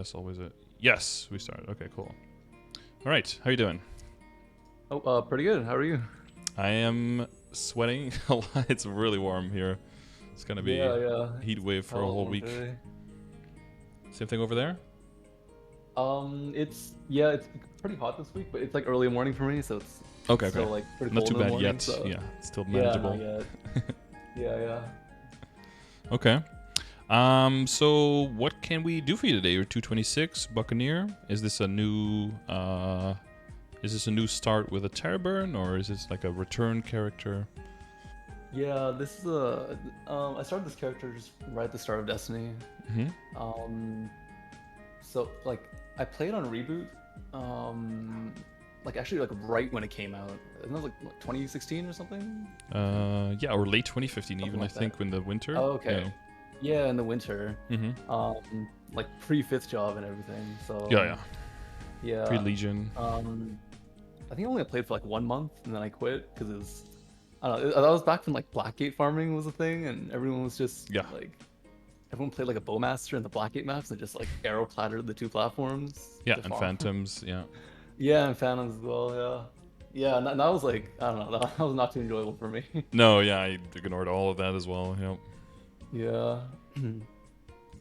That's always it. Yes, we started. Okay, cool. All right, how you doing? Oh, pretty good. How are you? I am sweating a lot. It's really warm here. It's gonna be Yeah, yeah. heat It's wave for a hella whole warm week. today. Same thing over there? It's pretty hot this week, but it's like early morning for me, so it's Okay, okay. still like pretty Not cold too in the bad morning. yet. So Yeah, it's still yeah, not manageable. yet. Yeah, yeah. Okay. So what can we do for you today? You're 226 Buccaneer. Is this a new start with a Terrorburn, or is this like a return character? Yeah, this is a I started this character just right at the start of Destiny. Mm-hmm. Um, so like I played on Reboot, like actually like right when it came out. Isn't that like what, 2016 or something? Yeah, or late 2015 Something even, I like that. think, in the winter. Oh, Yeah. okay. Yeah, in the winter. Mm-hmm. Like pre-fifth job and everything. Yeah, So yeah. yeah, Pre-Legion. um, I think I only played for like 1 month and then I quit because it was I don't know. That was back when like Blackgate farming was a thing and everyone was just Yeah. like everyone played like a bowmaster in the Blackgate maps and just like arrow clattered the two platforms Yeah, to and farm. Phantoms, yeah. Yeah, and Phantoms as well. Yeah, yeah, and that was like I don't know. That was not too enjoyable for me. No, yeah, I ignored all of that as well, yeah. Yeah,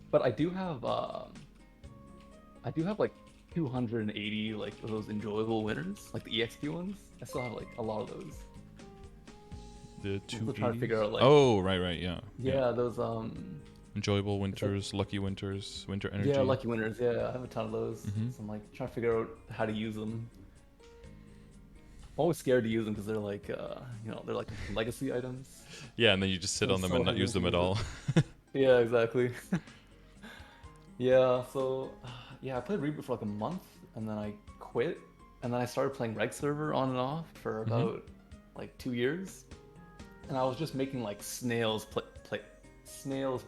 but I do have like 280 like of those enjoyable winners, like the EXP ones. I still have like a lot of those. The I'm still trying to 280s? figure out like Oh, right, yeah. Yeah. yeah those Enjoyable it's like Winters, Lucky Winters, Winter yeah Energy. lucky winners. Yeah, I have a ton of those. Mm-hmm. So I'm like trying to figure out how to use them. I'm always scared to use them because they're like they're like legacy items. Yeah, and then you just sit So on it's them so and not use hesitant to them at use it. all. Yeah, exactly. Yeah, so yeah, I played Reboot for like a month and then I quit and then I started playing Reg server on and off for Mm-hmm. about like 2 years. And I was just making like snails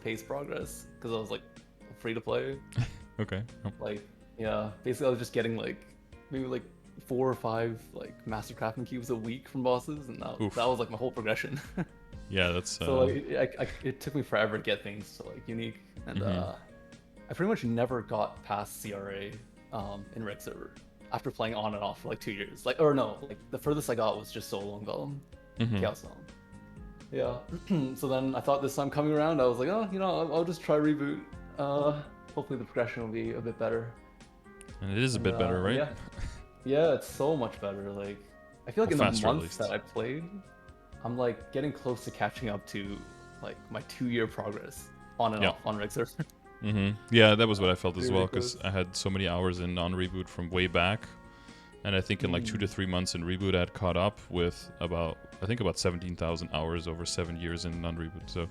pace progress because I was like free to play. Okay. Oh. Like yeah, basically I was just getting like maybe like 4 or 5 like master crafting cubes a week from bosses, and that Oof. was like my whole progression. Yeah, that's So like it took me forever to get things to like unique, and mm-hmm. I pretty much never got past CRA in Red server after playing on and off for like 2 years. Like or no, like the furthest I got was just solo and Golem, Mm-hmm. Chaos Golem. Yeah. So then I thought this time coming around, I was like, oh, I'll just try reboot. Hopefully the progression will be a bit better. And it is a And bit better, right? yeah, yeah, it's so much better. Like I feel like Well, in the faster at months that least. I played, I'm like getting close to catching up to like my 2 year progress on and Yeah. off on Reg server. Mm-hmm. Yeah, that was what I felt as Pretty well, because ridiculous. I had so many hours in non-reboot from way back. And I think in like 2 to 3 months in reboot, I had caught up with about 17,000 hours over 7 years in non-reboot. So,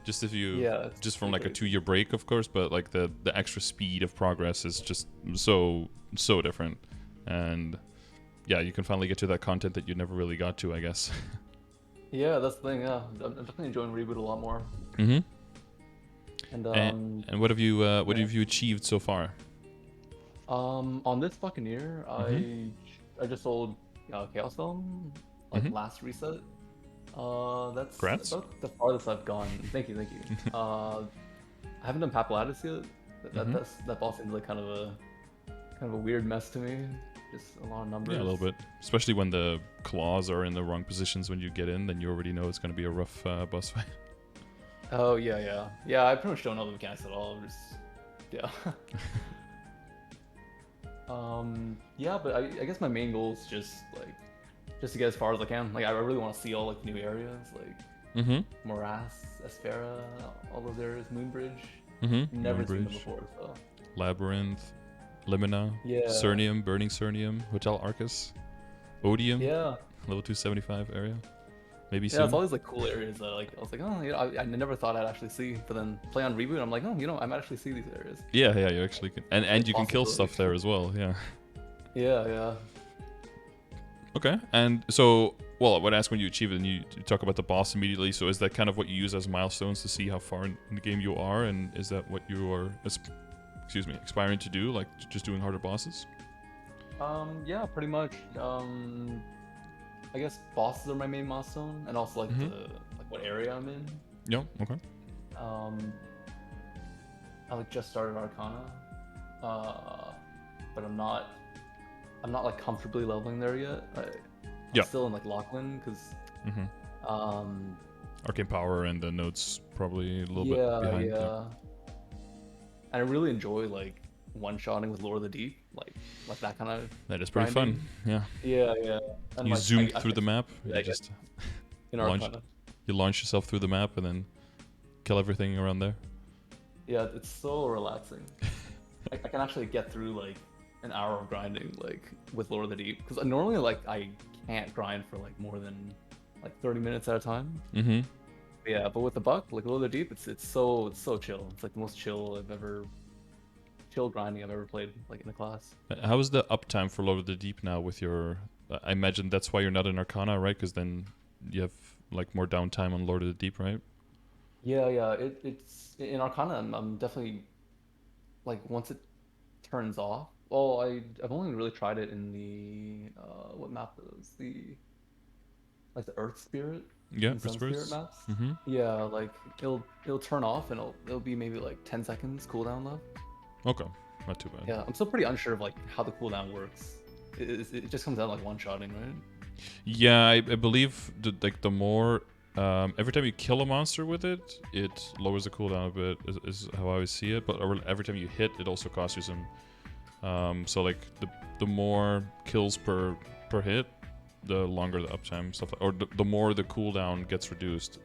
just if you Yeah, just it's from pretty like a big. 2 year break, of course, but like the extra speed of progress is just so different. And yeah, you can finally get to that content that you never really got to, I guess. Yeah, that's the thing. Yeah, I'm definitely enjoying reboot a lot more. Mm-hmm. And And what yeah. have you achieved so far? On this Buccaneer, Mm-hmm. I just sold Chaos Film like Mm-hmm. last reset. That's Congrats. about the farthest I've gone. Thank you, thank you. I haven't done Papalatus yet. Mm-hmm. That boss seems like kind of a weird mess to me. Just a lot of Yeah, a numbers. little bit. Especially when the claws are in the wrong positions when you get in, then you already know it's going to be a rough boss fight. Oh yeah, yeah, yeah. I pretty much don't know the mechanics at all. Just yeah. Yeah, but I guess my main goal is just to get as far as I can. Like I really want to see all like new areas, like Mm-hmm. Morass, Espera, all those areas, Moonbridge. Mm-hmm. Never seen them Moonbridge, before, so Labyrinth, Limina, yeah, Cernium, Burning Cernium, Hotel Arcus, Odium, yeah, level 275 area. Maybe yeah. It's soon. all these like cool areas that like I was like, oh, I never thought I'd actually see. But then play on reboot, I'm like, oh, I might actually see these areas. Yeah, you actually can, and Big you can kill possibility. stuff there as well. Yeah. Yeah, yeah. Okay, and so, well, I would ask when you achieve it, and you talk about the boss immediately. So, is that kind of what you use as milestones to see how far in the game you are, and is that what you are, aspiring to do, like just doing harder bosses? Yeah, pretty much. I guess bosses are my main milestone, and also like Mm-hmm. the like what area I'm in. Yeah. Okay. Um, I like just started Arcana, but I'm not like comfortably leveling there yet. I'm Yeah. still in like Lachlan because um Arcane Power and the notes probably a little bit yeah, behind. yeah. And I really enjoy like one-shotting with Lore of the Deep, like that kind of That is pretty grinding. fun. Yeah. Yeah, yeah. And You like zoom through the map. yeah, You I get just in launch. Arcana. You launch yourself through the map and then kill everything around there. Yeah, it's so relaxing. I can actually get through like an hour of grinding like with Lore of the Deep because normally like I can't grind for like more than like 30 minutes at a time. Mm-hmm. Yeah, but with the Buck, like Lore of the Deep, it's so chill. It's like the most chill grinding I've ever played like in a class. How is the uptime for Lord of the Deep now with your... I imagine that's why you're not in Arcana, right? Because then you have like more downtime on Lord of the Deep, right? Yeah, yeah. It's in Arcana. I'm definitely like once it turns off. Well, I've only really tried it in the what map is the like the Earth Spirit Yeah, and Sun Spirit Whispers. maps. Mm-hmm. Yeah, like it'll turn off and it'll be maybe like 10 seconds cooldown left. Okay, not too bad. Yeah, I'm still pretty unsure of like how the cooldown works. It just comes out like one-shotting, right? Yeah, I believe the more... every time you kill a monster with it, it lowers the cooldown a bit, is how I always see it. But every time you hit, it also costs you some... so like the more kills per hit, the longer the uptime stuff, or the more the cooldown gets reduced,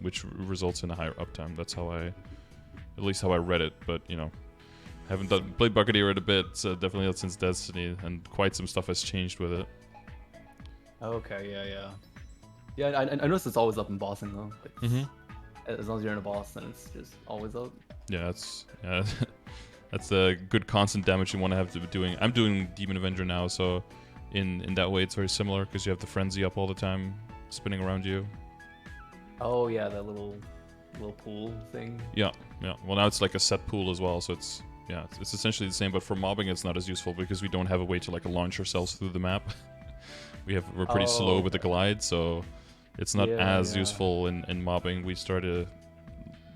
which results in a higher uptime. That's how at least how I read it. But you know, haven't played Buccaneer in a bit, so definitely not since Destiny, and quite some stuff has changed with it. Okay, yeah, yeah. Yeah, I noticed it's always up in bossing though. Like, as long as you're in a boss, then it's just always up. Yeah, that's a good constant damage you want to have to be doing. I'm doing Demon Avenger now, so in that way it's very similar because you have the frenzy up all the time, spinning around you. Oh yeah, that little pool thing. Yeah, yeah. Well, now it's like a set pool as well, so it's essentially the same. But for mobbing, it's not as useful because we don't have a way to like launch ourselves through the map. We're pretty slow with the glide, so it's not as useful in mobbing. We start to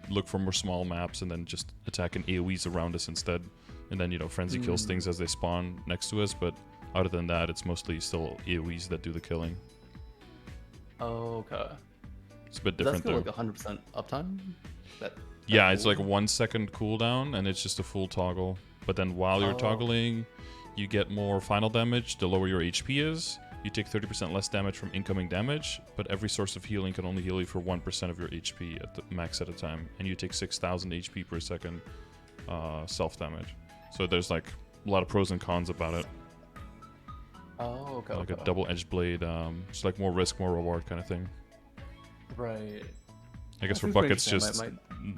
look for more small maps and then just attacking AoEs around us instead. And then, you know, Frenzy kills things as they spawn next to us, but other than that, it's mostly still AoEs that do the killing. Oh, okay. It's a bit different there. That's like 100% uptime? Yeah, it's like 1 second cooldown, and it's just a full toggle. But then while you're toggling, you get more final damage the lower your HP is. You take 30% less damage from incoming damage, but every source of healing can only heal you for 1% of your HP at the max at a time. And you take 6,000 HP per second self-damage. So there's like a lot of pros and cons about it. Oh, okay. Like a double-edged blade. It's like more risk, more reward kind of thing. Right. I guess for Buck it's just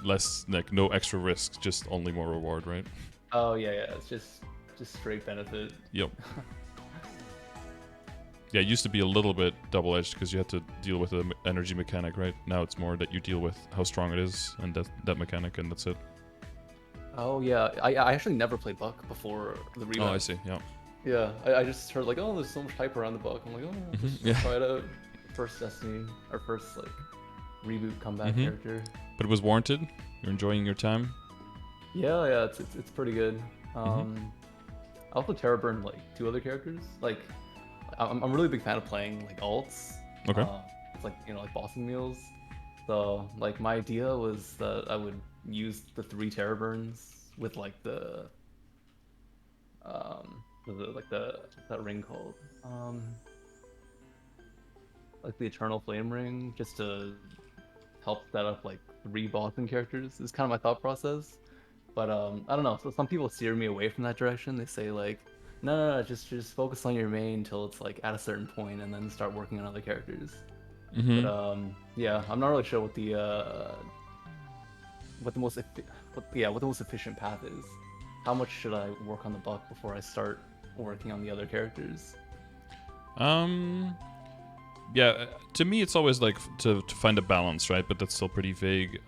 less, like no extra risk, just only more reward, right? Oh, yeah, yeah. It's just straight benefit. Yep. Yeah, it used to be a little bit double-edged because you had to deal with the energy mechanic, right? Now it's more that you deal with how strong it is and that mechanic, and that's it. Oh yeah, I actually never played Buck before the reboot. Oh, I see. Yeah. Yeah, I just heard like, oh, there's so much hype around the Buck. I'm like, oh, just try it out. First Destiny, our first like reboot comeback character. But it was warranted. You're enjoying your time. Yeah, yeah, it's pretty good. I also terror burned like 2 other characters. Like, I'm a really big fan of playing like alts. Okay. It's like, you know, like bossing meals. So like my idea was that I would use the 3 terror burns with like that ring called like the Eternal Flame Ring, just to help set up like 3 bossing characters is kind of my thought process. But I don't know, so some people steer me away from that direction. They say like, no, just focus on your main until it's like at a certain point and then start working on other characters. But yeah, I'm not really sure what the most efficient path is. How much should I work on the Buck before I start working on the other characters? Yeah, to me it's always like to find a balance, right? But that's still pretty vague.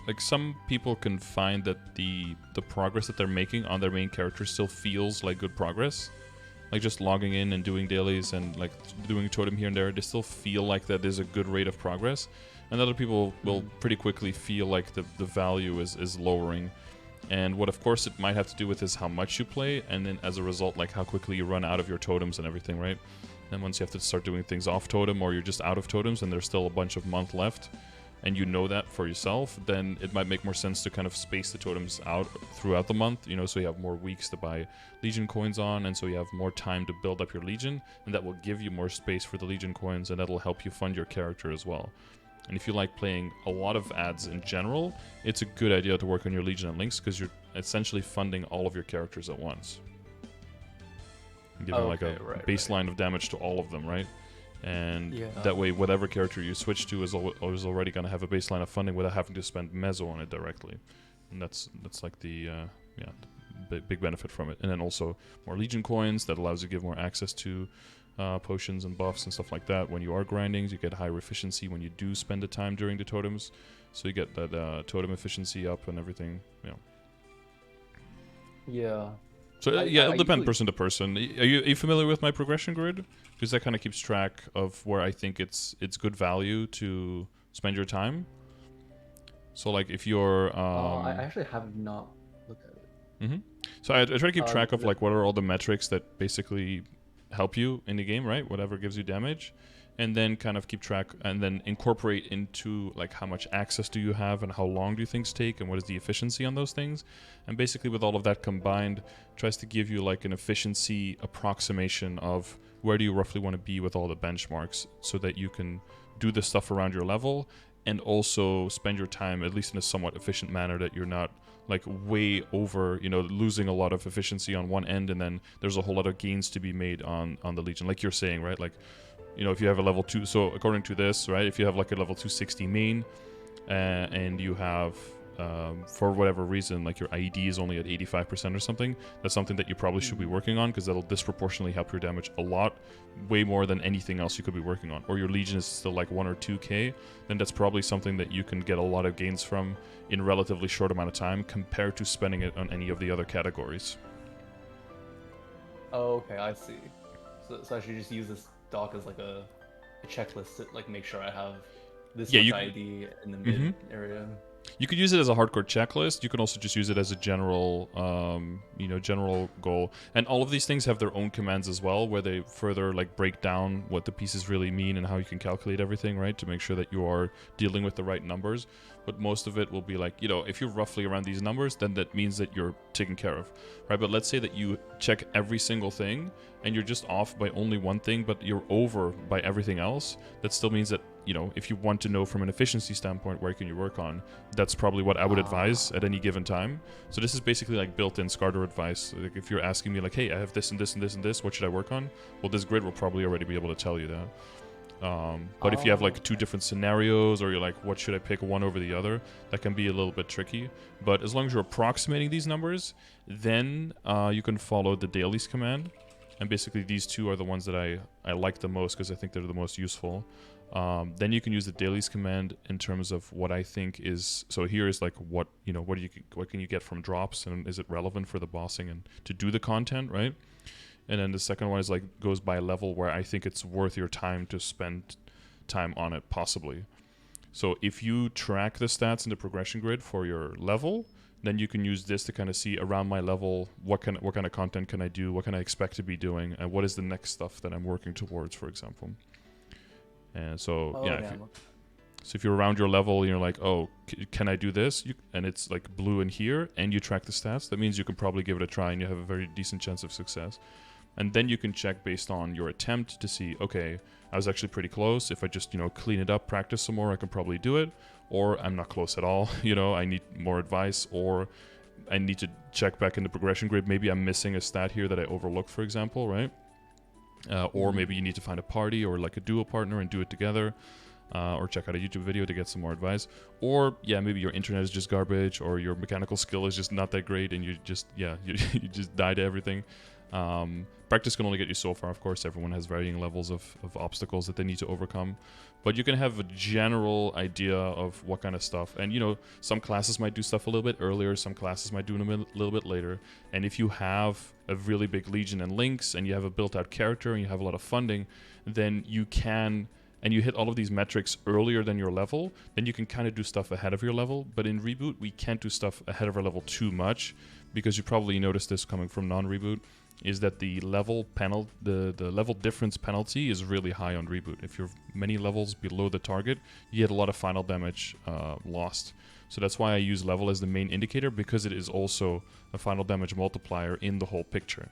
Like some people can find that the progress that they're making on their main character still feels like good progress. Like just logging in and doing dailies and like doing totem here and there, they still feel like that is a good rate of progress. And other people will pretty quickly feel like the value is lowering. And what, of course, it might have to do with is how much you play, and then as a result, like how quickly you run out of your totems and everything, right? And once you have to start doing things off totem, or you're just out of totems and there's still a bunch of month left, and you know that for yourself, then it might make more sense to kind of space the totems out throughout the month, you know, so you have more weeks to buy Legion coins on, and so you have more time to build up your Legion, and that will give you more space for the Legion coins, and that'll help you fund your character as well. And if you like playing a lot of ads in general, it's a good idea to work on your Legion and Links, because you're essentially funding all of your characters at once. And giving like a baseline of damage to all of them, right? And that way, whatever character you switch to is already going to have a baseline of funding without having to spend Mezzo on it directly. And that's like the big benefit from it. And then also more Legion coins that allows you to give more access to potions and buffs and stuff like that. When you are grinding, you get higher efficiency when you do spend the time during the totems. So you get that totem efficiency up and everything. Yeah. So it'll depend person to person. Are you familiar with my progression grid? Because that kind of keeps track of where I think it's good value to spend your time. So like if you're I actually have not looked at it. So I try to keep track of like what are all the metrics that basically help you in the game, right? Whatever gives you damage, and then kind of keep track and then incorporate into like how much access do you have and how long do things take and what is the efficiency on those things. And basically with all of that combined, tries to give you like an efficiency approximation of where do you roughly want to be with all the benchmarks, so that you can do the stuff around your level and also spend your time at least in a somewhat efficient manner, that you're not like way over, you know, losing a lot of efficiency on one end and then there's a whole lot of gains to be made on the Legion, like you're saying, right? Like, you know, if you have a level 2, so according to this, right, if you have like a level 260 main and you have for whatever reason like your IED is only at 85% or something, that's something that you probably should be working on, because that'll disproportionately help your damage a lot, way more than anything else you could be working on. Or your Legion is still like 1 or 2k, then that's probably something that you can get a lot of gains from in a relatively short amount of time compared to spending it on any of the other categories. Oh, okay, I see. So I should just use this doc as like a checklist to like make sure I have this much ID in the mid area. You could use it as a hardcore checklist. You can also just use it as a general, general goal. And all of these things have their own commands as well, where they further like break down what the pieces really mean and how you can calculate everything, right, to make sure that you are dealing with the right numbers. But most of it will be like, you know, if you're roughly around these numbers, then that means that you're taken care of, right? But let's say that you check every single thing and you're just off by only one thing, but you're over by everything else. That still means that, you know, if you want to know from an efficiency standpoint where can you work on, that's probably what I would advise at any given time. So this is basically like built-in Scardor advice. Like if you're asking me like, hey, I have this and this and this and this, what should I work on? Well, this grid will probably already be able to tell you that. But if you have like two different scenarios, or you're like, what should I pick, one over the other, that can be a little bit tricky. But as long as you're approximating these numbers, then you can follow the dailies command. And basically these two are the ones that I like the most, because I think they're the most useful. Then you can use the dailies command in terms of what I think is, so here is like what can you get from drops, and is it relevant for the bossing and to do the content, right? And then the second one is like goes by level, where I think it's worth your time to spend time on it, possibly. So if you track the stats in the progression grid for your level, then you can use this to kind of see around my level what kind of content can I do, what can I expect to be doing, and what is the next stuff that I'm working towards, for example. And so so if you're around your level and you're like, oh, can I do this? And it's like blue in here, and you track the stats, that means you can probably give it a try and you have a very decent chance of success. And then you can check based on your attempt to see, okay, I was actually pretty close. If I just, clean it up, practice some more, I can probably do it. Or I'm not close at all, I need more advice, or I need to check back in the progression grid. Maybe I'm missing a stat here that I overlooked, for example, right? Or maybe you need to find a party or like a duo partner and do it together. Or check out a YouTube video to get some more advice. Or, maybe your internet is just garbage, or your mechanical skill is just not that great, and you just, you just die to everything. Practice can only get you so far, of course. Everyone has varying levels of obstacles that they need to overcome. But you can have a general idea of what kind of stuff. And, some classes might do stuff a little bit earlier. Some classes might do them a little bit later. And if you have a really big Legion and Links, and you have a built-out character, and you have a lot of funding, then you can and you hit all of these metrics earlier than your level, then you can kind of do stuff ahead of your level. But in Reboot, we can't do stuff ahead of our level too much, because you probably noticed this coming from non-Reboot, is that the level the level difference penalty is really high on Reboot. If you're many levels below the target, you get a lot of final damage lost. So that's why I use level as the main indicator, because it is also a final damage multiplier in the whole picture.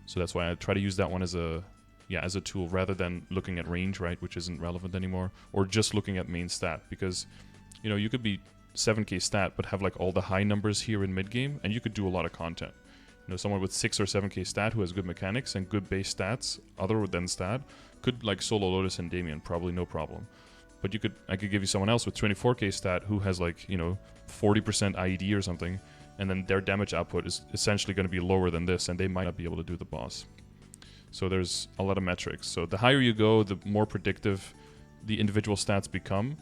So that's why I try to use that one as a tool, rather than looking at range, right, which isn't relevant anymore, or just looking at main stat, because you could be 7k stat but have like all the high numbers here in mid game, and you could do a lot of content. Someone with 6 or 7k stat who has good mechanics and good base stats other than stat could like solo Lotus and Damien, probably no problem. But I could give you someone else with 24k stat who has like 40% IED or something, and then their damage output is essentially going to be lower than this, and they might not be able to do the boss. So there's a lot of metrics. So the higher you go, the more predictive the individual stats become,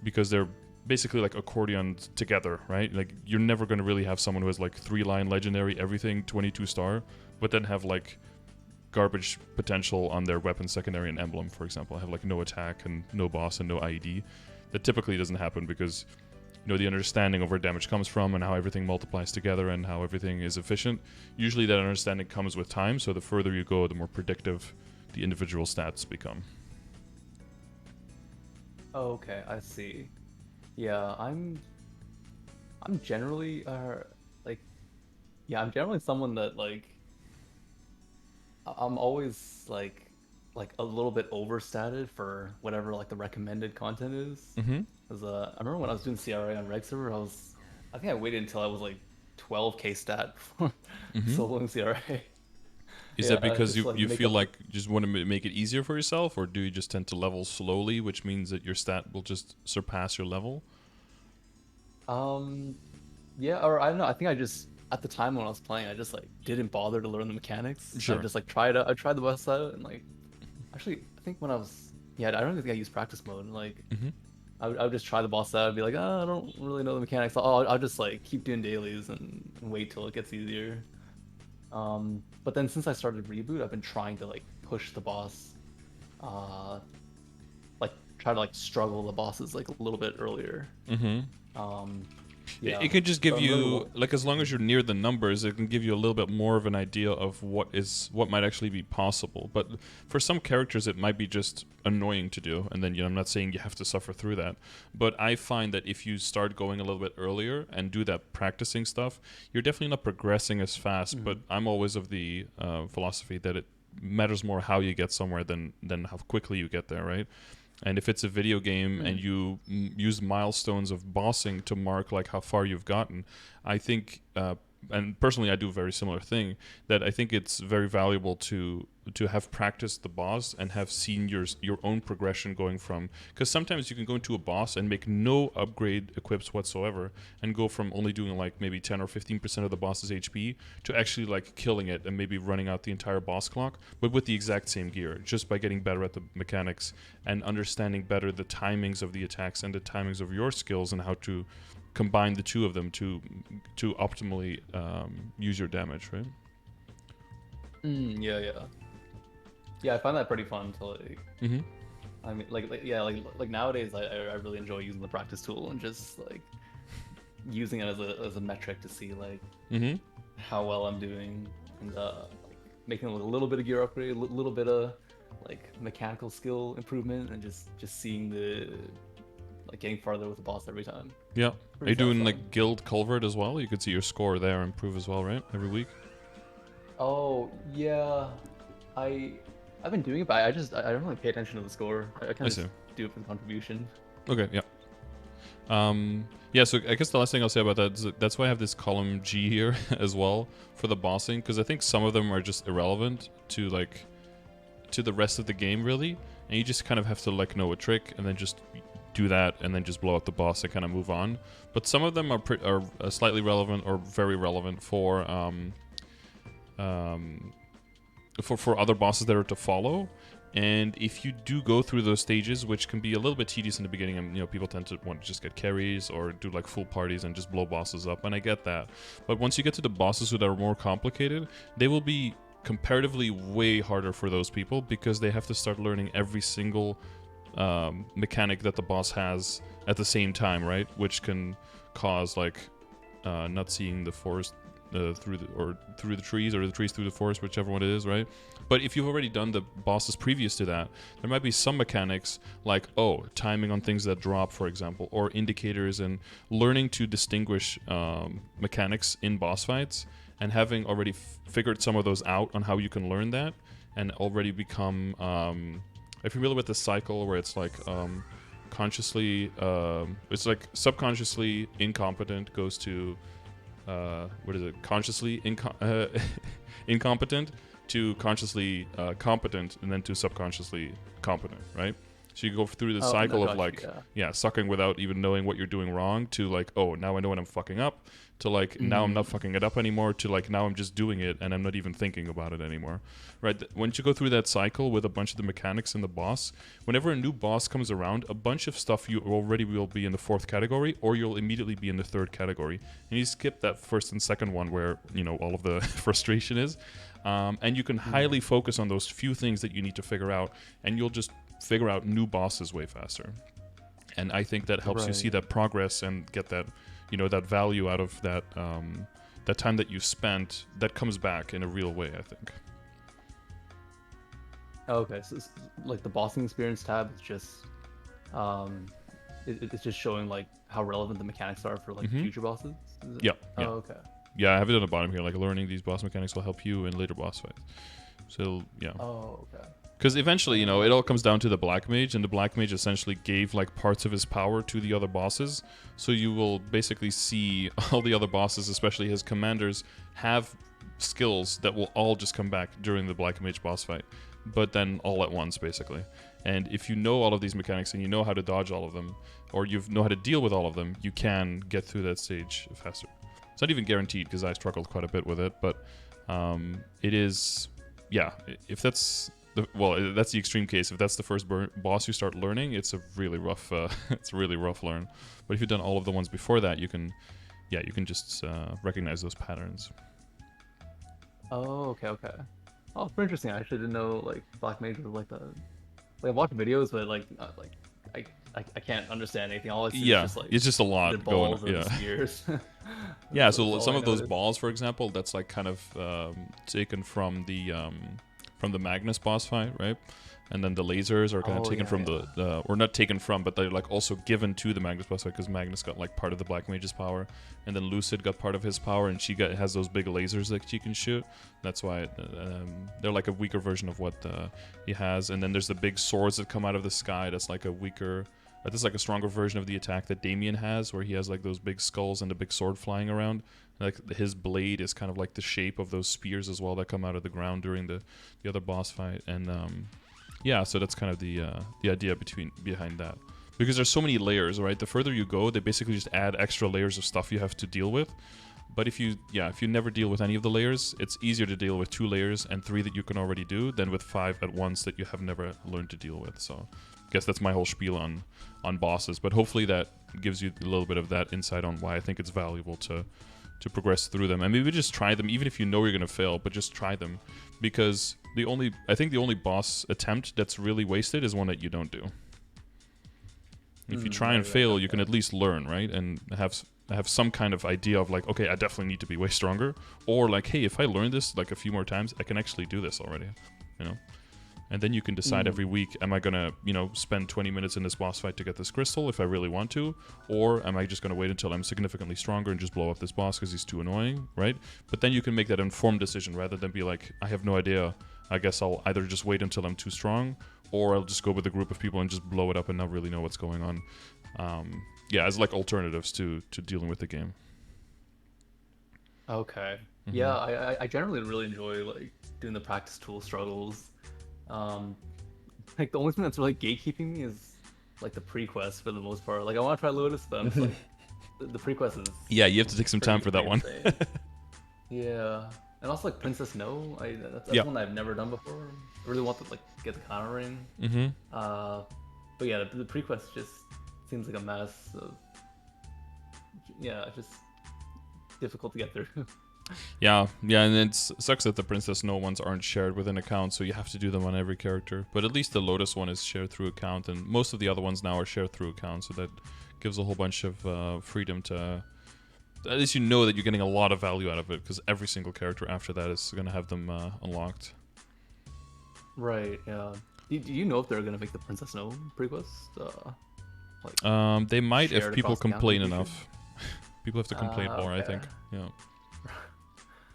because they're basically like accordioned together, right? Like you're never going to really have someone who has like 3-line legendary, everything 22 star, but then have like garbage potential on their weapon, secondary, and emblem, for example. Have like no attack and no boss and no IED. That typically doesn't happen because the understanding of where damage comes from and how everything multiplies together and how everything is efficient. Usually that understanding comes with time, so the further you go, the more predictive the individual stats become. Oh, okay, I see. Yeah, I'm generally I'm generally someone that like I'm always like a little bit overstated for whatever like the recommended content is. Mm-hmm. Cause I remember when I was doing CRA on Reg server, I think I waited until I was like 12k stat before soloing CRA. Is that because you feel like you just want to make it easier for yourself, or do you just tend to level slowly, which means that your stat will just surpass your level? Yeah, or I don't know. I think I just at the time when I was playing, I just like didn't bother to learn the mechanics. Sure. I just like tried the boss out, and like actually I think when I was I don't even think I used practice mode. And, like I would just try the boss out and be like, oh, I don't really know the mechanics. I'll just like keep doing dailies and wait till it gets easier. But then since I started Reboot, I've been trying to like push the boss, like try to like struggle the bosses like a little bit earlier. Yeah. It could just give you, like, as long as you're near the numbers, it can give you a little bit more of an idea of what might actually be possible. But for some characters, it might be just annoying to do, and then I'm not saying you have to suffer through that. But I find that if you start going a little bit earlier and do that practicing stuff, you're definitely not progressing as fast. But I'm always of the philosophy that it matters more how you get somewhere than how quickly you get there, right? And if it's a video game and you use milestones of bossing to mark like how far you've gotten, I think, and personally I do a very similar thing, that I think it's very valuable to have practiced the boss and have seen your own progression going from, because sometimes you can go into a boss and make no upgrade equips whatsoever and go from only doing like maybe 10 or 15% of the boss's HP to actually like killing it and maybe running out the entire boss clock, but with the exact same gear, just by getting better at the mechanics and understanding better the timings of the attacks and the timings of your skills and how to combine the two of them to optimally use your damage, right? Yeah, I find that pretty fun to like. I mean, like nowadays, I really enjoy using the practice tool and just like using it as a metric to see like how well I'm doing, and like, making a little bit of gear upgrade, a little bit of like mechanical skill improvement, and just seeing the like getting farther with the boss every time. Yeah. Pretty Are you doing satisfying. like guild culvert as well? You could see your score there improve as well, right? Every week. Oh yeah, I've been doing it, but I don't really pay attention to the score. I kind of see. just do it for the contribution. Okay, yeah. Yeah, so I guess the last thing I'll say about that is that's why I have this column G here as well for the bossing, because I think some of them are just irrelevant to the rest of the game, really, and you just kind of have to like know a trick and then just do that and then just blow up the boss and kind of move on. But some of them are slightly relevant or very relevant for other bosses that are to follow. And if you do go through those stages, which can be a little bit tedious in the beginning, and people tend to want to just get carries or do like full parties and just blow bosses up, and I get that. But once you get to the bosses that are more complicated, they will be comparatively way harder for those people, because they have to start learning every single mechanic that the boss has at the same time, right? Which can cause like not seeing the forest through the trees, or the trees through the forest, whichever one it is, right? But if you've already done the bosses previous to that, there might be some mechanics like, timing on things that drop, for example, or indicators, and learning to distinguish mechanics in boss fights, and having already figured some of those out on how you can learn that, and already become are you familiar with the cycle where it's like consciously it's like subconsciously incompetent goes to what is it, consciously incompetent to consciously competent, and then to subconsciously competent, right? So you go through the cycle of like, sucking without even knowing what you're doing wrong, to like, now I know when I'm fucking up, to like, now I'm not fucking it up anymore, to like, now I'm just doing it and I'm not even thinking about it anymore, right? Once you go through that cycle with a bunch of the mechanics in the boss, whenever a new boss comes around, a bunch of stuff you already will be in the 4th category, or you'll immediately be in the 3rd category. And you skip that 1st and 2nd one where, all of the frustration is. And you can highly focus on those few things that you need to figure out, and you'll just figure out new bosses way faster. And I think that helps you see that progress and get that, that value out of that that time that you spent, that comes back in a real way, I think. Okay, so it's, like the bossing experience tab is just it's just showing like how relevant the mechanics are for like future bosses. Yeah. Oh, okay. Yeah, I have it on the bottom here. Like, learning these boss mechanics will help you in later boss fights. So yeah. Oh, okay. Because eventually, it all comes down to the Black Mage, and the Black Mage essentially gave like parts of his power to the other bosses. So you will basically see all the other bosses, especially his commanders, have skills that will all just come back during the Black Mage boss fight, but then all at once, basically. And if you know all of these mechanics and you know how to dodge all of them, or you know how to deal with all of them, you can get through that stage faster. It's not even guaranteed, because I struggled quite a bit with it, but it is, if that's that's the extreme case. If that's the first boss you start learning, it's a really rough it's a really rough learn. But if you've done all of the ones before that, you can just recognize those patterns. Oh, okay. Oh, pretty interesting. I actually didn't know like Black Mage was like the. Like, I've watched videos, but like I can't understand anything. All I see is just like it's just a lot the balls going. and spears. So some of those balls, for example, that's like kind of taken from the Magnus boss fight, right? And then the lasers are kind of taken from the or not taken from, but they're like also given to the Magnus boss fight, because Magnus got like part of the Black Mage's power, and then Lucid got part of his power, and she has those big lasers that she can shoot. That's why they're like a weaker version of what he has. And then there's the big swords that come out of the sky. That's like a weaker. That's like a stronger version of the attack that Damien has, where he has like those big skulls and a big sword flying around. Like his blade is kind of like the shape of those spears as well that come out of the ground during the other boss fight. And so that's kind of the idea behind that, because there's so many layers, right? The further you go, they basically just add extra layers of stuff you have to deal with. But if you never deal with any of the layers, it's easier to deal with 2 layers and 3 that you can already do than with 5 at once that you have never learned to deal with. So I guess that's my whole spiel on bosses. But hopefully that gives you a little bit of that insight on why I think it's valuable to progress through them. And maybe just try them, even if you know you're going to fail, but just try them. Because I think the only boss attempt that's really wasted is one that you don't do. If you try and fail, you can at least learn, right? And have some kind of idea of like, okay, I definitely need to be way stronger. Or like, hey, if I learn this like a few more times, I can actually do this already, And then you can decide every week, am I going to, spend 20 minutes in this boss fight to get this crystal if I really want to? Or am I just going to wait until I'm significantly stronger and just blow up this boss because he's too annoying, right? But then you can make that informed decision rather than be like, I have no idea. I guess I'll either just wait until I'm too strong, or I'll just go with a group of people and just blow it up and not really know what's going on. As like alternatives to dealing with the game. Okay. Yeah, I generally really enjoy like doing the practice tool struggles. Like the only thing that's really gatekeeping me is like the pre-quest for the most part. Like I want to try Lotus, but I'm just, like the pre-quest is you have to take some time for that one. Yeah, and also like Princess No, that's one I've never done before. I really want to like get the counter ring. But yeah, the pre-quest just seems like a mess of just difficult to get through. Yeah, yeah, and it sucks that the Princess No ones aren't shared within account, so you have to do them on every character. But at least the Lotus one is shared through account, and most of the other ones now are shared through account, so that gives a whole bunch of freedom to. At least you know that you're getting a lot of value out of it, because every single character after that is going to have them unlocked. Right. Yeah. Do you know if they're gonna make the Princess No prequest like They might if shared people across account in the complain future? enough. People have to complain more, I Okay. think. Yeah.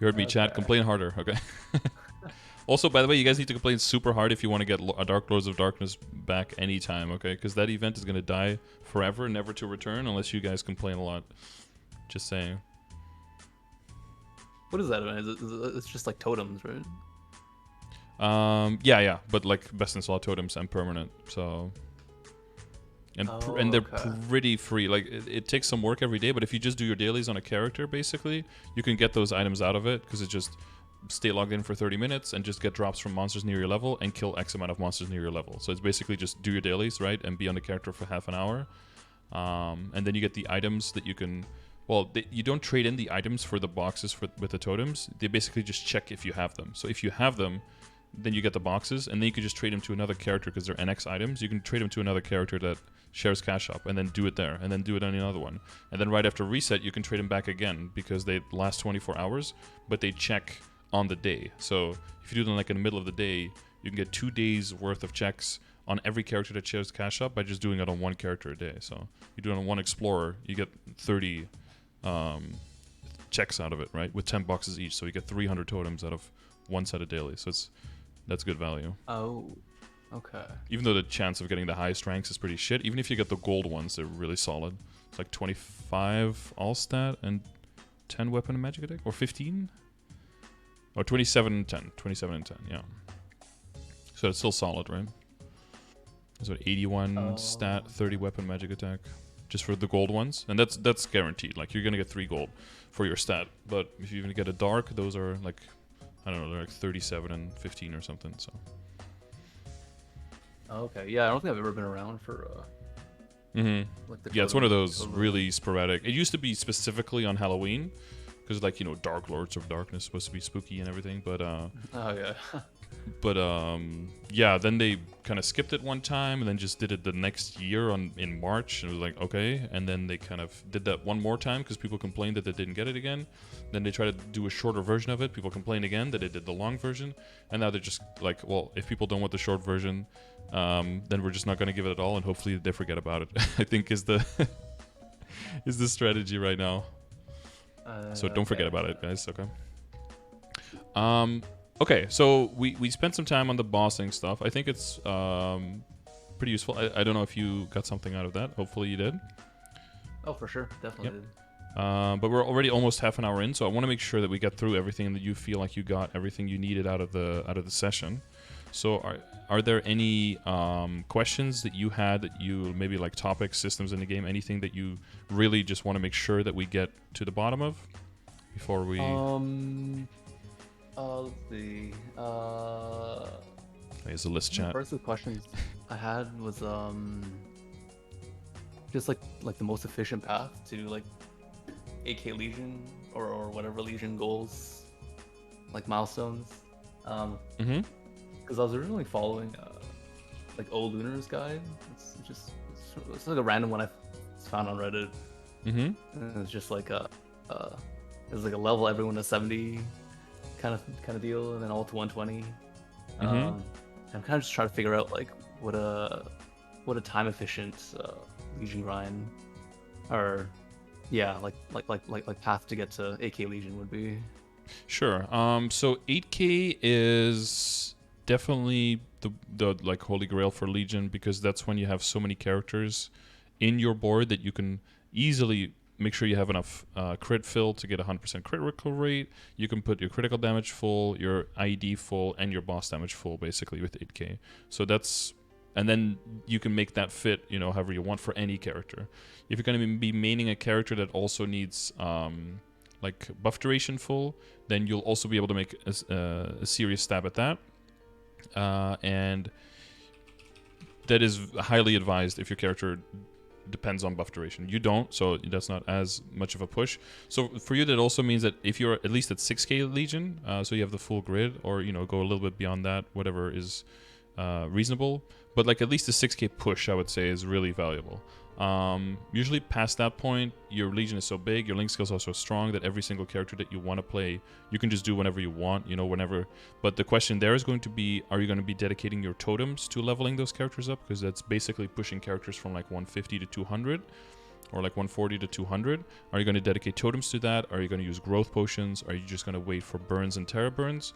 You heard me, chat. Okay. Complain harder, okay? Also, by the way, you guys need to complain super hard if you want to get Dark Lords of Darkness back anytime, okay? Because that event is going to die forever, never to return, unless you guys complain a lot. Just saying. What is that event? It's just like totems, right? Yeah, but like best in slot totems and permanent, so. And Oh, they're okay. pretty free. Like, it takes some work every day, but if you just do your dailies on a character, basically, you can get those items out of it, because it just stay logged in for 30 minutes and just get drops from monsters near your level and kill X amount of monsters near your level. So it's basically just do your dailies, right, and be on the character for half an hour. And then you get the items that you can... Well, you don't trade in the items for the boxes with the totems. They basically just check if you have them. So if you have them, then you get the boxes, and then you can just trade them to another character because they're NX items. You can trade them to another character that shares cash up, and then do it there, and then do it on another one. And then right after reset, you can trade them back again because they last 24 hours, but they check on the day. So if you do them like in the middle of the day, you can get 2 days worth of checks on every character that shares cash up by just doing it on one character a day. So you do it on one explorer, you get 30 checks out of it, right? With 10 boxes each, so you get 300 totems out of one set of daily. So that's good value. Oh, okay. Even though the chance of getting the highest ranks is pretty shit, even if you get the gold ones, they're really solid. It's like 25 all stat and 10 weapon and magic attack, or 15? Or 27 and 10. 27 and 10, yeah. So it's still solid, right? So 81 stat, 30 weapon magic attack. Just for the gold ones. And that's guaranteed. Like, you're gonna get 3 gold for your stat. But if you even get a dark, those are like, I don't know, they're like 37 and 15 or something, so. Okay. Yeah, I don't think I've ever been around for like the Yeah, it's one of those totem really sporadic. It used to be specifically on Halloween, because like, Dark Lords of Darkness supposed to be spooky and everything, but Oh yeah. yeah, then they kind of skipped it one time and then just did it the next year in March, and it was like, okay, and then they kind of did that one more time because people complained that they didn't get it again. Then they tried to do a shorter version of it. People complained again that they did the long version, and now they're just like, well, if people don't want the short version, then we're just not going to give it at all, and hopefully they forget about it. I think is the is the strategy right now. So don't forget about it, guys. Okay. Okay, so we spent some time on the bossing stuff. I think it's pretty useful. I don't know if you got something out of that. Hopefully you did. Oh, for sure, definitely. But we're already almost half an hour in, so I want to make sure that we get through everything and that you feel like you got everything you needed out of the session. So are there any questions that you had, that you maybe like topics, systems in the game, anything that you really just want to make sure that we get to the bottom of before we? Let's see. Here's a list, chat. First, the questions I had was just like the most efficient path to like AK Legion or whatever Legion goals, like milestones. Because I was originally following like O Lunar's guide. It's like a random one I found on Reddit. And it's just like it's like a level everyone to 70 kind of deal, and then all to 120. I'm kind of just trying to figure out like what a time efficient Legion grind, or yeah, like path to get to AK Legion would be. Sure. So 8K is definitely the like holy grail for Legion, because that's when you have so many characters in your board that you can easily make sure you have enough crit fill to get 100% critical rate. You can put your critical damage full, your ID full, and your boss damage full, basically, with 8K. So that's... And then you can make that fit, however you want for any character. If you're going to be maining a character that also needs like buff duration full, then you'll also be able to make a serious stab at that. And that is highly advised if your character depends on buff duration. You don't, so that's not as much of a push. So for you, that also means that if you're at least at 6k Legion, so you have the full grid, or go a little bit beyond that, whatever is reasonable. But like at least a 6k push, I would say, is really valuable. Usually past that point, your Legion is so big, your link skills are so strong that every single character that you want to play, you can just do whenever you want, whenever. But the question there is going to be, are you going to be dedicating your totems to leveling those characters up? Because that's basically pushing characters from like 150 to 200, or like 140 to 200. Are you going to dedicate totems to that? Are you going to use growth potions? Are you just going to wait for burns and terra burns?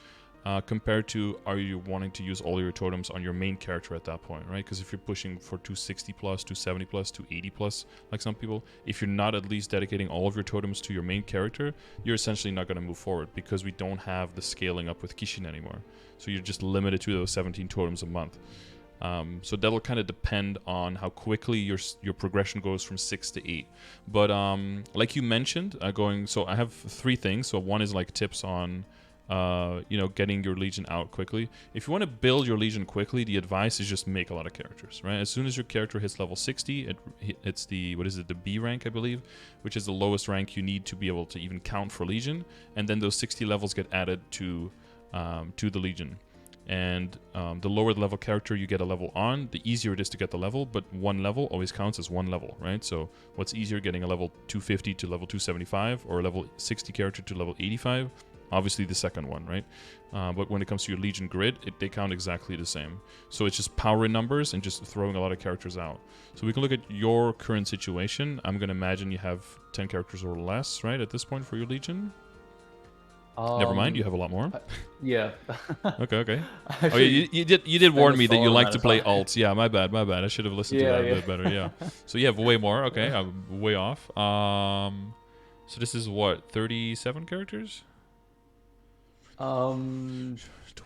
Compared to, are you wanting to use all your totems on your main character at that point, right? Because if you're pushing for 260 plus, 270 plus, 280 plus, like some people, if you're not at least dedicating all of your totems to your main character, you're essentially not going to move forward, because we don't have the scaling up with Kishin anymore. So you're just limited to those 17 totems a month. So that'll kind of depend on how quickly your progression goes from 6 to 8. But like you mentioned, so I have 3 things. So one is like tips on getting your Legion out quickly. If you want to build your Legion quickly, the advice is just make a lot of characters, right? As soon as your character hits level 60, it's the B rank, I believe, which is the lowest rank you need to be able to even count for Legion, and then those 60 levels get added to the Legion. And the lower the level character you get a level on, the easier it is to get the level, but one level always counts as one level, right? So what's easier, getting a level 250 to level 275, or a level 60 character to level 85? Obviously the second one, right? But when it comes to your Legion grid, they count exactly the same. So it's just power in numbers and just throwing a lot of characters out. So we can look at your current situation. I'm going to imagine you have 10 characters or less, right, at this point for your Legion? Never mind, you have a lot more. Yeah. Okay. Actually, you did warn me that you like to play time. alts. Yeah, my bad. I should have listened to that a bit better. Yeah. So you have way more. Okay, I'm way off. So this is what, 37 characters? 12,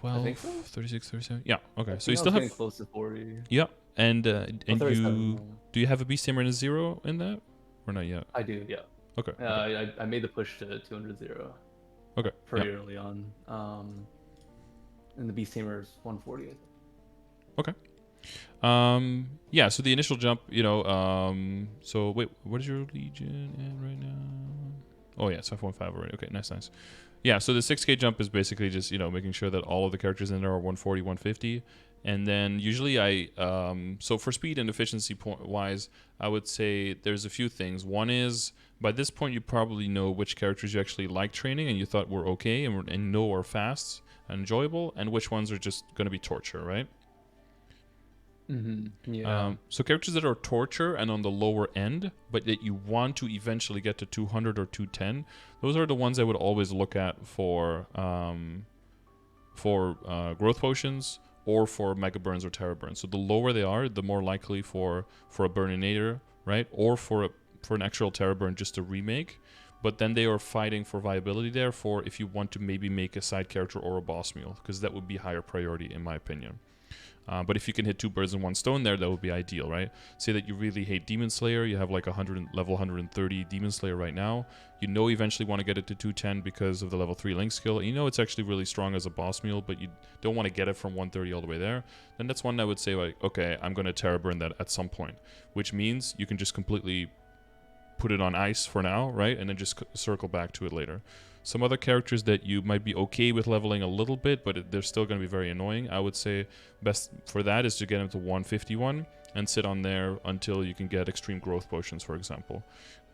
I think so. 36, 37. Yeah. Okay. So I you still have close to 40. Yeah, and you do you have a beast tamer and a 0 in that, or not yet? I do, yeah. Okay. I made the push to 200 0. Okay. Pretty early on. And the beast tamer is 140. I think. Okay. Yeah. So the initial jump, So wait, what is your Legion at right now? Oh yeah, it's 5.5 already. Okay, nice. Yeah, so the 6k jump is basically just, making sure that all of the characters in there are 140, 150. And then usually so for speed and efficiency wise, I would say there's a few things. One is, by this point, you probably know which characters you actually like training and you thought were okay and know are fast and enjoyable, and which ones are just going to be torture, right? Mm-hmm. Yeah. So characters that are torture and on the lower end, but that you want to eventually get to 200 or 210, those are the ones I would always look at for growth potions or for mega burns or terra burns. So the lower they are, the more likely for a burninator, right, or for an actual terra burn just to remake. But then they are fighting for viability there for if you want to maybe make a side character or a boss meal, because that would be higher priority in my opinion. But if you can hit 2 birds in 1 stone there, that would be ideal, right? Say that you really hate Demon Slayer, you have like level 130 Demon Slayer right now. You know eventually want to get it to 210 because of the level 3 Link skill. And you know it's actually really strong as a boss meal, but you don't want to get it from 130 all the way there. Then that's one I would say, like, okay, I'm going to Terra Burn that at some point. Which means you can just completely put it on ice for now, right? And then just circle back to it later. Some other characters that you might be okay with leveling a little bit, but they're still going to be very annoying. I would say best for that is to get them to 151 and sit on there until you can get extreme growth potions, for example.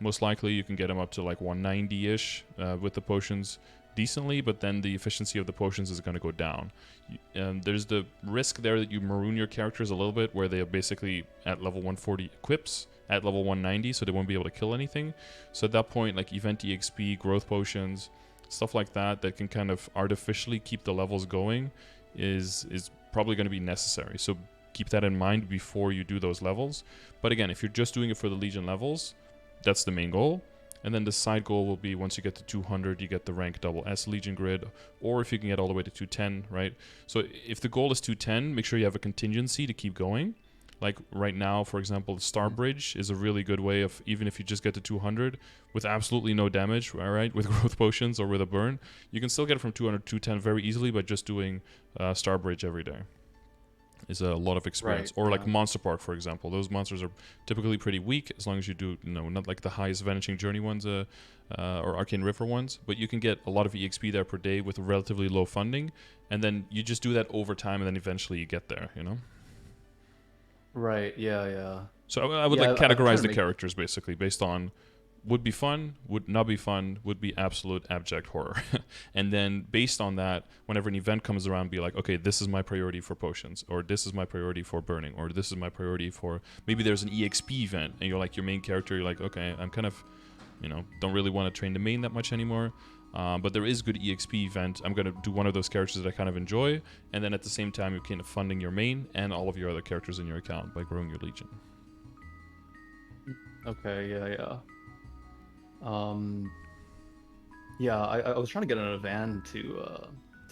Most likely you can get them up to like 190-ish with the potions decently, but then the efficiency of the potions is going to go down. There's the risk there that you maroon your characters a little bit, where they are basically at level 140 equips at level 190, so they won't be able to kill anything. So at that point, like event EXP, growth potions, stuff like that can kind of artificially keep the levels going is probably going to be necessary. So keep that in mind before you do those levels. But again, if you're just doing it for the Legion levels, that's the main goal. And then the side goal will be once you get to 200, you get the rank double S Legion grid, or if you can get all the way to 210, right? So if the goal is 210, make sure you have a contingency to keep going. Like right now, for example, the Star Bridge is a really good way of, even if you just get to 200 with absolutely no damage, all right, with growth potions or with a burn, you can still get it from 200 to 210 very easily by just doing Star Bridge every day. is a lot of experience. Right. Or like Yeah. Monster Park, for example. Those monsters are typically pretty weak as long as you do, not like the highest Vanishing Journey ones or Arcane River ones, but you can get a lot of EXP there per day with relatively low funding, and then you just do that over time, and then eventually you get there, Right. Yeah. Yeah. So I would Yeah. like I've tried categorize to the make. characters basically based on would be fun, would not be fun, would be absolute abject horror. And then based on that, whenever an event comes around, be like, okay, this is my priority for potions, or this is my priority for burning, or this is my priority for maybe there's an EXP event and you're like your main character, you're like, okay, I'm kind of, don't really want to train the main that much anymore. But there is good EXP event. I'm going to do one of those characters that I kind of enjoy. And then at the same time, you're kind of funding your main and all of your other characters in your account by growing your legion. Okay. Yeah. Yeah. Um. Yeah. I was trying to get an van to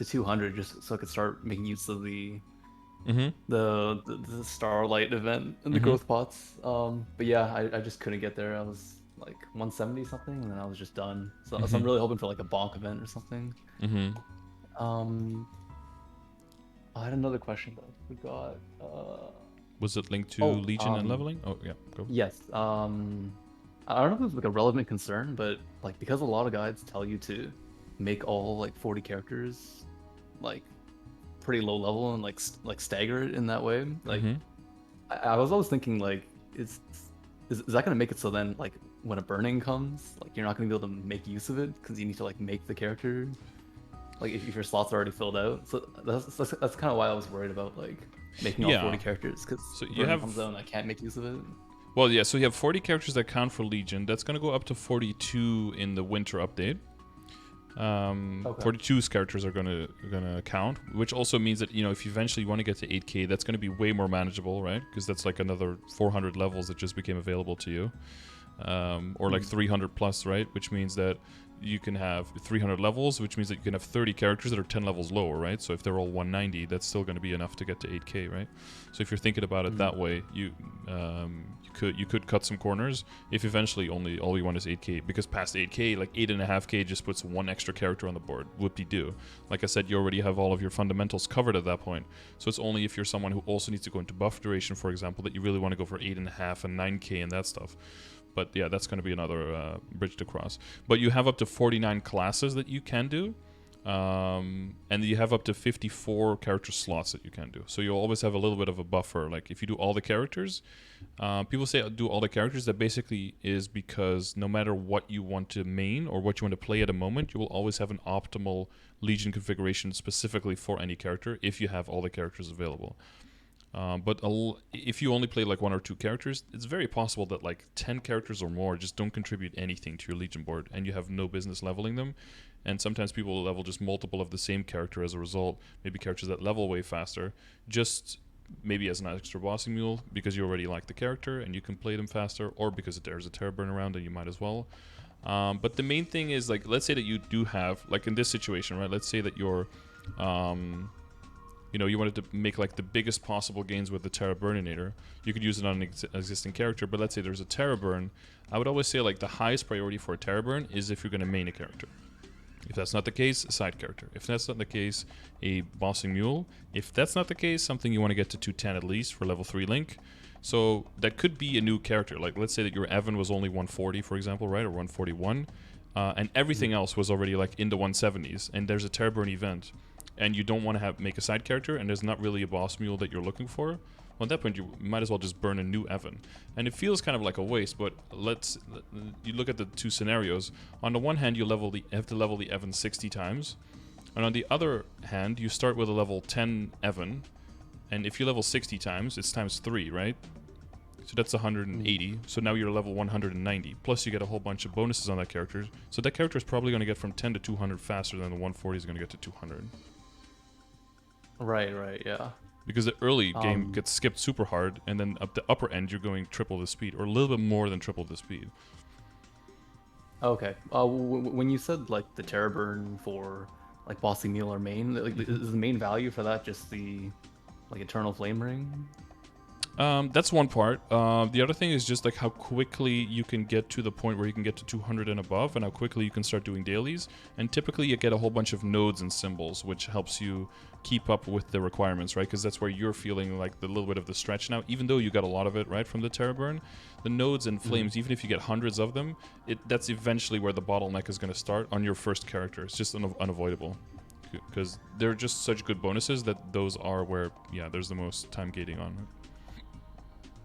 200 just so I could start making use of Mm-hmm. the Starlight event and the Mm-hmm. growth pots. But yeah, I just couldn't get there. I was like 170 something, and then I was just done. So I'm Mm-hmm. really hoping for like a bonk event or something. Mm-hmm. Um, I had another question that I forgot. Was it linked to Oh, Legion and leveling? Oh, yeah, go. yes. I don't know if it was like a relevant concern, but like because a lot of guides tell you to make all like 40 characters like pretty low level and like stagger it in that way. Like Mm-hmm. I was always thinking like is that gonna make it so then like when a burning comes, like you're not gonna be able to make use of it because you need to like make the character like if your slots are already filled out. So that's kind of why I was worried about like making all 40 Yeah. characters because So you burning have, comes out and I can't make use of it. well, yeah. So you have 40 characters that count for Legion. That's gonna go up to 42 in the winter update. Okay. 42's characters are gonna count, which also means that if you eventually want to get to 8K, that's gonna be way more manageable, right? Because that's like another 400 levels that just became available to you, or like 300 plus, right? Which means that you can have 300 levels, which means that you can have 30 characters that are 10 levels lower, right? So if they're all 190, that's still going to be enough to get to 8K, right? So if you're thinking about it that way, you could cut some corners if eventually all you want is 8K, because past 8K, like 8.5K just puts one extra character on the board. Whoop-de-doo. Like I said, you already have all of your fundamentals covered at that point. So it's only if you're someone who also needs to go into buff duration, for example, that you really want to go for 8.5 and 9K and that stuff. But yeah, that's going to be another bridge to cross. But you have up to 49 classes that you can do. And you have up to 54 character slots that you can do. So you'll always have a little bit of a buffer. Like if you do all the characters, people say do all the characters. That basically is because no matter what you want to main or what you want to play at a moment, you will always have an optimal Legion configuration specifically for any character if you have all the characters available. But if you only play like one or two characters, it's very possible that like 10 characters or more just don't contribute anything to your Legion board, and you have no business leveling them. And sometimes people will level just multiple of the same character as a result, maybe characters that level way faster, just maybe as an extra bossing mule because you already like the character and you can play them faster, or because there's a Terror Burn around and you might as well. But the main thing is, like, let's say that you do have, like in this situation, right? Let's say that you're you wanted to make like the biggest possible gains with the Terra Burninator. You could use it on an existing character, but let's say there's a Terra Burn. I would always say like the highest priority for a Terra Burn is if you're going to main a character. If that's not the case, a side character. If that's not the case, a bossing mule. If that's not the case, something you want to get to 210 at least for level 3 Link. So that could be a new character. Like let's say that your Evan was only 140, for example, right? Or 141. And everything else was already like in the 170s. And there's a Terra Burn event. And you don't want to make a side character, and there's not really a boss mule that you're looking for, well, at that point you might as well just burn a new Evan. And it feels kind of like a waste, but you look at the two scenarios. On the one hand, you have to level the Evan 60 times, and on the other hand, you start with a level 10 Evan, and if you level 60 times, it's times 3, right? So that's 180. So now you're level 190. Plus you get a whole bunch of bonuses on that character. So that character is probably going to get from 10 to 200 faster than the 140 is going to get to 200. Right, yeah. Because the early game gets skipped super hard, and then up the upper end, you're going triple the speed, or a little bit more than triple the speed. Okay. When you said like the Terror Burn for like bossing meal or main, like is the main value for that just the like Eternal Flame Ring? That's one part. The other thing is just like how quickly you can get to the point where you can get to 200 and above, and how quickly you can start doing dailies. And typically, you get a whole bunch of nodes and symbols, which helps you keep up with the requirements, right? Because that's where you're feeling like the little bit of the stretch now. Even though you got a lot of it right from the Terra burn, the nodes and flames, even if you get hundreds of them, that's eventually where the bottleneck is going to start on your first character. It's just unavoidable. Because they're just such good bonuses that those are where, yeah, there's the most time gating on.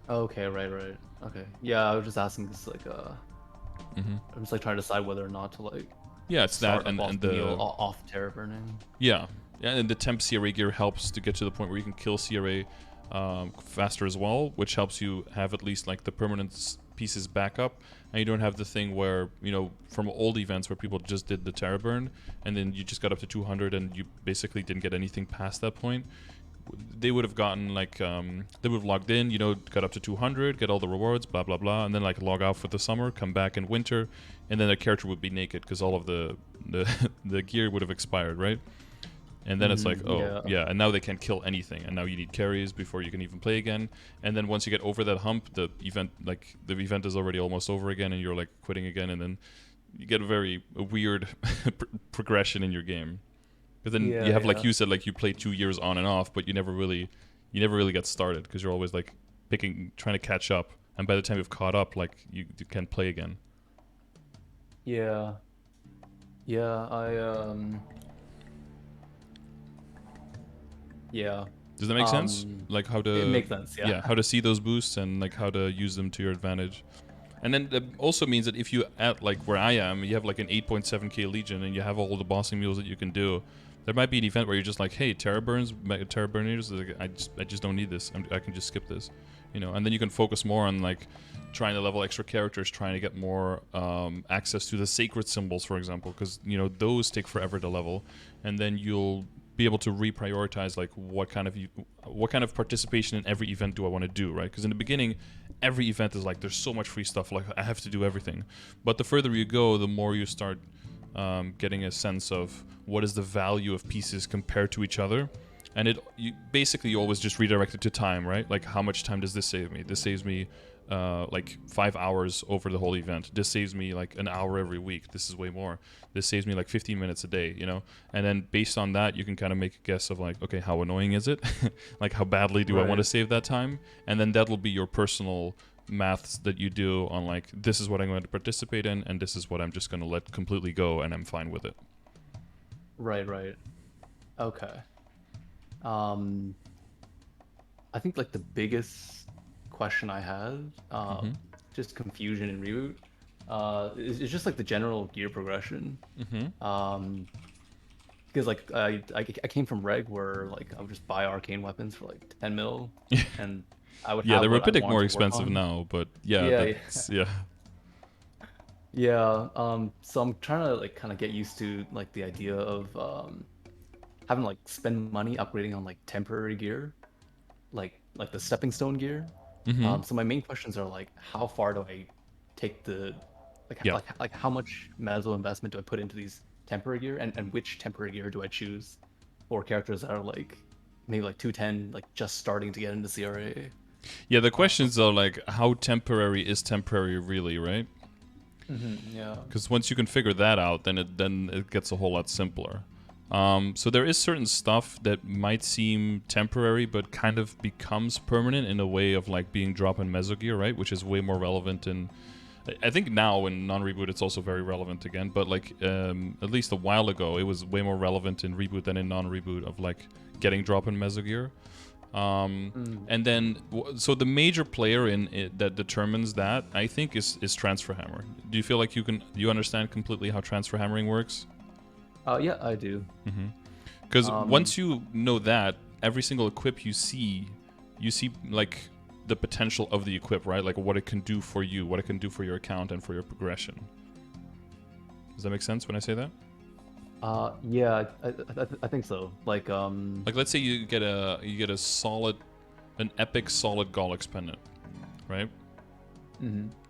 Okay, right. Okay. Yeah, I was just asking this like I'm just like trying to decide whether or not to like Yeah, it's that start a boss video off terror burning. Yeah, and the temp CRA gear helps to get to the point where you can kill CRA faster as well, which helps you have at least like the permanent pieces back up, and you don't have the thing where, you know, from old events where people just did the Terra burn and then you just got up to 200 and you basically didn't get anything past that point. They would have gotten like they would have logged in, you know, got up to 200, get all the rewards, blah blah blah, and then like log out for the summer, come back in winter, and then their character would be naked because all of the the gear would have expired, right? And then it's like, oh yeah, and now they can't kill anything, and now you need carries before you can even play again. And then once you get over that hump, the event is already almost over again, and you're like quitting again, and then you get a weird progression in your game. But then you have, like you said, like you play 2 years on and off, but you never really get started because you're always like trying to catch up, and by the time you've caught up, like you can't play again. Yeah, yeah. Does that make sense? Like how to... It makes sense, yeah. Yeah, how to see those boosts and like how to use them to your advantage. And then that also means that if you, at like where I am, you have like an 8.7k Legion and you have all the bossing mules that you can do, there might be an event where you're just like, hey, Terra Burners, I just don't need this. I can just skip this, you know. And then you can focus more on like trying to level extra characters, trying to get more access to the sacred symbols, for example, because, you know, those take forever to level. And then you'll be able to reprioritize like what kind of participation in every event do I want to do, right? Because in the beginning, every event is like there's so much free stuff, like I have to do everything. But the further you go, the more you start getting a sense of what is the value of pieces compared to each other. And you basically always just redirect it to time, right? Like how much time does this save me? This saves me like 5 hours over the whole event. This saves me like an hour every week. This is way more. This saves me like 15 minutes a day, you know? And then based on that, you can kind of make a guess of like, okay, how annoying is it? Like how badly do I want to save that time? And then that'll be your personal maths that you do on like, this is what I'm going to participate in, and this is what I'm just going to let completely go, and I'm fine with it. Right. Okay. I think like the biggest question I have, just confusion in Reboot, is just like the general gear progression. Because like I came from Reg where like I would just buy arcane weapons for like 10 mil, and I would they're a bit more expensive now, but yeah. So I'm trying to like kind of get used to like the idea of having to like spend money upgrading on like temporary gear, like the stepping stone gear. So my main questions are like, how far do I take the like how much mezzo investment do I put into these temporary gear, and which temporary gear do I choose for characters that are like maybe like 210, like just starting to get into CRA? Yeah, the questions are like, how temporary is temporary really, right? Yeah. Because once you can figure that out, then it gets a whole lot simpler. So there is certain stuff that might seem temporary, but kind of becomes permanent in a way of like being drop in meso gear, right? Which is way more relevant in... I think now in non-reboot it's also very relevant again, but like at least a while ago it was way more relevant in reboot than in non-reboot of like getting drop in meso gear. And then, so the major player in it that determines that, I think, is transfer hammer. Do you feel like you understand completely how transfer hammering works? Yeah, I do. Because once you know that, every single equip you see like the potential of the equip, right? Like what it can do for you, what it can do for your account and for your progression. Does that make sense when I say that? Yeah, I think so. Like let's say you get an epic solid Gollix pendant, right?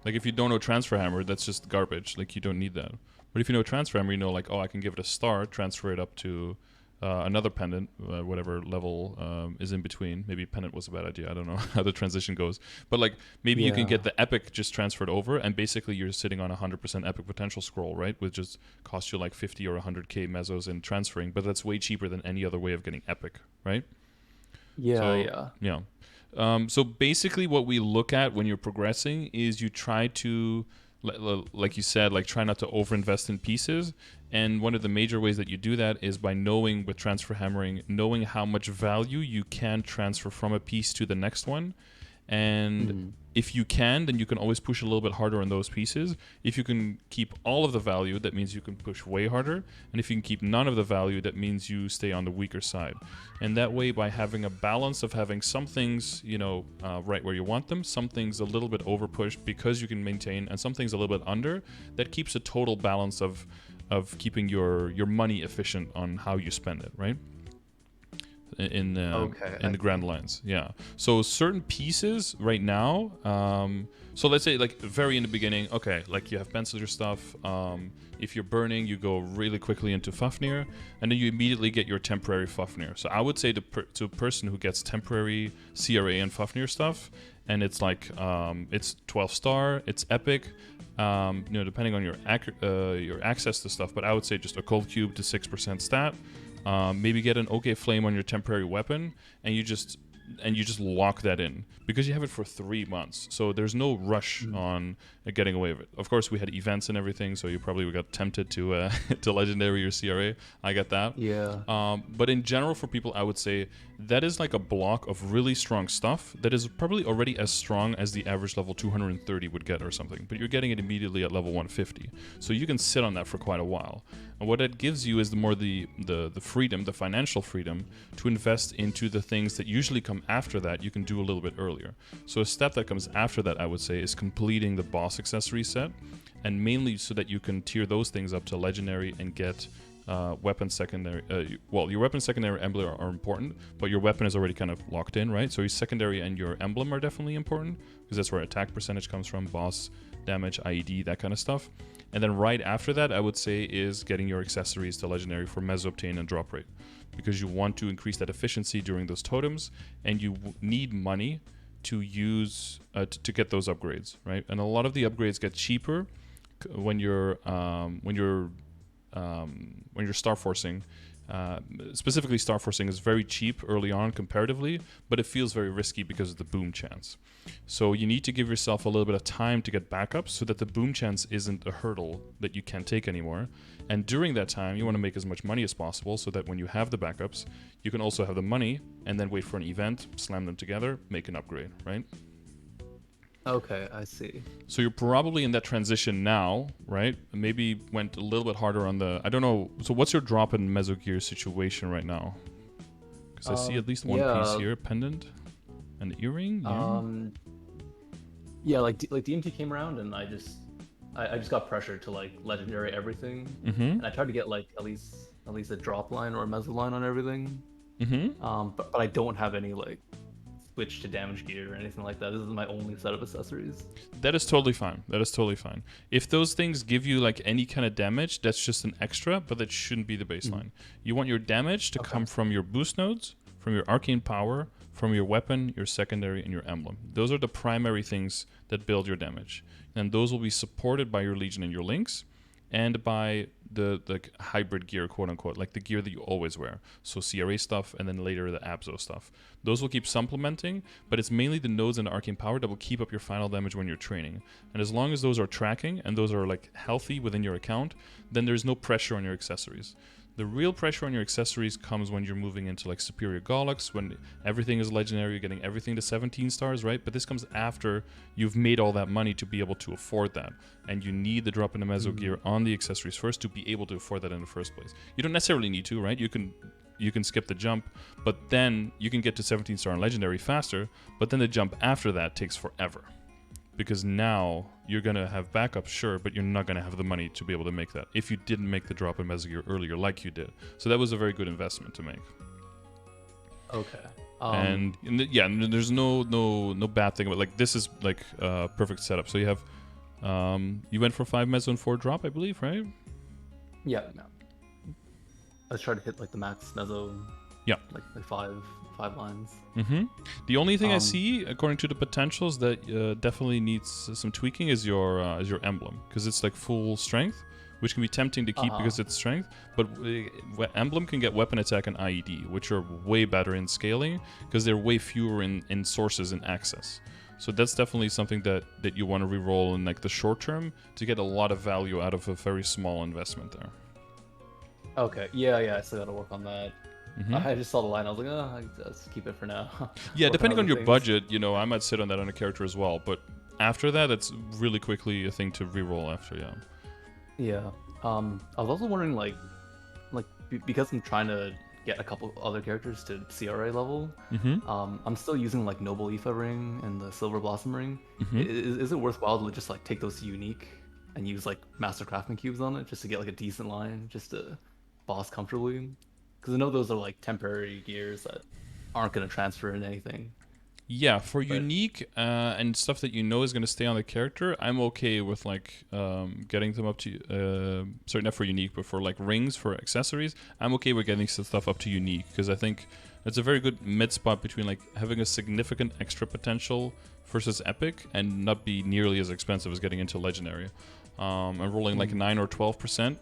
Like if you don't know transfer hammer, that's just garbage. Like you don't need that. But if you know transfer hammer, you know like, oh, I can give it a star, transfer it up to another pendant, whatever level is in between. Maybe pendant was a bad idea. I don't know how the transition goes. But like maybe you can get the epic just transferred over, and basically you're sitting on 100% epic potential scroll, right? Which just costs you like 50 or 100k mesos in transferring, but that's way cheaper than any other way of getting epic, right? Yeah. So basically, what we look at when you're progressing is you try to, like you said, like try not to overinvest in pieces. And one of the major ways that you do that is by knowing with transfer hammering, knowing how much value you can transfer from a piece to the next one. And if you can, then you can always push a little bit harder on those pieces. If you can keep all of the value, that means you can push way harder. And if you can keep none of the value, that means you stay on the weaker side. And that way, by having a balance of having some things, right where you want them, some things a little bit over pushed because you can maintain, and some things a little bit under, that keeps a total balance of keeping your money efficient on how you spend it, right? In the grand lines. Yeah. So certain pieces right now, so let's say like very in the beginning, okay, like you have penciler stuff. If you're burning, you go really quickly into Fafnir, and then you immediately get your temporary Fafnir. So I would say to a person who gets temporary CRA and Fafnir stuff, and it's like it's 12 star, it's epic. Depending on your access to stuff, but I would say just a cold cube to 6% stat. Maybe get an OK flame on your temporary weapon, and you just lock that in because you have it for 3 months. So there's no rush on getting away with it. Of course, we had events and everything, so you probably got tempted to to legendary or CRA. I get that. Yeah. But in general, for people, I would say that is like a block of really strong stuff that is probably already as strong as the average level 230 would get or something. But you're getting it immediately at level 150, so you can sit on that for quite a while. And what that gives you is the freedom, the financial freedom, to invest into the things that usually come after that you can do a little bit earlier. So a step that comes after that, I would say, is completing the boss accessory set, and mainly so that you can tier those things up to legendary and get weapon secondary. Your weapon secondary emblem are important, but your weapon is already kind of locked in, right? So your secondary and your emblem are definitely important because that's where attack percentage comes from, boss damage, IED, that kind of stuff. And then right after that, I would say, is getting your accessories to legendary for meso obtain and drop rate, because you want to increase that efficiency during those totems, and you need money to use to get those upgrades, right? And a lot of the upgrades get cheaper when you're star forcing. Specifically, star forcing is very cheap early on comparatively, but it feels very risky because of the boom chance. So you need to give yourself a little bit of time to get backups so that the boom chance isn't a hurdle that you can't take anymore. And during that time, you want to make as much money as possible so that when you have the backups, you can also have the money and then wait for an event, slam them together, make an upgrade, right? Okay, I see. So you're probably in that transition now, right? Maybe went a little bit harder on the... I don't know. So what's your drop in Meso Gear situation right now? Because I see at least one piece here, pendant, and earring. Like DMT came around, and I just got pressured to like legendary everything, and I tried to get like at least a drop line or a meso line on everything. But I don't have any like switch to damage gear or anything like that. This is my only set of accessories. That is totally fine. If those things give you like any kind of damage, that's just an extra, but that shouldn't be the baseline. You want your damage to come from your boost nodes, from your arcane power, from your weapon, your secondary, and your emblem. Those are the primary things that build your damage. And those will be supported by your Legion and your Links, and by the hybrid gear, quote unquote, like the gear that you always wear. So CRA stuff, and then later the Abzo stuff. Those will keep supplementing, but it's mainly the nodes and the arcane power that will keep up your final damage when you're training. And as long as those are tracking and those are like healthy within your account, then there's no pressure on your accessories. The real pressure on your accessories comes when you're moving into like Superior Gollux, when everything is legendary, you're getting everything to 17 stars, right? But this comes after you've made all that money to be able to afford that. And you need the drop in the Meso Gear on the accessories first to be able to afford that in the first place. You don't necessarily need to, right? You can skip the jump, but then you can get to 17 star and legendary faster, but then the jump after that takes forever. Because now you're going to have backups, sure, but you're not going to have the money to be able to make that if you didn't make the drop in Meso Gear earlier like you did. So that was a very good investment to make. Okay. And there's no bad thing about like this is like a perfect setup. So you have you went for 5 Meso and 4 drop, I believe, right? Yeah. No. was trying to hit like the max mezzo, Yeah. like five lines. The only thing I Um, see, according to the potentials, that definitely needs some tweaking is your emblem, because it's like full strength, which can be tempting to keep because it's strength. But emblem can get weapon attack and IED, which are way better in scaling because they're way fewer in sources and access. So that's definitely something that you want to reroll in like the short term to get a lot of value out of a very small investment there. Okay, yeah, I still gotta work on that. I just saw the line. I was like, oh, I just keep it for now. Yeah, Work depending on other your things. budget, I might sit on that on a character as well. But after that, it's really quickly a thing to reroll after, yeah. Yeah. I was also wondering, because I'm trying to get a couple other characters to CRA level. I'm still using like Noble Aoife ring and the Silver Blossom ring. Is it worthwhile to just like take those to unique and use like Master Craftsman cubes on it just to get like a decent line, just to boss comfortably? Because I know those are like temporary gears that aren't gonna transfer into anything. Yeah, for But unique and stuff that is going to stay on the character, I'm okay with like getting them up to. Sorry, not for unique, but for like rings for accessories, I'm okay with getting some stuff up to unique because I think it's a very good mid spot between like having a significant extra potential versus epic and not be nearly as expensive as getting into legendary. And rolling like 9 or 12%.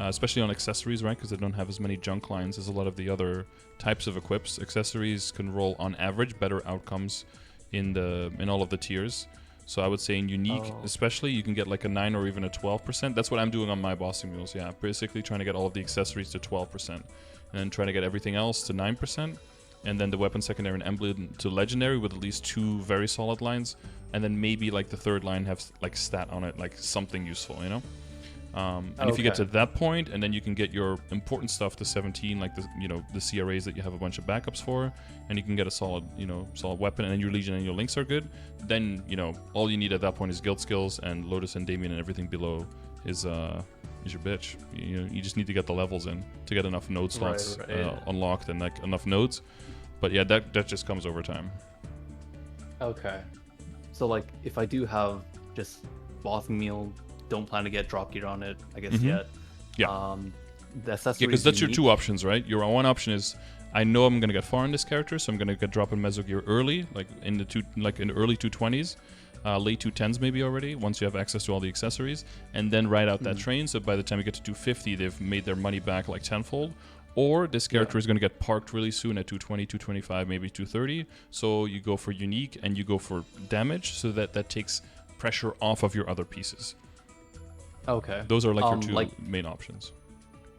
Especially on accessories, right? Because they don't have as many junk lines as a lot of the other types of equips. Accessories can roll on average better outcomes in all of the tiers. So I would say in unique, especially, you can get like a 9 or even a 12%. That's what I'm doing on my bossing mules. Yeah, basically trying to get all of the accessories to 12%, and then trying to get everything else to 9%, and then the weapon secondary and emblem to legendary with at least 2 very solid lines, and then maybe like the third line have like stat on it, like something useful, and if you get to that point, and then you can get your important stuff to 17, like the CRAs that you have a bunch of backups for, and you can get a solid weapon, and then your Legion and your Links are good. Then all you need at that point is guild skills, and Lotus and Damien and everything below is your bitch. You just need to get the levels in to get enough node slots unlocked and like enough nodes. But yeah, that just comes over time. Okay. So like if I do have just bossing meal, don't plan to get drop gear on it, I guess yet. Yeah. The accessories. Yeah, because that's your two options, right? Your one option is I know I'm gonna get far in this character, so I'm gonna get drop in Meso gear early, like in the early 220s, late 210s maybe already, once you have access to all the accessories, and then ride out that train. So by the time you get to 250, they've made their money back like tenfold. Or this character is going to get parked really soon at 220, 225, maybe 230. So you go for unique and you go for damage, so that takes pressure off of your other pieces. Okay. Those are like your two main options.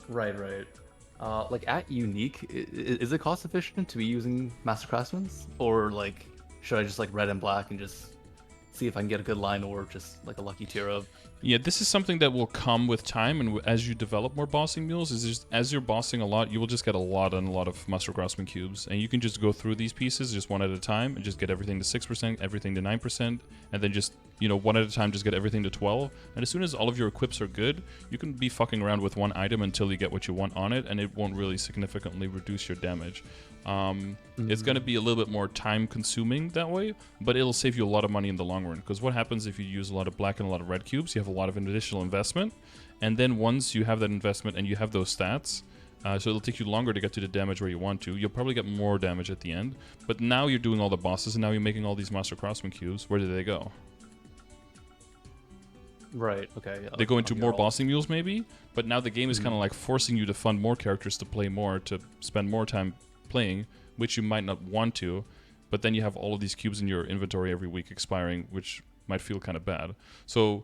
Right. Like at unique, is it cost efficient to be using Master Craftsman's, or like should I just like red and black and just see if I can get a good line, or just like a lucky tier up? Yeah, this is something that will come with time, and as you develop more bossing mules, is just as you're bossing a lot, you will just get a lot of Master Craftsman cubes, and you can just go through these pieces just one at a time and just get everything to 6%, everything to 9%, and then just one at a time just get everything to 12. And as soon as all of your equips are good, you can be fucking around with one item until you get what you want on it, and it won't really significantly reduce your damage. It's going to be a little bit more time consuming that way, but it'll save you a lot of money in the long run. Because what happens if you use a lot of black and a lot of red cubes? You have a lot of additional investment, and then once you have that investment and you have those stats, so it'll take you longer to get to the damage where you want to. You'll probably get more damage at the end, but now you're doing all the bosses, and now you're making all these Master Craftsman cubes. Where do they go? Right. Okay. They go into more bossing mules maybe, but now the game is kind of like forcing you to fund more characters to play more, to spend more time playing, which you might not want to, but then you have all of these cubes in your inventory every week expiring, which might feel kind of bad. So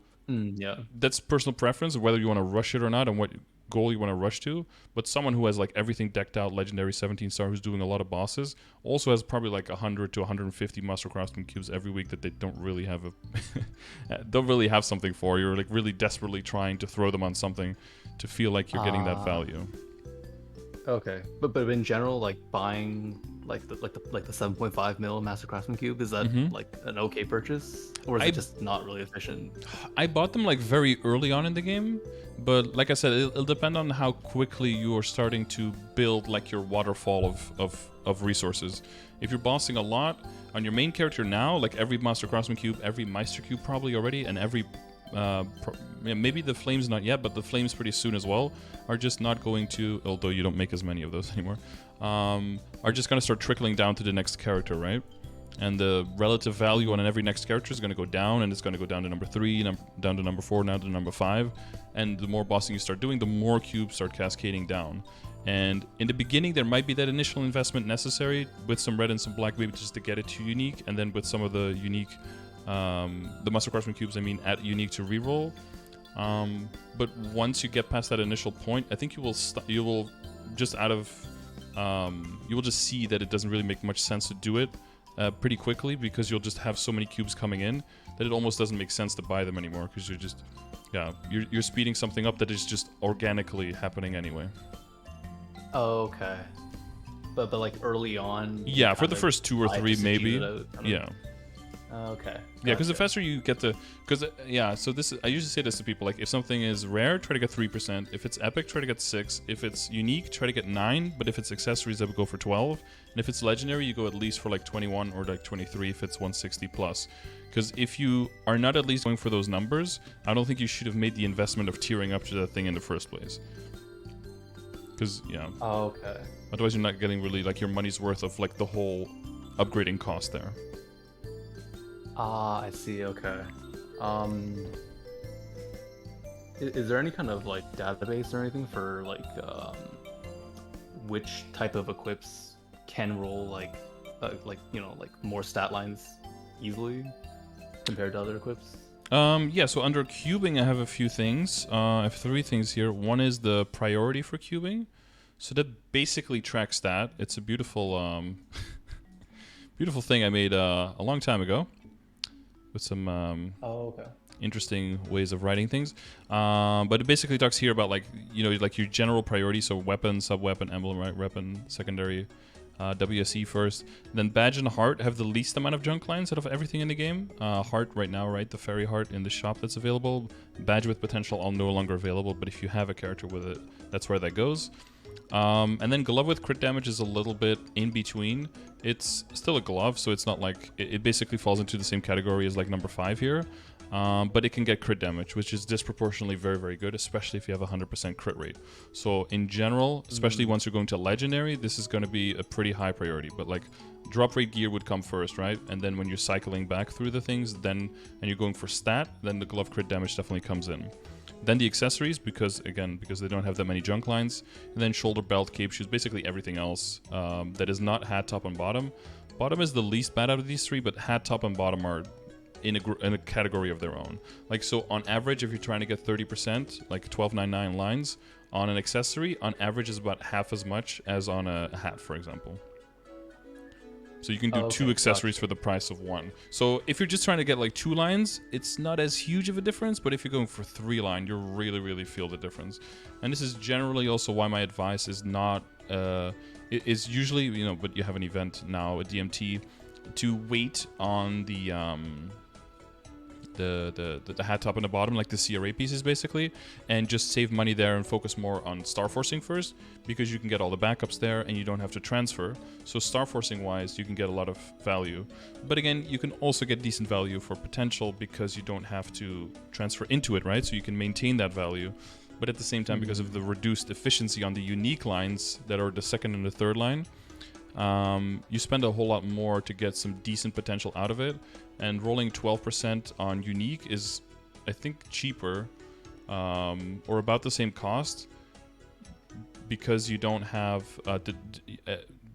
that's personal preference of whether you want to rush it or not and what goal you want to rush to. But someone who has like everything decked out, legendary 17 star, who's doing a lot of bosses, also has probably like 100 to 150 Master Craftsman cubes every week that they don't really have something for. You're like really desperately trying to throw them on something to feel like you're getting that value. Okay, but in general, like buying like the 7.5 mil Master Craftsman cube, is that like an okay purchase, or is it just not really efficient? I bought them like very early on in the game, but like I said, it'll depend on how quickly you are starting to build like your waterfall of resources. If you're bossing a lot on your main character now, like every Master Craftsman cube, every Meister cube probably already, and every maybe the flames not yet, but the flames pretty soon as well, are just not going to, although you don't make as many of those anymore, are just going to start trickling down to the next character, right? And the relative value on every next character is going to go down, and it's going to go down to number 3, down to number 4, now to number 5. And the more bossing you start doing, the more cubes start cascading down. And in the beginning, there might be that initial investment necessary with some red and some black, maybe just to get it to unique, and then with some of the unique, the muscle craftsman cubes, I mean, at unique to reroll. But once you get past that initial point, I think you will just see that it doesn't really make much sense to do it pretty quickly, because you'll just have so many cubes coming in that it almost doesn't make sense to buy them anymore, because you're speeding something up that is just organically happening anyway. Oh, okay. But like early on. Yeah, for the first 2 or 3 maybe. Yeah. Okay. Yeah, because the faster you get to, so this is, I usually say this to people, like if something is rare, try to get 3%. If it's epic, try to get 6. If it's unique, try to get 9. But if it's accessories, I would go for 12. And if it's legendary, you go at least for like 21 or like 23 if it's 160 plus. Because if you are not at least going for those numbers, I don't think you should have made the investment of tiering up to that thing in the first place. Because, yeah. Oh, okay. Otherwise, you're not getting really like your money's worth of like the whole upgrading cost there. Ah, I see. Okay. Is there any kind of like database or anything for like which type of equips can roll like more stat lines easily compared to other equips? Yeah, so under cubing, I have a few things. I have 3 things here. One is the priority for cubing. So that basically tracks that. It's a beautiful, beautiful thing I made a long time ago with some interesting ways of writing things. But it basically talks here about like your general priority. So weapon, sub-weapon, emblem, right? Weapon, secondary. WSE first, then badge and heart have the least amount of junk lines out of everything in the game. Heart right now, right? The fairy heart in the shop that's available. Badge with potential all no longer available, but if you have a character with it, that's where that goes. And then glove with crit damage is a little bit in between. It's still a glove, so it's not like it basically falls into the same category as like number 5 here. But it can get crit damage, which is disproportionately very, very good, especially if you have a 100% crit rate. So in general, especially once you're going to legendary, this is going to be a pretty high priority. But like drop rate gear would come first, right? And then when you're cycling back through the things, and you're going for stat, then the glove crit damage definitely comes in. Then the accessories, because they don't have that many junk lines. And then shoulder, belt, cape, shoes, basically everything else that is not hat, top, and bottom. Bottom is the least bad out of these 3, but hat, top, and bottom are in a category of their own. Like, so on average, if you're trying to get 30%, like 1299 lines on an accessory, on average is about half as much as on a hat, for example. So you can do 2 accessories for the price of 1. So if you're just trying to get like 2 lines, it's not as huge of a difference, but if you're going for 3 line, you really, really feel the difference. And this is generally also why my advice is not, is usually, but you have an event now, a DMT, to wait on the hat top and the bottom, like the CRA pieces basically, and just save money there and focus more on star forcing first, because you can get all the backups there and you don't have to transfer. So star forcing wise, you can get a lot of value, but again, you can also get decent value for potential because you don't have to transfer into it, right? So you can maintain that value, but at the same time, because of the reduced efficiency on the unique lines that are the second and the third line, you spend a whole lot more to get some decent potential out of it. And rolling 12% on unique is, I think, cheaper or about the same cost, because you don't have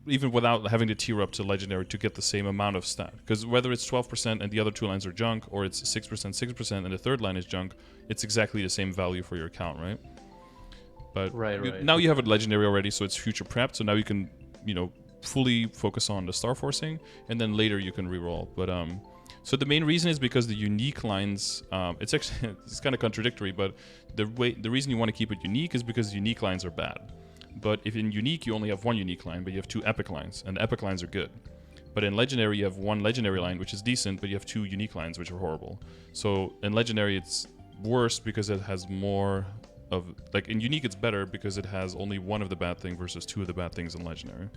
even without having to tier up to legendary to get the same amount of stat. Because whether it's 12% and the other 2 lines are junk, or it's 6% and the third line is junk, it's exactly the same value for your account, right? But now you have a legendary already, so it's future prepped. So now you can, fully focus on the star forcing, and then later you can reroll. But so the main reason is because the unique lines, it's actually it's kind of contradictory, but the reason you want to keep it unique is because unique lines are bad. But if in unique you only have 1 unique line, but you have 2 epic lines, and the epic lines are good. But in legendary you have 1 legendary line, which is decent, but you have 2 unique lines, which are horrible. So in legendary it's worse because it has more of, like in unique it's better because it has only 1 of the bad thing versus 2 of the bad things in legendary.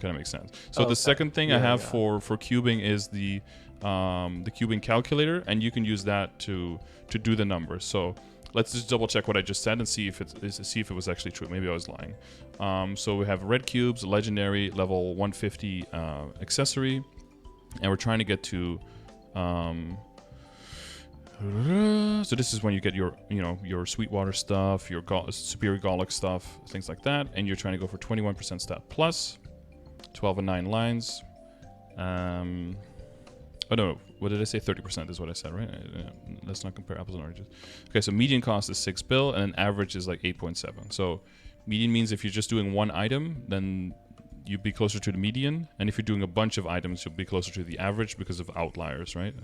Kind of makes sense. So Oh, the second thing I yeah, have yeah. for cubing is the cubing calculator, and you can use that to do the numbers. So let's just double check what I just said and see if it was actually true. Maybe I was lying. So we have red cubes, legendary, level 150 accessory, and we're trying to get to. So this is when you get your Sweetwater stuff, your Superior Gallic stuff, things like that, and you're trying to go for 21% stat plus, 12 and 9 lines. Oh no, what did I say? 30% is what I said, right? Let's not compare apples and oranges. Okay, so median cost is 6 bill, and an average is like 8.7. So median means if you're just doing one item, then you'd be closer to the median, and if you're doing a bunch of items, you'll be closer to the average because of outliers, right?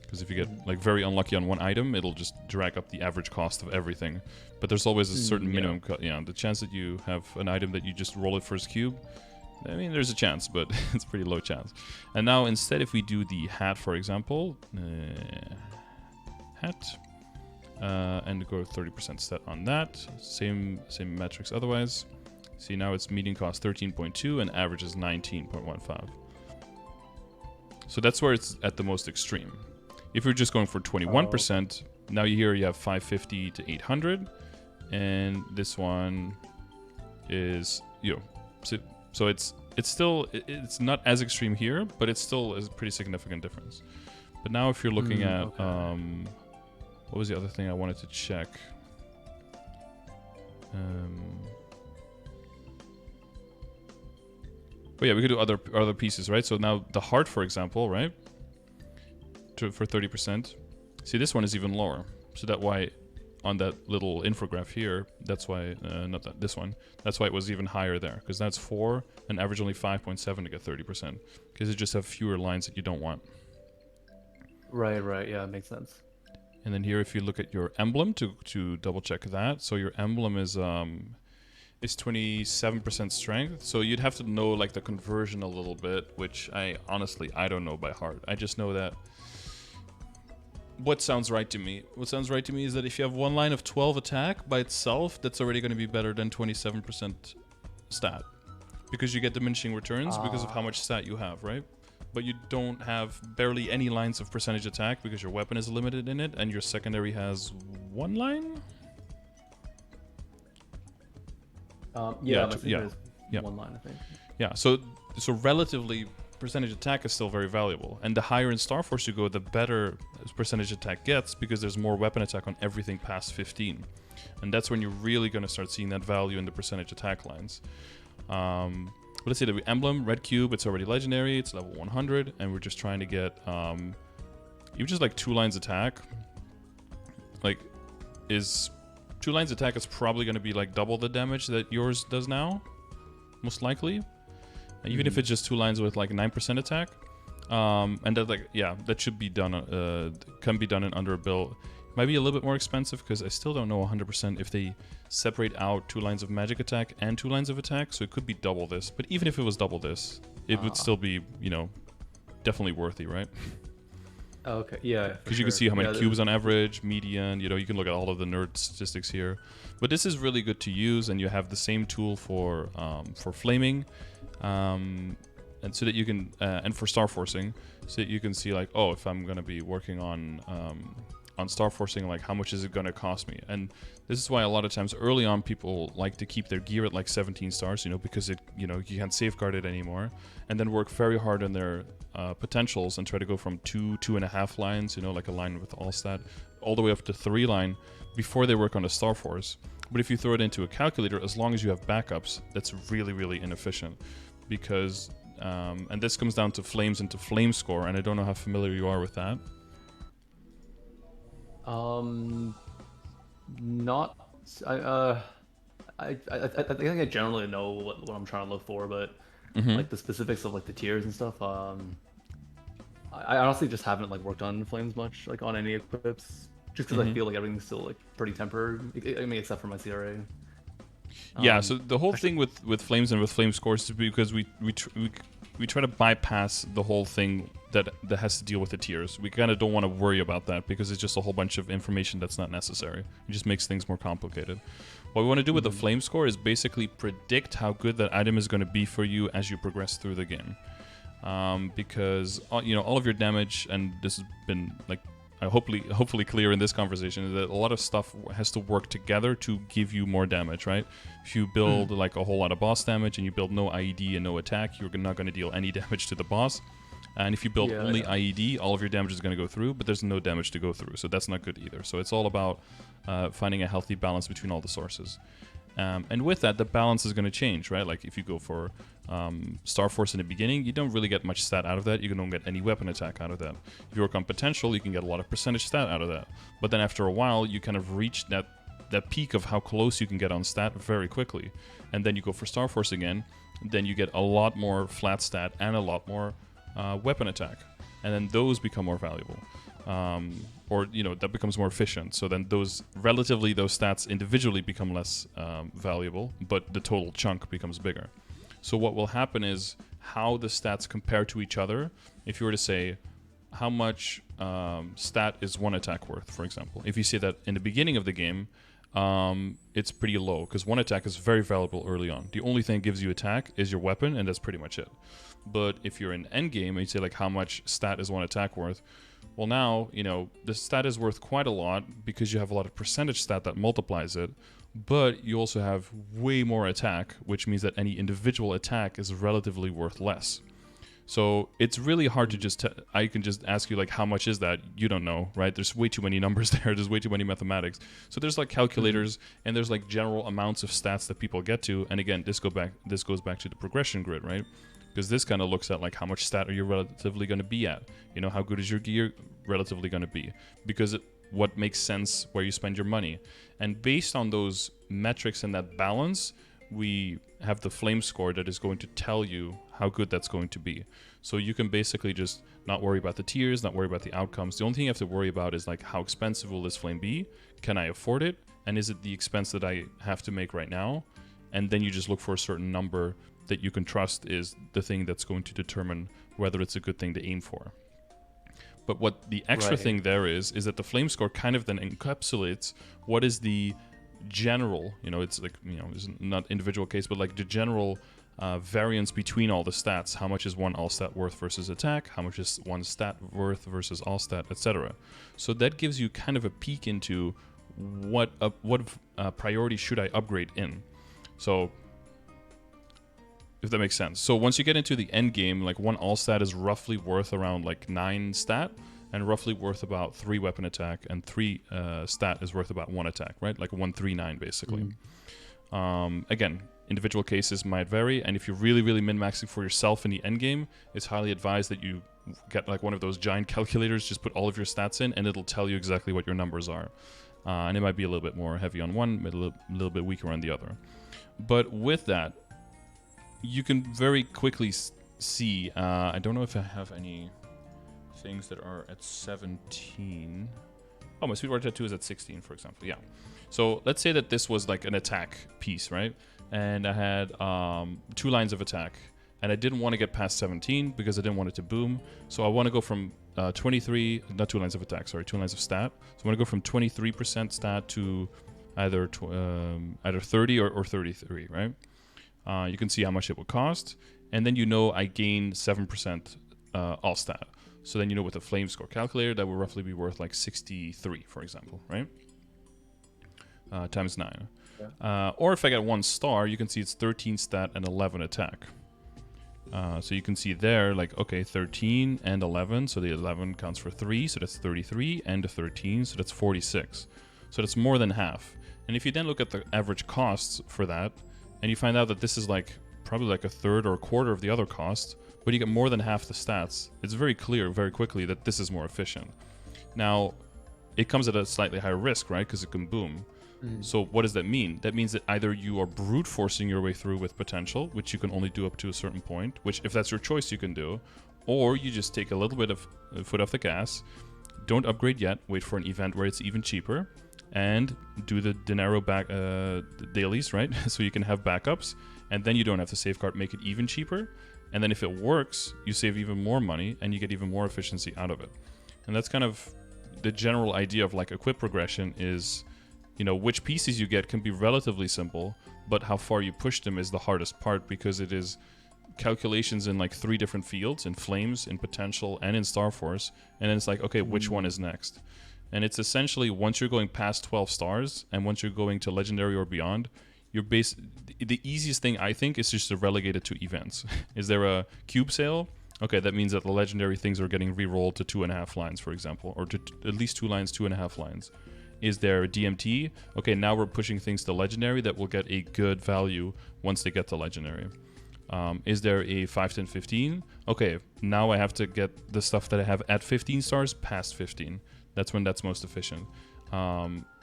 Because if you get like very unlucky on one item, it'll just drag up the average cost of everything. But there's always a certain minimum. The chance that you have an item that you just roll it first cube, I mean, there's a chance, but it's pretty low chance. And now instead, if we do the hat, for example, hat, and go 30% stat on that, same metrics otherwise. See, now it's median cost 13.2 and average is 19.15. So that's where it's at the most extreme. If you're just going for 21%, now you have 550 to 800, and this one is so it's still it's not as extreme here, but it's still a pretty significant difference. But now if you're looking at what was the other thing I wanted to check? But yeah, we could do other pieces, right? So now the heart, for example, right? For 30%. See, this one is even lower. So that's why on that little infograph here, that's why, not that, this one, that's why it was even higher there. Because that's 4 and average only 5.7 to get 30%. Because it just have fewer lines that you don't want. Right. Yeah, makes sense. And then here, if you look at your emblem to double check that. So your emblem is 27% strength. So you'd have to know like the conversion a little bit, which I don't know by heart. I just know that what sounds right to me? What sounds right to me is that if you have one line of 12 attack by itself, that's already going to be better than 27% stat. Because you get diminishing returns because of how much stat you have, right? But you don't have barely any lines of percentage attack because your weapon is limited in it, and your secondary has one line? Yeah, one line, I think. Yeah, so relatively, percentage attack is still very valuable, and the higher in Star Force you go, the better percentage attack gets because there's more weapon attack on everything past 15, and that's when you're really going to start seeing that value in the percentage attack lines. Let's say the emblem, red cube, it's already legendary, it's level 100, and we're just trying to get even just like 2 lines attack. Like, 2 lines attack is probably going to be like double the damage that yours does now, most likely. Even if it's just 2 lines with like 9% attack, and that should be done. Can be done in under a bill. Might be a little bit more expensive because I still don't know 100% if they separate out 2 lines of magic attack and 2 lines of attack. So it could be double this. But even if it was double this, it would still be definitely worthy, right? Okay, yeah. Because you can see how many cubes on average, median. You can look at all of the nerd statistics here. But this is really good to use, and you have the same tool for flaming. And so that you can and for star forcing, so that you can see like, oh, if I'm gonna be working on star forcing, like how much is it gonna cost me? And this is why a lot of times early on people like to keep their gear at like 17 stars, because it you can't safeguard it anymore, and then work very hard on their potentials and try to go from 2.5 lines, like a line with all stat, all the way up to 3 line before they work on the star force. But if you throw it into a calculator, as long as you have backups, that's really, really inefficient. Because, and this comes down to flames and to flame score, and I don't know how familiar you are with that. Not. I think I generally know what I'm trying to look for, but like the specifics of like the tiers and stuff. I honestly just haven't like worked on flames much, like on any equips, just because I feel like everything's still like pretty tempered. I mean, except for my CRA. Yeah, so the whole thing with flames and with flame scores is because we we try to bypass the whole thing that has to deal with the tiers. We kind of don't want to worry about that because it's just a whole bunch of information that's not necessary. It just makes things more complicated. What we want to do with the flame score is basically predict how good that item is going to be for you as you progress through the game. Because all of your damage, and this has been like hopefully clear in this conversation, is that a lot of stuff has to work together to give you more damage, right? If you build like a whole lot of boss damage and you build no IED and no attack, you're not going to deal any damage to the boss. And if you build only IED, all of your damage is going to go through, but there's no damage to go through, so that's not good either. So it's all about finding a healthy balance between all the sources. And with that, the balance is going to change, right? Like if you go for Star Force in the beginning, you don't really get much stat out of that. You don't get any weapon attack out of that. If you work on potential, you can get a lot of percentage stat out of that. But then after a while, you kind of reach that peak of how close you can get on stat very quickly. And then you go for Star Force again, then you get a lot more flat stat and a lot more weapon attack. And then those become more valuable. Or that becomes more efficient. So then those stats individually become less valuable, but the total chunk becomes bigger. So what will happen is how the stats compare to each other. If you were to say how much stat is one attack worth, for example, if you say that in the beginning of the game, it's pretty low because one attack is very valuable early on. The only thing that gives you attack is your weapon, and that's pretty much it. But if you're in endgame and you say like how much stat is one attack worth, well now, the stat is worth quite a lot because you have a lot of percentage stat that multiplies it, but you also have way more attack, which means that any individual attack is relatively worth less. So it's really hard to just I can just ask you like how much is that? You don't know, right? There's way too many numbers there. There's way too many mathematics. So there's like calculators and there's like general amounts of stats that people get to. And again, this goes back to the progression grid, right? Because this kind of looks at like how much stat are you relatively going to be at? How good is your gear relatively going to be? Because what makes sense where you spend your money. And based on those metrics and that balance, we have the flame score that is going to tell you how good that's going to be. So you can basically just not worry about the tiers, not worry about the outcomes. The only thing you have to worry about is like how expensive will this flame be? Can I afford it? And is it the expense that I have to make right now? And then you just look for a certain number that you can trust is the thing that's going to determine whether it's a good thing to aim for. But what the extra thing there is that the flame score kind of then encapsulates what is the general, it's like, it's not individual case, but like the general variance between all the stats. How much is one all stat worth versus attack? How much is one stat worth versus all stat, etc. So that gives you kind of a peek into what priority should I upgrade in. So if that makes sense. So once you get into the end game, like one all stat is roughly worth around like 9 stat and roughly worth about 3 weapon attack, and 3 stat is worth about 1 attack, right? Like 139 basically. Again, individual cases might vary, and if you're really, really min-maxing for yourself in the end game, it's highly advised that you get like one of those giant calculators, just put all of your stats in, and it'll tell you exactly what your numbers are. And it might be a little bit more heavy on one, a little bit weaker on the other. But with that, you can very quickly see, I don't know if I have any things that are at 17. Oh, my Sweetwater Tattoo is at 16, for example. Yeah. So let's say that this was like an attack piece, right? And I had 2 lines of attack. And I didn't want to get past 17 because I didn't want it to boom. So I want to go from 23, not 2 lines of attack, sorry, 2 lines of stat. So I want to go from 23% stat to either 30 or 33, right? You can see how much it will cost, and then I gain 7% all stat. So then with the flame score calculator, that will roughly be worth like 63, for example, right? Times 9. Yeah. Or if I get 1 star, you can see it's 13 stat and 11 attack. So you can see there, like, okay, 13 and 11, so the 11 counts for 3, so that's 33, and the 13, so that's 46. So that's more than half. And if you then look at the average costs for that, and you find out that this is like probably like a third or a quarter of the other cost, but you get more than half the stats, it's very clear very quickly that this is more efficient. Now, it comes at a slightly higher risk, right? Because it can boom. So what does that mean? That means that either you are brute forcing your way through with potential, which you can only do up to a certain point, which if that's your choice you can do, or you just take a little bit of foot off the gas, don't upgrade yet, wait for an event where it's even cheaper, and do the dinero dailies, right? So you can have backups, and then you don't have to safeguard, make it even cheaper. And then if it works, you save even more money and you get even more efficiency out of it. And that's kind of the general idea of like equip progression is, you know, which pieces you get can be relatively simple, but how far you push them is the hardest part, because it is calculations in like 3 different fields, in flames, in potential, and in Star Force. And then it's like, okay, which one is next? And it's essentially, once you're going past 12 stars and once you're going to legendary or beyond, you're the easiest thing I think is just to relegate it to events. Is there a cube sale? Okay, that means that the legendary things are getting re-rolled to 2.5 lines, for example, or to at least 2 lines, 2.5 lines. Is there a DMT? Okay, now we're pushing things to legendary that will get a good value once they get to legendary. Is there a 5, 10, 15? Okay, now I have to get the stuff that I have at 15 stars past 15. That's when that's most efficient.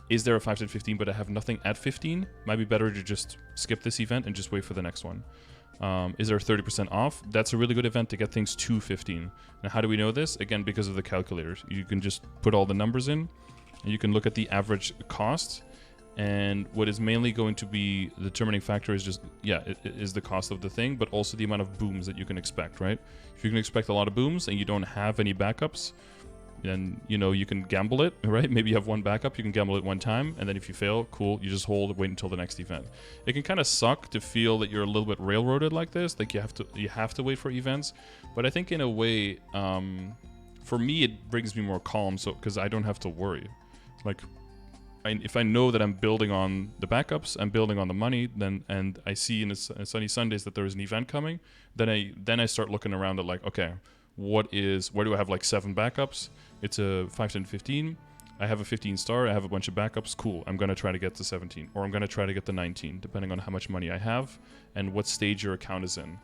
Is there a 5, 10, 15 but I have nothing at 15? Might be better to just skip this event and just wait for the next one. Is there 30% off? That's a really good event to get things to 15. Now, how do we know this? Again, because of the calculators. You can just put all the numbers in, and you can look at the average cost. And what is mainly going to be the determining factor is just, it is the cost of the thing, but also the amount of booms that you can expect, right? If you can expect a lot of booms and you don't have any backups, then, you know, you can gamble it, right? Maybe you have one backup, you can gamble it one time, and then if you fail, cool, you just hold, wait until the next event. It can kind of suck to feel that you're a little bit railroaded like this, like you have to wait for events, but I think in a way, for me, it brings me more calm, so because I don't have to worry. Like, if I know that I'm building on the backups, I'm building on the money, then, and I see in Sunny Sundays that there is an event coming, then I start looking around at like, okay, where do I have like 7 backups? It's a 5, 10, 15. I have a 15 star. I have a bunch of backups. Cool. I'm going to try to get to 17, or I'm going to try to get to 19, depending on how much money I have and what stage your account is in.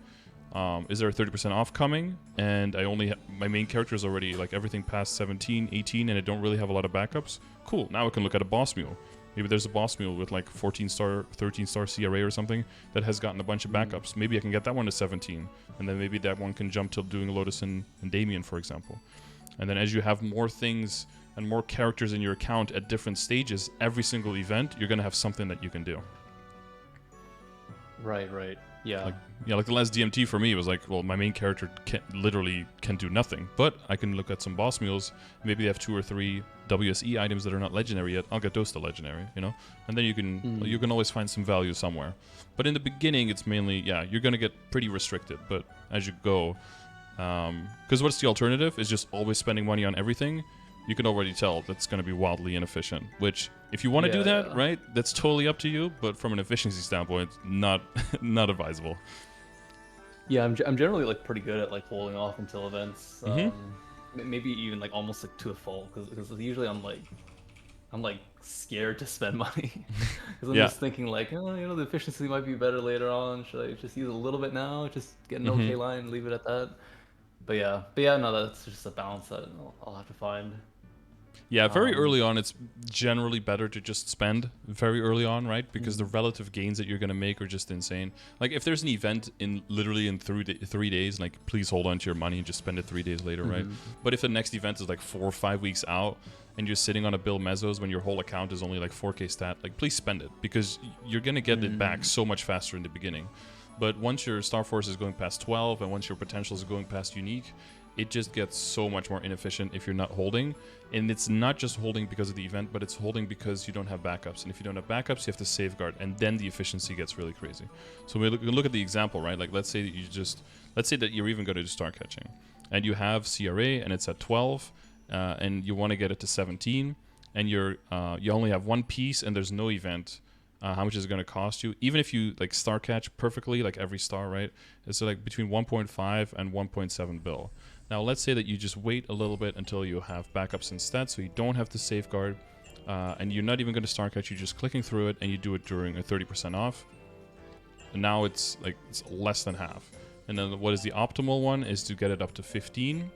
Is there a 30% off coming? And I only my main character is already like everything past 17, 18, and I don't really have a lot of backups. Cool. Now I can look at a boss mule. Maybe there's a boss mule with like 14 star, 13 star CRA or something that has gotten a bunch of backups. Maybe I can get that one to 17, and then maybe that one can jump to doing Lotus and Damien, for example. And then as you have more things and more characters in your account at different stages, every single event, you're going to have something that you can do. Right. Yeah. Like the last DMT for me was like, well, my main character literally can do nothing, but I can look at some boss mules. Maybe they have 2 or 3 WSE items that are not legendary yet. I'll get those to legendary, you know? And then you can always find some value somewhere. But in the beginning, it's mainly, you're going to get pretty restricted, but as you go, because what's the alternative is just always spending money on everything. You can already tell that's going to be wildly inefficient, which if you want to do that, right, that's totally up to you, but from an efficiency standpoint, not advisable. Yeah, I'm generally like pretty good at like holding off until events. Maybe even like almost like to a fault, because usually I'm like scared to spend money because I'm just thinking like, oh, you know, the efficiency might be better later on. Should I just use a little bit now, just get an okay line and leave it at that? But yeah, no, that's just a balance that I'll have to find. Yeah, very early on, it's generally better to just spend very early on, right? Because the relative gains that you're going to make are just insane. Like, if there's an event literally in 3 days, like, please hold on to your money and just spend it 3 days later, right? But if the next event is like 4 or 5 weeks out and you're sitting on a bill mezzos when your whole account is only like 4K stat, like, please spend it, because you're going to get it back so much faster in the beginning. But once your Star Force is going past 12 and once your potential is going past unique, it just gets so much more inefficient if you're not holding. And it's not just holding because of the event, but it's holding because you don't have backups. And if you don't have backups, you have to safeguard, and then the efficiency gets really crazy. So we look at the example, right? Like, let's say that you're even going to do star catching, and you have CRA and it's at 12, and you want to get it to 17, and you only have one piece and there's no event. How much is it going to cost you? Even if you like star catch perfectly, like every star, right? It's like between 1.5 and 1.7 bill. Now, let's say that you just wait a little bit until you have backups instead, so you don't have to safeguard, and you're not even going to star catch. You're just clicking through it, and you do it during a 30% off. And now it's less than half. And then what is the optimal one is to get it up to 15.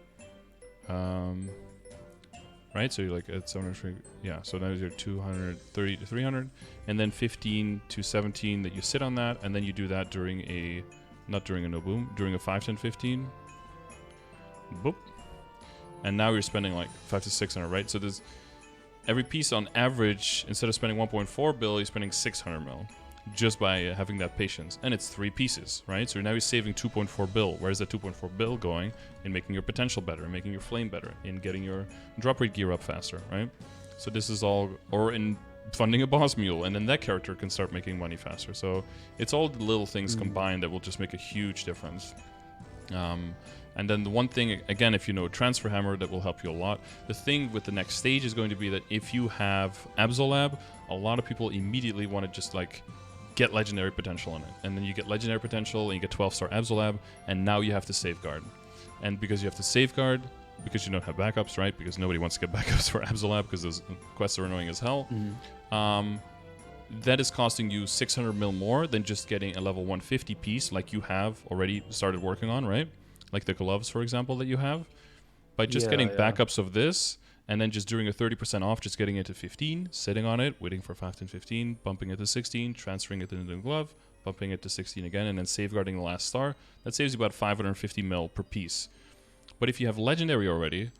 Right, so you're like at 700, so now you're 230 to 300, and then 15 to 17 that you sit on that, and then you do that not during a no boom, during a 5, 10, 15. Boop. And now you're spending like 5 to 600, right? So there's every piece on average, instead of spending 1.4 bill, you're spending 600 mil. just by having that patience. And it's 3 pieces, right? So now you're saving 2.4 bill. Where's that 2.4 bill going? In making your potential better, in making your flame better, in getting your drop rate gear up faster, right? So this is all, or in funding a boss mule, and then that character can start making money faster. So it's all the little things combined that will just make a huge difference. And then the one thing, again, if you know Transfer Hammer, that will help you a lot. The thing with the next stage is going to be that if you have Absolab, a lot of people immediately want to just like get legendary potential on it. And then you get legendary potential and you get 12-star Absolab, and now you have to safeguard. And because you have to safeguard, because you don't have backups, right? Because nobody wants to get backups for Absolab because those quests are annoying as hell. That is costing you 600 mil more than just getting a level 150 piece like you have already started working on, right? Like the gloves, for example, that you have. By just getting backups of this, and then just doing a 30% off, just getting it to 15, sitting on it, waiting for 15, 15, bumping it to 16, transferring it into the glove, bumping it to 16 again, and then safeguarding the last star, that saves you about 550 mil per piece. But if you have Legendary already,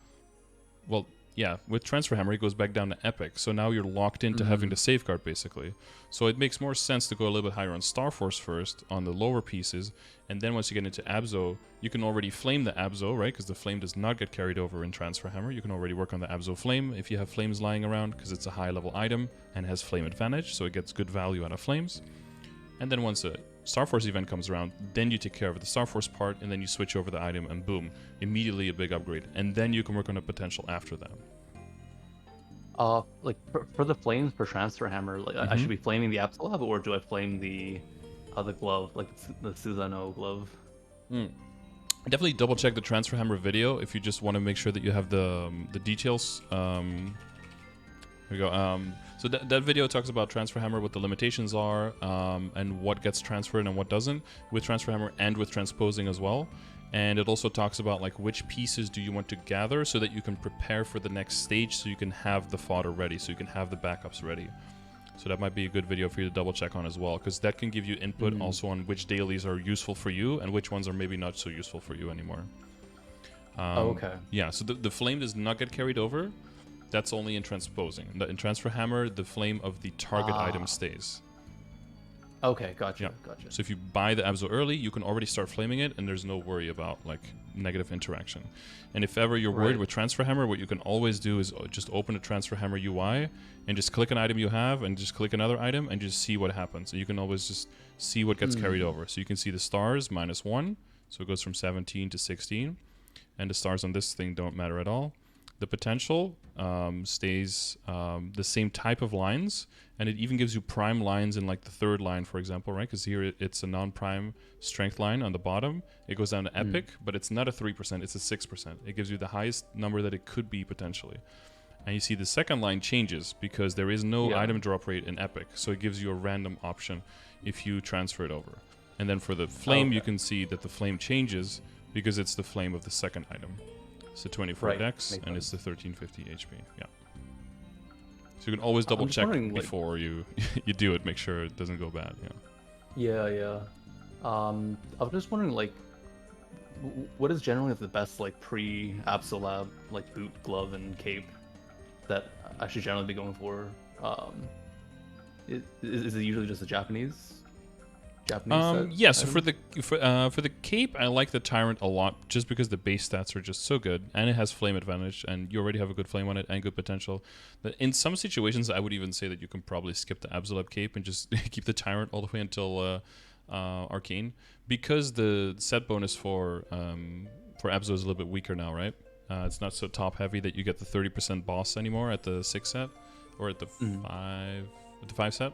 well, yeah, with Transfer Hammer, it goes back down to Epic. So now you're locked into having to safeguard, basically. So it makes more sense to go a little bit higher on Star Force first, on the lower pieces. And then once you get into Abzo, you can already flame the Abzo, right? Because the flame does not get carried over in Transfer Hammer. You can already work on the Abzo flame if you have flames lying around, because it's a high-level item and has flame advantage. So it gets good value out of flames. And then once a Star Force event comes around, then you take care of the Star Force part, and then you switch over the item, and boom, immediately a big upgrade. And then you can work on a potential after that. Like for the flames for Transfer Hammer, like I should be flaming the Absolab, or do I flame the glove, like the Susanoo glove? Definitely double check the Transfer Hammer video if you just want to make sure that you have the details. Here we go. So that video talks about Transfer Hammer, what the limitations are, and what gets transferred and what doesn't with Transfer Hammer and with transposing as well. And it also talks about like which pieces do you want to gather so that you can prepare for the next stage, so you can have the fodder ready, so you can have the backups ready. So that might be a good video for you to double check on as well, because that can give you input also on which dailies are useful for you and which ones are maybe not so useful for you anymore. Okay. Yeah, so the flame does not get carried over. That's only in transposing. In Transfer Hammer, the flame of the target item stays. Okay, gotcha, Yeah. gotcha. So if you buy the Abzo early, you can already start flaming it, and there's no worry about like negative interaction. And if ever you're worried with Transfer Hammer, what you can always do is just open a Transfer Hammer UI and just click an item you have and just click another item and just see what happens. And you can always just see what gets carried over. So you can see the stars -1, so it goes from 17 to 16, and the stars on this thing don't matter at all. The potential stays the same type of lines, and it even gives you prime lines in like the third line, for example, right? Because here it's a non-prime strength line on the bottom. It goes down to epic, but it's not a 3%, it's a 6%. It gives you the highest number that it could be potentially. And you see the second line changes because there is no item drop rate in epic, so it gives you a random option if you transfer it over. And then for the flame, you can see that the flame changes because it's the flame of the second item. It's the 24 dex, and it's the 1350 HP. Yeah. So you can always double check before you do it. Make sure it doesn't go bad. Yeah. I was just wondering, like, what is generally the best like pre-Absolab like boot, glove, and cape that I should generally be going for? Is it usually just a Japanese set yeah, so item? for the cape, I like the Tyrant a lot just because the base stats are just so good, and it has flame advantage, and you already have a good flame on it and good potential. In some situations, I would even say that you can probably skip the Absolab cape and just keep the Tyrant all the way until Arcane, because the set bonus for Abzo is a little bit weaker now, right? It's not so top heavy that you get the 30% boss anymore at the 6 set or at the 5 set.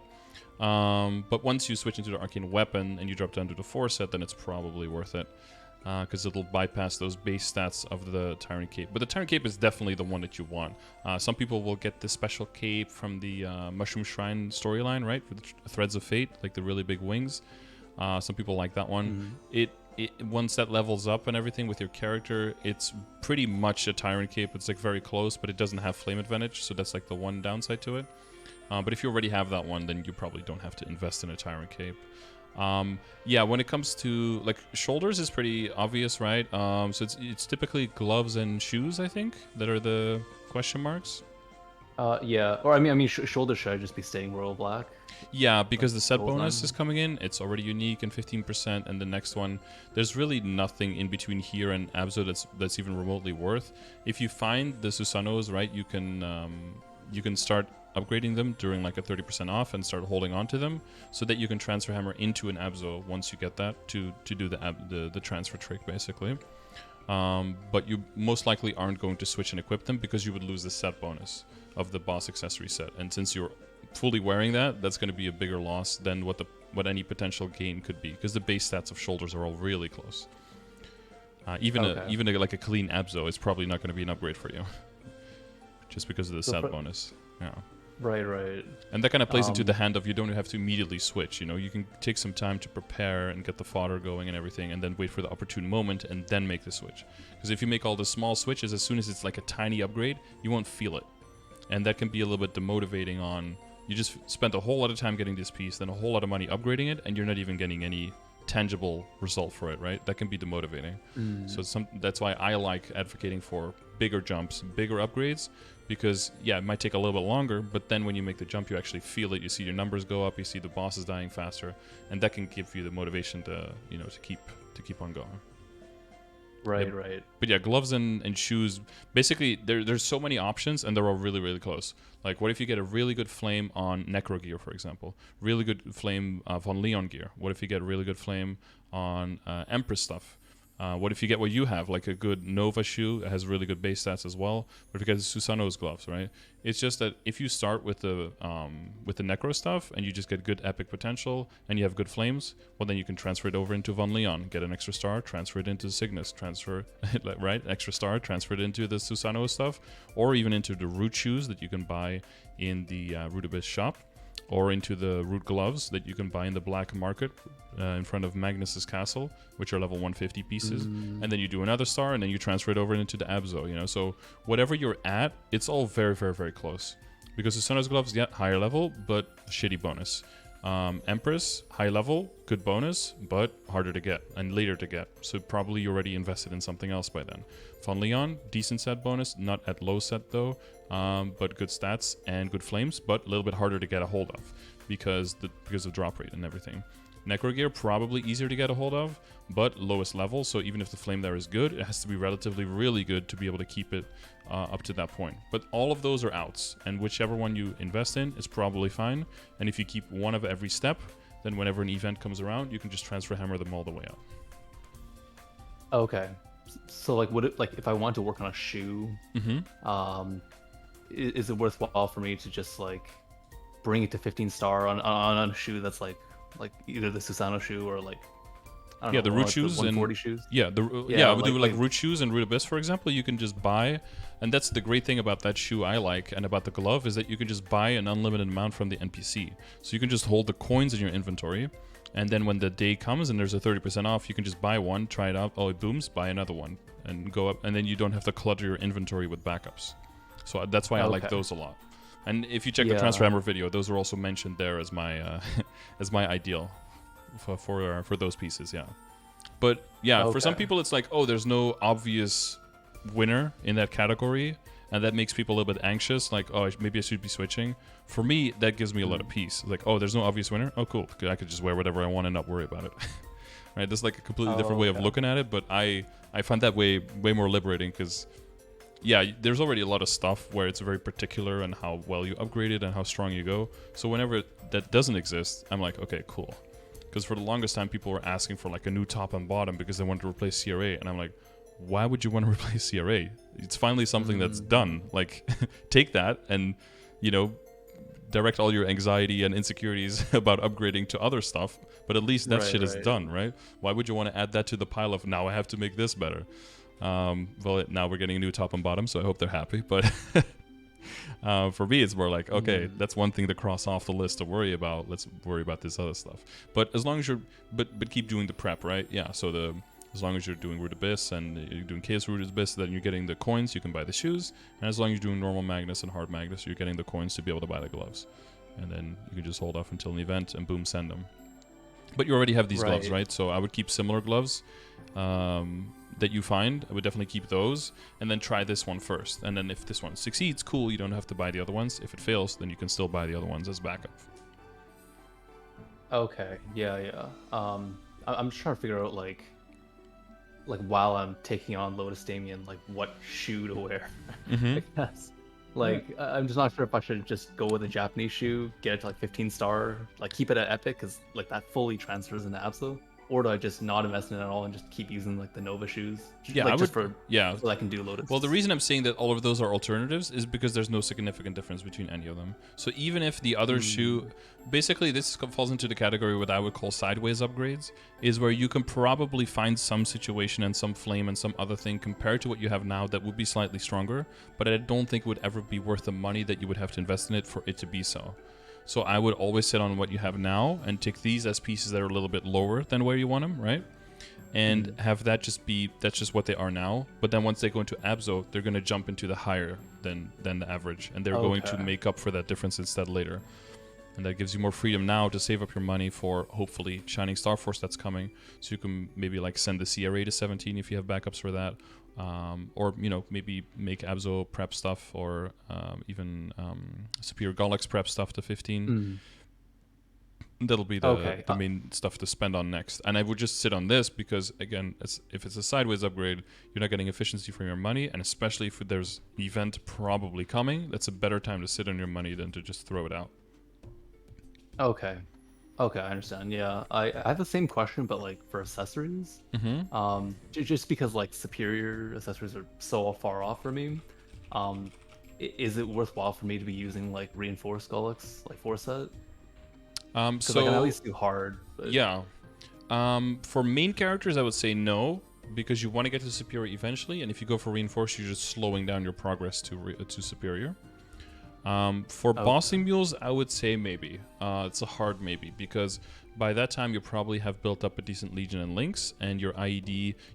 But once you switch into the Arcane Weapon and you drop down to the 4 set, then it's probably worth it, because it'll bypass those base stats of the Tyrant Cape. But the Tyrant Cape is definitely the one that you want. Some people will get the special cape from the Mushroom Shrine storyline, right? For the Threads of Fate, like the really big wings. Some people like that one. Once that levels up and everything with your character, it's pretty much a Tyrant Cape. It's like very close, but it doesn't have flame advantage, so that's like the one downside to it. But if you already have that one, then you probably don't have to invest in a Tyrant Cape. Yeah, when it comes to like shoulders is pretty obvious, right? So it's typically gloves and shoes, I think, that are the question marks. Yeah. Or I mean, shoulder should I just be staying royal black Yeah, like because the the set whole bonus is time? coming in, it's already unique and 15%, and the next one, there's really nothing in between here and Abzo that's even remotely worth. If you find the Susanos, right, you can start upgrading them during like a 30% off and start holding on to them so that you can transfer hammer into an Abzo once you get that to do the transfer trick basically. But you most likely aren't going to switch and equip them because you would lose the set bonus of the boss accessory set. And since you're fully wearing that, that's going to be a bigger loss than what any potential gain could be because the base stats of shoulders are all really close. Okay. Like a clean Abzo is probably not going to be an upgrade for you just because of the So set for, bonus. Yeah. right, right. And that kind of plays into the Um, hand of you don't have to immediately switch. You know, you can take some time to prepare and get the fodder going and everything, and then wait for the opportune moment and then make the switch. Because if you make all the small switches, as soon as it's like a tiny upgrade, you won't feel it, and that can be a little bit demotivating. On you just spent a whole lot of time getting this piece, then a whole lot of money upgrading it, and you're not even getting any tangible result for it, right? That can be demotivating. So that's why I like advocating for bigger jumps, bigger upgrades, because yeah, it might take a little bit longer, but then when you make the jump, you actually feel it. You see your numbers go up, you see the bosses dying faster, and that can give you the motivation to to keep on going. right, Yep. right. But yeah, gloves and shoes. Basically, there's so many options, and they're all really, really close. Like, what if you get a really good flame on Necro gear, for example? Really good flame on Leon gear. What if you get a really good flame on Empress stuff? What if you get what you have, like a good Nova shoe that has really good base stats as well? What if you get Susanoo's gloves, right? It's just that if you start with the Necro stuff and you just get good epic potential and you have good flames, well then you can transfer it over into Von Leon, get an extra star, transfer it into Cygnus, transfer right, extra star, transfer it into the Susanoo stuff, or even into the root shoes that you can buy in the Root Abyss shop, or into the root gloves that you can buy in the black market in front of Magnus's castle, which are level 150 pieces. And then you do another star, and then you transfer it over into the Abzo, you know? So whatever you're at, it's all very, very, very close. Because the Sunrise gloves, yeah, higher level, but shitty bonus. Empress, high level, good bonus, but harder to get and later to get. So probably you already invested in something else by then. Von Leon, decent set bonus, not at low set though, but good stats and good flames, but a little bit harder to get a hold of because of drop rate and everything. Necrogear, probably easier to get a hold of, but lowest level, so even if the flame there is good, it has to be relatively really good to be able to keep it up to that point. But all of those are outs, and whichever one you invest in is probably fine, and if you keep one of every step, then whenever an event comes around, you can just transfer hammer them all the way up. Okay. So like, would it like if I want to work on a shoe, is it worthwhile for me to just like bring it to 15 star on a shoe that's like either the Susano shoe or like I don't Yeah, know, the one root of the shoes 140 and shoes? yeah, I would do like like root shoes and root abyss, for example. You can just buy, and that's the great thing about that shoe I like, and about the glove is that you can just buy an unlimited amount from the NPC. So you can just hold the coins in your inventory, and then when the day comes and there's a 30% off, you can just buy one, try it out. Oh, it booms, buy another one, and go up, and then you don't have to clutter your inventory with backups. So that's why I like okay. those a lot. And if you check the transfer Yeah. hammer video, those are also mentioned there as my as my ideal for those pieces. Yeah. But yeah, for some Okay. people, it's like, oh, there's no obvious winner in that category, and that makes people a little bit anxious. Like, oh, maybe I should be switching. For me, that gives me a lot of peace. Like, oh, there's no obvious winner. Oh, cool. I could just wear whatever I want and not worry about it. Right? That's like a completely different way of Okay. looking at it. But I find that way more liberating because, yeah, there's already a lot of stuff where it's very particular on how well you upgrade it and how strong you go. So whenever that doesn't exist, I'm like, okay, cool. Because for the longest time, people were asking for like a new top and bottom because they wanted to replace CRA, and I'm like, why would you want to replace CRA? It's finally something that's done. Like, take that and, you know, direct all your anxiety and insecurities about upgrading to other stuff. But at least that Right, shit is right. done, right? Why would you want to add that to the pile of now I have to make this better? Well, now we're getting a new top and bottom, so I hope they're happy. But for me, it's more like, okay, that's one thing to cross off the list to worry about. Let's worry about this other stuff. But as long as you're, but keep doing the prep, right? Yeah. So as long as you're doing Root Abyss and you're doing Chaos Root Abyss, then you're getting the coins. You can buy the shoes, and as long as you're doing normal Magnus and hard Magnus, you're getting the coins to be able to buy the gloves, and then you can just hold off until an event and boom, send them. But you already have these gloves, Right. right? So I would keep similar gloves that you find. I would definitely keep those, and then try this one first. And then if this one succeeds, cool. You don't have to buy the other ones. If it fails, then you can still buy the other ones as backup. Okay. Yeah, yeah. I'm just trying to figure out like while I'm taking on Lotus Damien, like what shoe to wear. Mm-hmm. I guess. Yeah. Like I'm just not sure if I should just go with a Japanese shoe, get it to like 15 star, like keep it at Epic because like that fully transfers into Abso, or do I just not invest in it at all and just keep using like the Nova shoes, Yeah, I like would. just for Yeah. so I can do Lotus? Well, the reason I'm saying that all of those are alternatives is because there's no significant difference between any of them. So even if the other shoe, Mm, basically this falls into the category what I would call sideways upgrades, is where you can probably find some situation and some flame and some other thing compared to what you have now that would be slightly stronger, but I don't think it would ever be worth the money that you would have to invest in it for it to be so. So I would always sit on what you have now and take these as pieces that are a little bit lower than where you want them, right? And mm. have that just be that's just what they are now. But then once they go into Abzo, they're going to jump into the higher than the average, and they're going to Okay. make up for that difference instead later. And that gives you more freedom now to save up your money for hopefully Shining Star Force that's coming. So you can maybe like send the CRA to 17 if you have backups for that, or maybe make Abzo prep stuff, or even Superior Galax prep stuff to 15. Mm. That'll be the Okay. the main stuff to spend on next. And I would just sit on this because again, if it's a sideways upgrade, you're not getting efficiency from your money, and especially if there's an event probably coming, that's a better time to sit on your money than to just throw it out. Okay. Okay, I understand. Yeah, I have the same question, but like for accessories, Mm-hmm. just because like superior accessories are so far off for me, is it worthwhile for me to be using like reinforced Gullux, like 4 set? Because I can at So least do hard, but yeah, for main characters, I would say no because you want to get to superior eventually, and if you go for reinforced, you're just slowing down your progress to superior. For okay. bossing mules, I would say maybe. It's a hard maybe because by that time you probably have built up a decent legion and links, and your IED,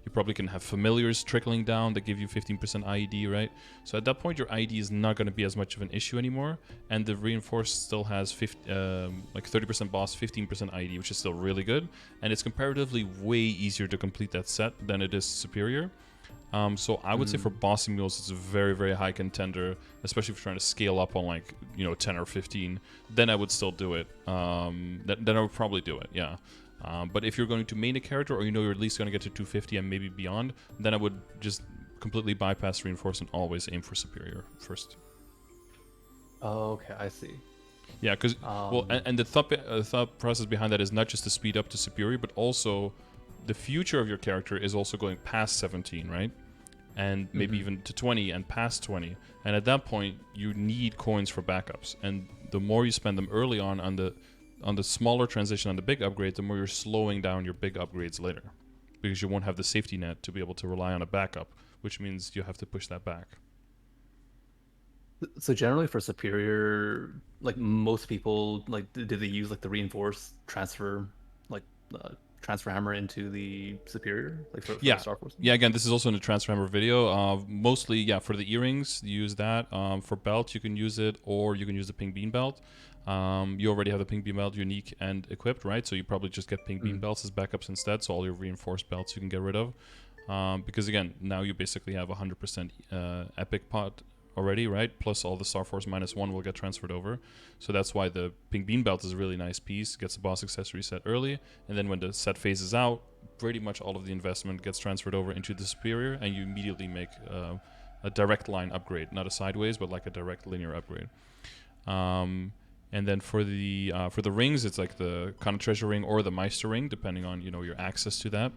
you probably can have familiars trickling down that give you 15% IED, right? So at that point, your IED is not going to be as much of an issue anymore, and the reinforced still has 30% boss, 15% IED, which is still really good, and it's comparatively way easier to complete that set than it is superior. So I would say for Mm, bossing mules, it's a very, very high contender, especially if you're trying to scale up on like 10 or 15. Then I would still do it. Then I would probably do it, yeah. But if you're going to main a character, or you're at least going to get to 250 and maybe beyond, then I would just completely bypass reinforce and always aim for superior first. okay, I see. Yeah, because well, Um, and the thought process behind that is not just to speed up to superior, but also the future of your character is also going past 17, right? And maybe mhm. even to 20 and past 20. And at that point, you need coins for backups. And the more you spend them early on the smaller transition on the big upgrade, the more you're slowing down your big upgrades later, because you won't have the safety net to be able to rely on a backup, which means you have to push that back. So generally for superior, like most people, like do they use like the reinforced like uh, transfer hammer into the superior, like for the Yeah. Star Force Yeah, ones? again, this is also in the Transfer Hammer video. Mostly, yeah, for the earrings, use that. For belt, you can use it, or you can use the Pink Bean belt. You already have the Pink Bean belt unique and equipped, right? So you probably just get Pink Bean Mm. belts as backups instead, so all your reinforced belts you can get rid of. Because again, now you basically have 100% epic pot already, right? Plus all the Star Force -1 will get transferred over. So that's why the Pink Bean belt is a really nice piece. Gets the boss accessory set early, and then when the set phases out, pretty much all of the investment gets transferred over into the superior, and you immediately make a direct line upgrade, not a sideways, but like a direct linear upgrade. And then for the rings, it's like the Kana Treasure Ring or the Meister Ring, depending on your access to that.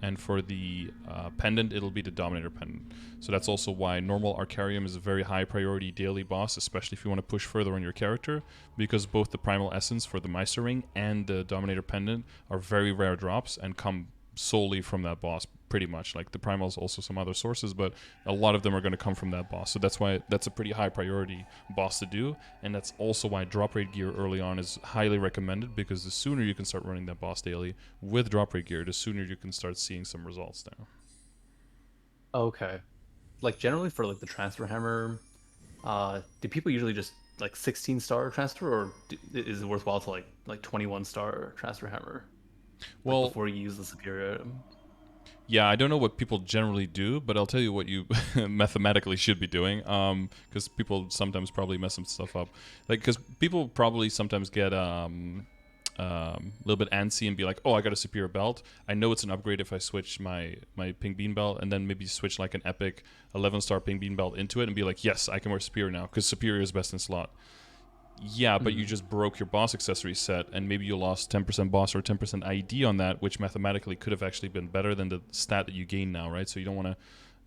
And for the pendant, it'll be the Dominator pendant. So that's also why normal Arcarium is a very high priority daily boss, especially if you want to push further on your character, because both the Primal Essence for the Meister Ring and the Dominator pendant are very rare drops and come solely from that boss, pretty much. Like the Primals, also some other sources, but a lot of them are going to come from that boss. So that's why that's a pretty high priority boss to do, and that's also why drop rate gear early on is highly recommended, because the sooner you can start running that boss daily with drop rate gear, the sooner you can start seeing some results there. Okay. Like generally for like the transfer hammer, do people usually just like 16 star transfer, or is it worthwhile to like 21 star transfer hammer? like Well, before you use the superior item. yeah, I don't know what people generally do, but I'll tell you what you mathematically should be doing. Because people sometimes probably mess some stuff up. Like, because people probably sometimes get a little bit antsy and be like, "Oh, I got a superior belt. I know it's an upgrade if I switch my pink bean belt, and then maybe switch like an epic 11-star pink bean belt into it, and be like, yes, I can wear superior now because superior is best in slot." Yeah, but you just broke your boss accessory set, and maybe you lost 10% boss or 10% ID on that, which mathematically could have actually been better than the stat that you gain now, right? So you don't want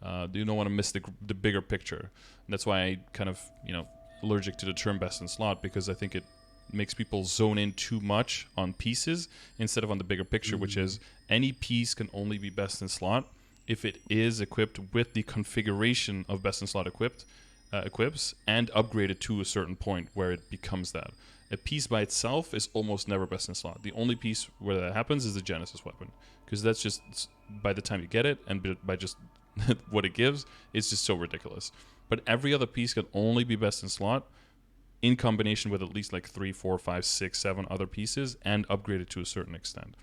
to miss the bigger picture. And that's why I kind of allergic to the term best in slot, because I think it makes people zone in too much on pieces instead of on the bigger picture, which is any piece can only be best in slot if it is equipped with the configuration of best in slot equips and upgraded to a certain point where it becomes that. A piece by itself is almost never best in slot. The only piece where that happens is the Genesis weapon, because that's just by the time you get it and by just what it gives, it's just so ridiculous. But every other piece can only be best in slot in combination with at least like 3, 4, 5, 6, 7 other pieces and upgraded to a certain extent.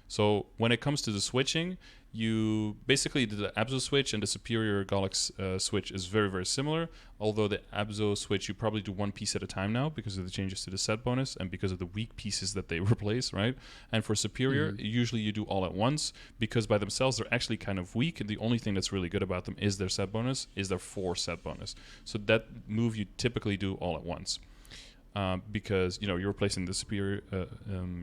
So when it comes to the switching, you basically the Abzo switch and the superior Golix switch is very, very similar. Although the Abzo switch, you probably do one piece at a time now because of the changes to the set bonus and because of the weak pieces that they replace, right? And for superior, usually you do all at once because by themselves they're actually kind of weak. And the only thing that's really good about them is their set bonus, is their 4 set bonus. So that move you typically do all at once. Because you're replacing the superior,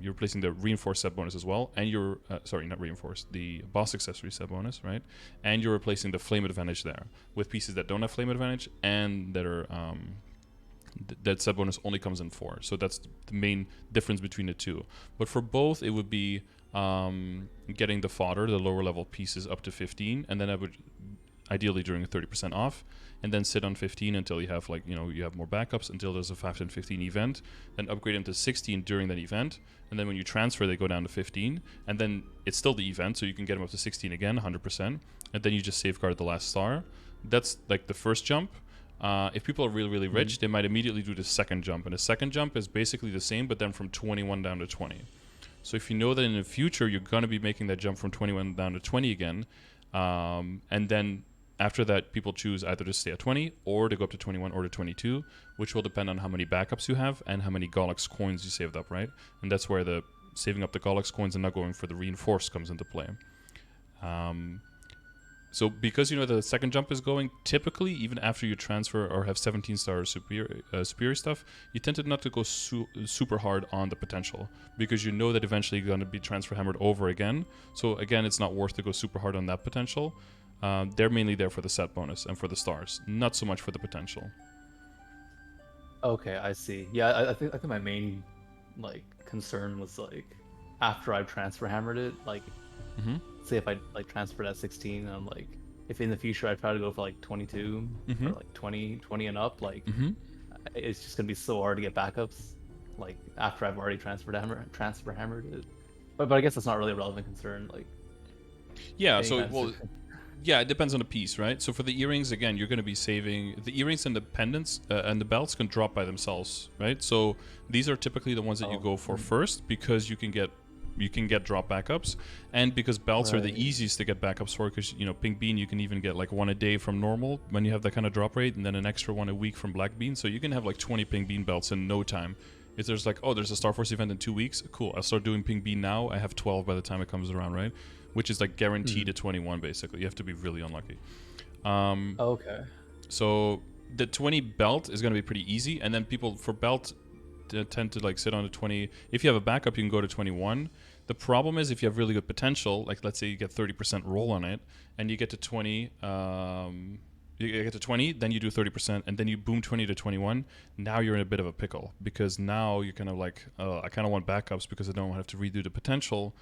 you're replacing the reinforced set bonus as well, and you're sorry, not reinforced, the boss accessory set bonus, right? And you're replacing the flame advantage there with pieces that don't have flame advantage and that are that set bonus only comes in 4. So that's the main difference between the two. But for both, it would be getting the fodder, the lower level pieces, up to 15, and then I would ideally during a 30% off, and then sit on 15 until you have you have more backups until there's a 5 and 15 event, then upgrade them to 16 during that event, and then when you transfer they go down to 15, and then it's still the event, so you can get them up to 16 again, 100%, and then you just safeguard the last star. That's like the first jump. If people are really, really rich, they might immediately do the second jump, and the second jump is basically the same, but then from 21 down to 20. So if you know that in the future you're going to be making that jump from 21 down to 20 again, and then after that, people choose either to stay at 20 or to go up to 21 or to 22, which will depend on how many backups you have and how many Golix coins you saved up, right? And that's where the saving up the Golix coins and not going for the reinforced comes into play. So because the second jump is going, typically, even after you transfer or have 17-star superior stuff, you tend to not to go super hard on the potential because you know that eventually you're going to be transfer hammered over again. So again, it's not worth to go super hard on that potential. They're mainly there for the set bonus and for the stars, not so much for the potential. Okay, I see. Yeah, I think my main concern was after I transfer hammered it, say if I transferred at 16, and I'm if in the future I try to go for 22 or 20 and up, it's just gonna be so hard to get backups after I've already transfer hammered it. But I guess that's not really a relevant concern. Yeah. So yeah, it depends on the piece, right? So for the earrings, again, you're going to be saving the earrings and the pendants and the belts can drop by themselves, right? So these are typically the ones that you go for first because you can get drop backups, and because belts are the easiest to get backups for, because pink bean you can even get one a day from normal when you have that kind of drop rate, and then an extra one a week from black bean. So you can have 20 pink bean belts in no time. If there's there's a Star Force event in 2 weeks, cool, I'll start doing pink bean now. I have 12 by the time it comes around, right? Which is guaranteed to 21 basically. You have to be really unlucky. Okay. So the 20 belt is going to be pretty easy, and then people for belt tend to sit on the 20. If you have a backup, you can go to 21. The problem is if you have really good potential, let's say you get 30% roll on it, and you get to 20. You get to 20, then you do 30%, and then you boom 20 to 21. Now you're in a bit of a pickle because now you're kind of I kind of want backups because I don't have to redo the potential.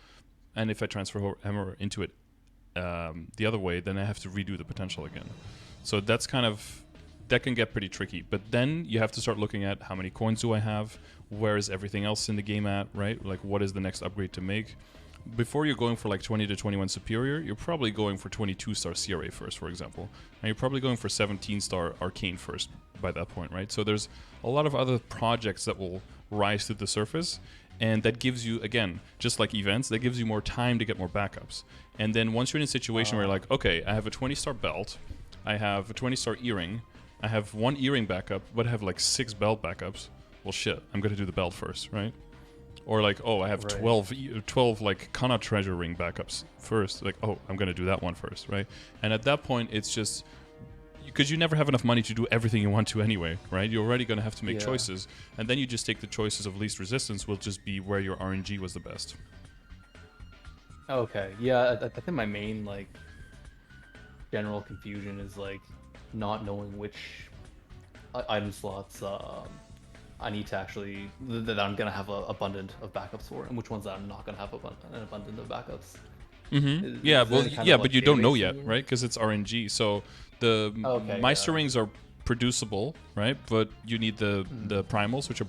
And if I transfer hammer into it the other way, then I have to redo the potential again. So that can get pretty tricky. But then you have to start looking at how many coins do I have? Where is everything else in the game at, right? What is the next upgrade to make? Before you're going for 20 to 21 superior, you're probably going for 22-star CRA first, for example. And you're probably going for 17-star arcane first by that point, right? So there's a lot of other projects that will rise to the surface. And that gives you, again, just like events, that gives you more time to get more backups. And then once you're in a situation where you're like, okay, I have a 20-star belt, I have a 20-star earring, I have 1 earring backup, but I have like 6 belt backups. Well, shit, I'm going to do the belt first, right? Or like, oh, I have Right. 12 like Kana treasure ring backups first. Like, oh, I'm going to do that one first, right? And at that point, it's just, because you never have enough money to do everything you want to anyway, right? You're already going to have to make choices. And then you just take the choices of least resistance will just be where your RNG was the best. Okay. Yeah, I think my main like general confusion is like not knowing which item slots I need to actually that I'm gonna have a abundant of backups for, and which ones that I'm not gonna have an abundant of backups. Yeah, Is well, there kind yeah, of but like you don't know database yet, thing? right? Because it's RNG. So the Okay, Meister yeah. rings are producible, right? But you need the primals, which are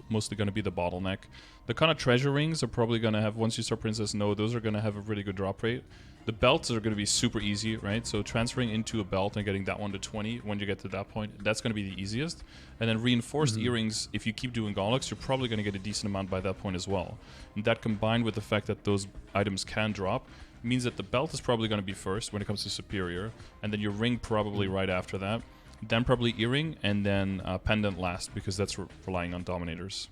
mostly going to be the bottleneck. The kind of treasure rings are probably going to have, once you start Princess No, those are going to have a really good drop rate. The belts are going to be super easy, right? So transferring into a belt and getting that one to 20 when you get to that point, that's going to be the easiest. And then reinforced earrings, if you keep doing Gollux, you're probably going to get a decent amount by that point as well. And that combined with the fact that those items can drop means that the belt is probably going to be first when it comes to superior, and then your ring probably right after that, then probably earring, and then pendant last, because that's relying on dominators.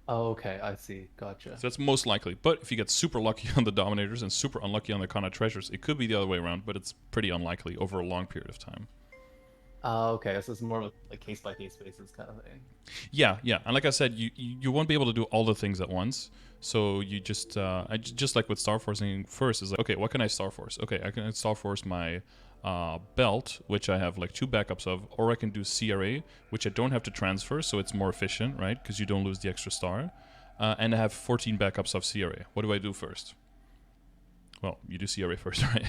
Oh, okay, I see. Gotcha. So that's most likely. But if you get super lucky on the dominators and super unlucky on the Kana treasures, it could be the other way around, but it's pretty unlikely over a long period of time. Okay, so it's more of a like case by case basis kind of thing. Yeah, yeah, and like I said, you won't be able to do all the things at once. So you just just like with Star Forcing first is like, okay, what can I Star Force? Okay, I can Star Force my belt, which I have like 2 backups of, or I can do CRA, which I don't have to transfer, so it's more efficient, right? Because you don't lose the extra star. And I have 14 backups of CRA. What do I do first? Well, you do CRA first, right?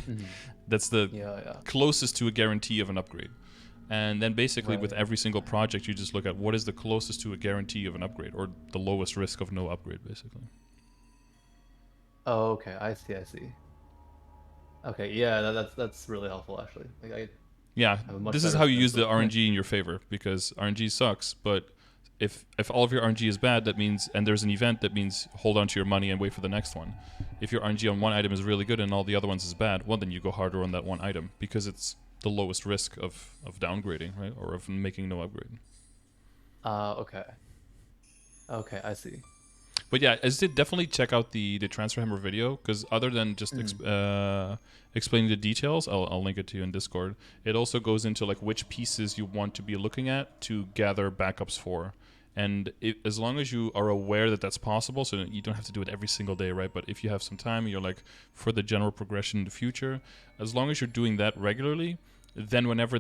That's the Yeah. closest to a guarantee of an upgrade. And then basically with Right. every single project, you just look at what is the closest to a guarantee of an upgrade, or the lowest risk of no upgrade, basically. Oh, okay, I see. I see. Okay, yeah, that's really helpful actually. Like I Yeah, have a much this is better how you use sense the of. RNG in your favor, because RNG sucks, but if all of your RNG is bad, that means, and there's an event, that means hold on to your money and wait for the next one. If your RNG on one item is really good and all the other ones is bad, well, then you go harder on that one item, because it's the lowest risk of downgrading, right? Or of making no upgrade. Okay. Okay, I see. But yeah, I did definitely check out the Transfer Hammer video, because other than just explaining the details, I'll link it to you in Discord. It also goes into like which pieces you want to be looking at to gather backups for. And as long as you are aware that that's possible, so that you don't have to do it every single day, right? But if you have some time, you're like, for the general progression in the future, as long as you're doing that regularly, then whenever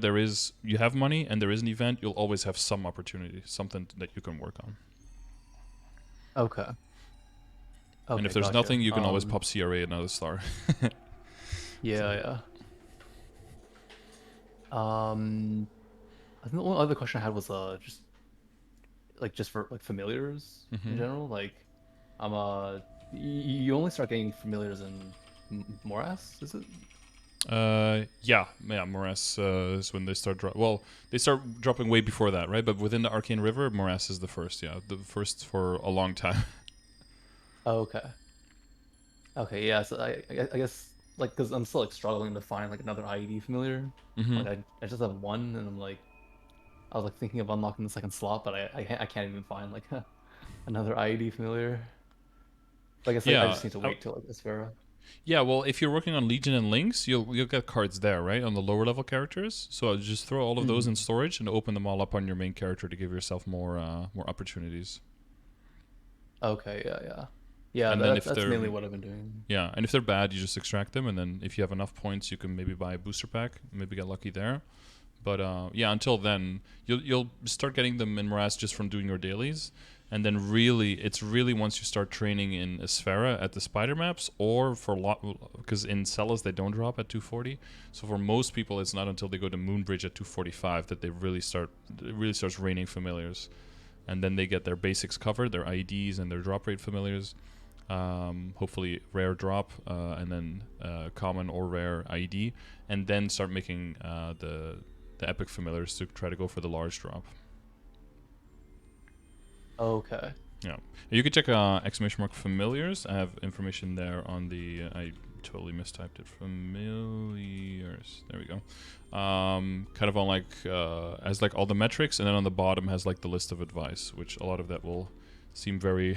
you have money and there is an event, you'll always have some opportunity, something that you can work on. Okay. And Okay, if there's gotcha. nothing, you can always pop CRA another star. Yeah. I think the only other question I had was just for like familiars in general. Like, I'm you only start getting familiars in Morass, is it? Yeah, Morass is when they start they start dropping way before that, right? But within the Arcane River, Morass is the first, yeah. The first for a long time. Oh, okay. Okay, yeah. So I guess like because I'm still like struggling to find like another IED familiar. Like I just have one, and I was like thinking of unlocking the second slot, but I can't even find like another IED familiar. So I guess like I Yeah, just need to wait till like Aspera. yeah. Well, if you're working on Legion and Lynx, you'll get cards there, right, on the lower level characters. So just throw all of those in storage and open them all up on your main character to give yourself more opportunities. Okay, yeah. Yeah, And then if that's they're mainly what I've been doing. Yeah, and if they're bad, you just extract them, and then if you have enough points, you can maybe buy a booster pack, maybe get lucky there. But yeah, until then, you'll start getting them in Morass just from doing your dailies, and then it's really once you start training in Esfera at the spider maps, or for because in Celas they don't drop at 240. So for most people, it's not until they go to Moonbridge at 245 that it really starts raining familiars, and then they get their basics covered, their IEDs and their drop rate familiars. Hopefully rare drop, and then common or rare IED, and then start making the epic familiars to try to go for the large drop. Okay. Yeah, you could check exclamation mark familiars. I have information there on the. I totally mistyped it. Familiars. There we go. Kind of on like as like all the metrics, and then on the bottom has like the list of advice, which a lot of that will seem very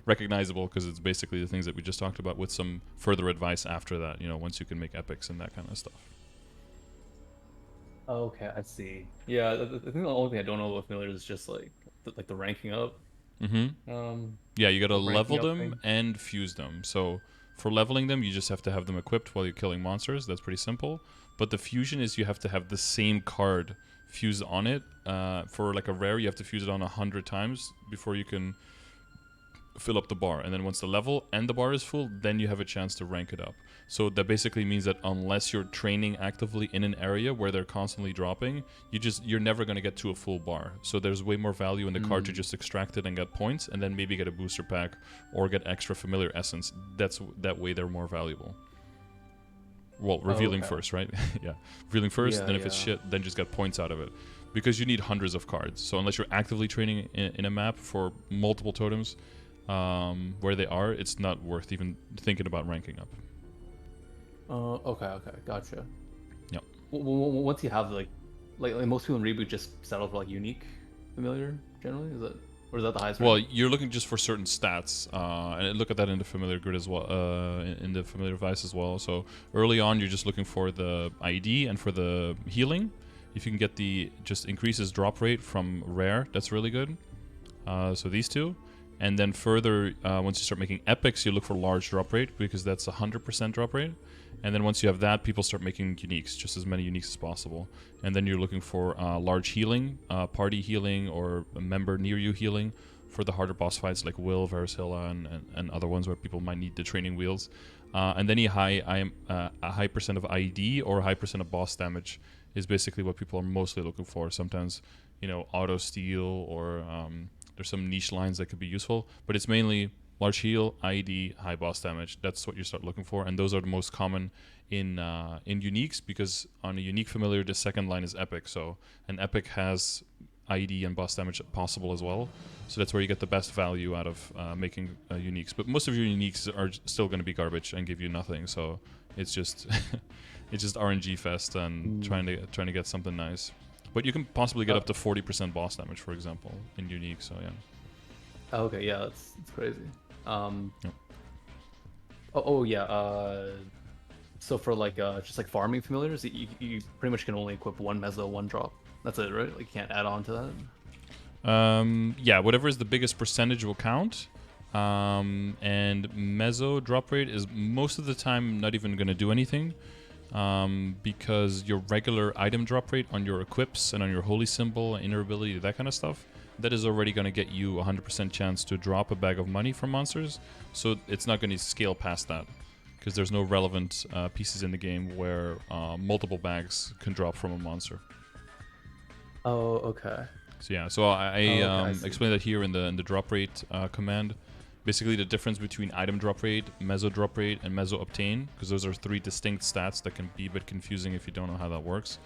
recognizable because it's basically the things that we just talked about with some further advice after that. You know, once you can make epics and that kind of stuff. Okay, I see. Yeah, I think the only thing I don't know about familiars is just like the ranking up, Mm-hmm. um, Yeah, you gotta the level ranking up them thing. and fuse them. So for leveling them, you just have to have them equipped while you're killing monsters. That's pretty simple. But the fusion is you have to have the same card fused on it. For like a rare, you have to fuse it on 100 times before you can fill up the bar. And then once the level and the bar is full, then you have a chance to rank it up. So that basically means that unless you're training actively in an area where they're constantly dropping, you're never going to get to a full bar. So there's way more value in the card to just extract it and get points, and then maybe get a booster pack or get extra familiar essence. That way they're more valuable. Well, revealing Okay. first, right? Yeah, revealing first. Yeah, Then if it's yeah. shit, then just get points out of it, because you need hundreds of cards. So unless you're actively training in a map for multiple totems, where they are, it's not worth even thinking about ranking up. Okay, gotcha. Yep. Once you have like most people in reboot just settle for like unique familiar generally, is that or is that the highest Well, rank? you're looking just for certain stats, and look at that in the familiar grid as well, in the familiar device as well. So early on, you're just looking for the ID and for the healing. If you can get the just increases drop rate from rare, that's really good. So these two. And then further, once you start making epics, you look for large drop rate because that's 100% drop rate. And then once you have that, people start making uniques, just as many uniques as possible. And then you're looking for large healing, party healing, or a member near you healing for the harder boss fights like Will, Varusilla, and other ones where people might need the training wheels. And then a high percent of ID or a high percent of boss damage is basically what people are mostly looking for. Sometimes, auto steal or there's some niche lines that could be useful, but it's mainly large heal, ID, high boss damage. That's what you start looking for, and those are the most common in uniques, because on a unique familiar, the second line is epic. So an epic has ID and boss damage possible as well. So that's where you get the best value out of making uniques. But most of your uniques are still going to be garbage and give you nothing. So it's just it's just RNG fest and trying to get something nice. But you can possibly get up to 40% boss damage, for example, in unique. So yeah. Okay, yeah, that's crazy. Yep. Oh yeah. So for just like farming familiars, you pretty much can only equip one meso, one drop. That's it, right? Like you can't add on to that. Yeah, whatever is the biggest percentage will count. And meso drop rate is most of the time not even going to do anything. Because your regular item drop rate on your equips and on your holy symbol, inner ability, that kind of stuff, that is already going to get you 100% chance to drop a bag of money from monsters. So it's not going to scale past that, because there's no relevant pieces in the game where multiple bags can drop from a monster. Oh, okay. So yeah, so I explained that here in the drop rate command. Basically, the difference between item drop rate, meso drop rate, and meso obtain, because those are three distinct stats that can be a bit confusing if you don't know how that works,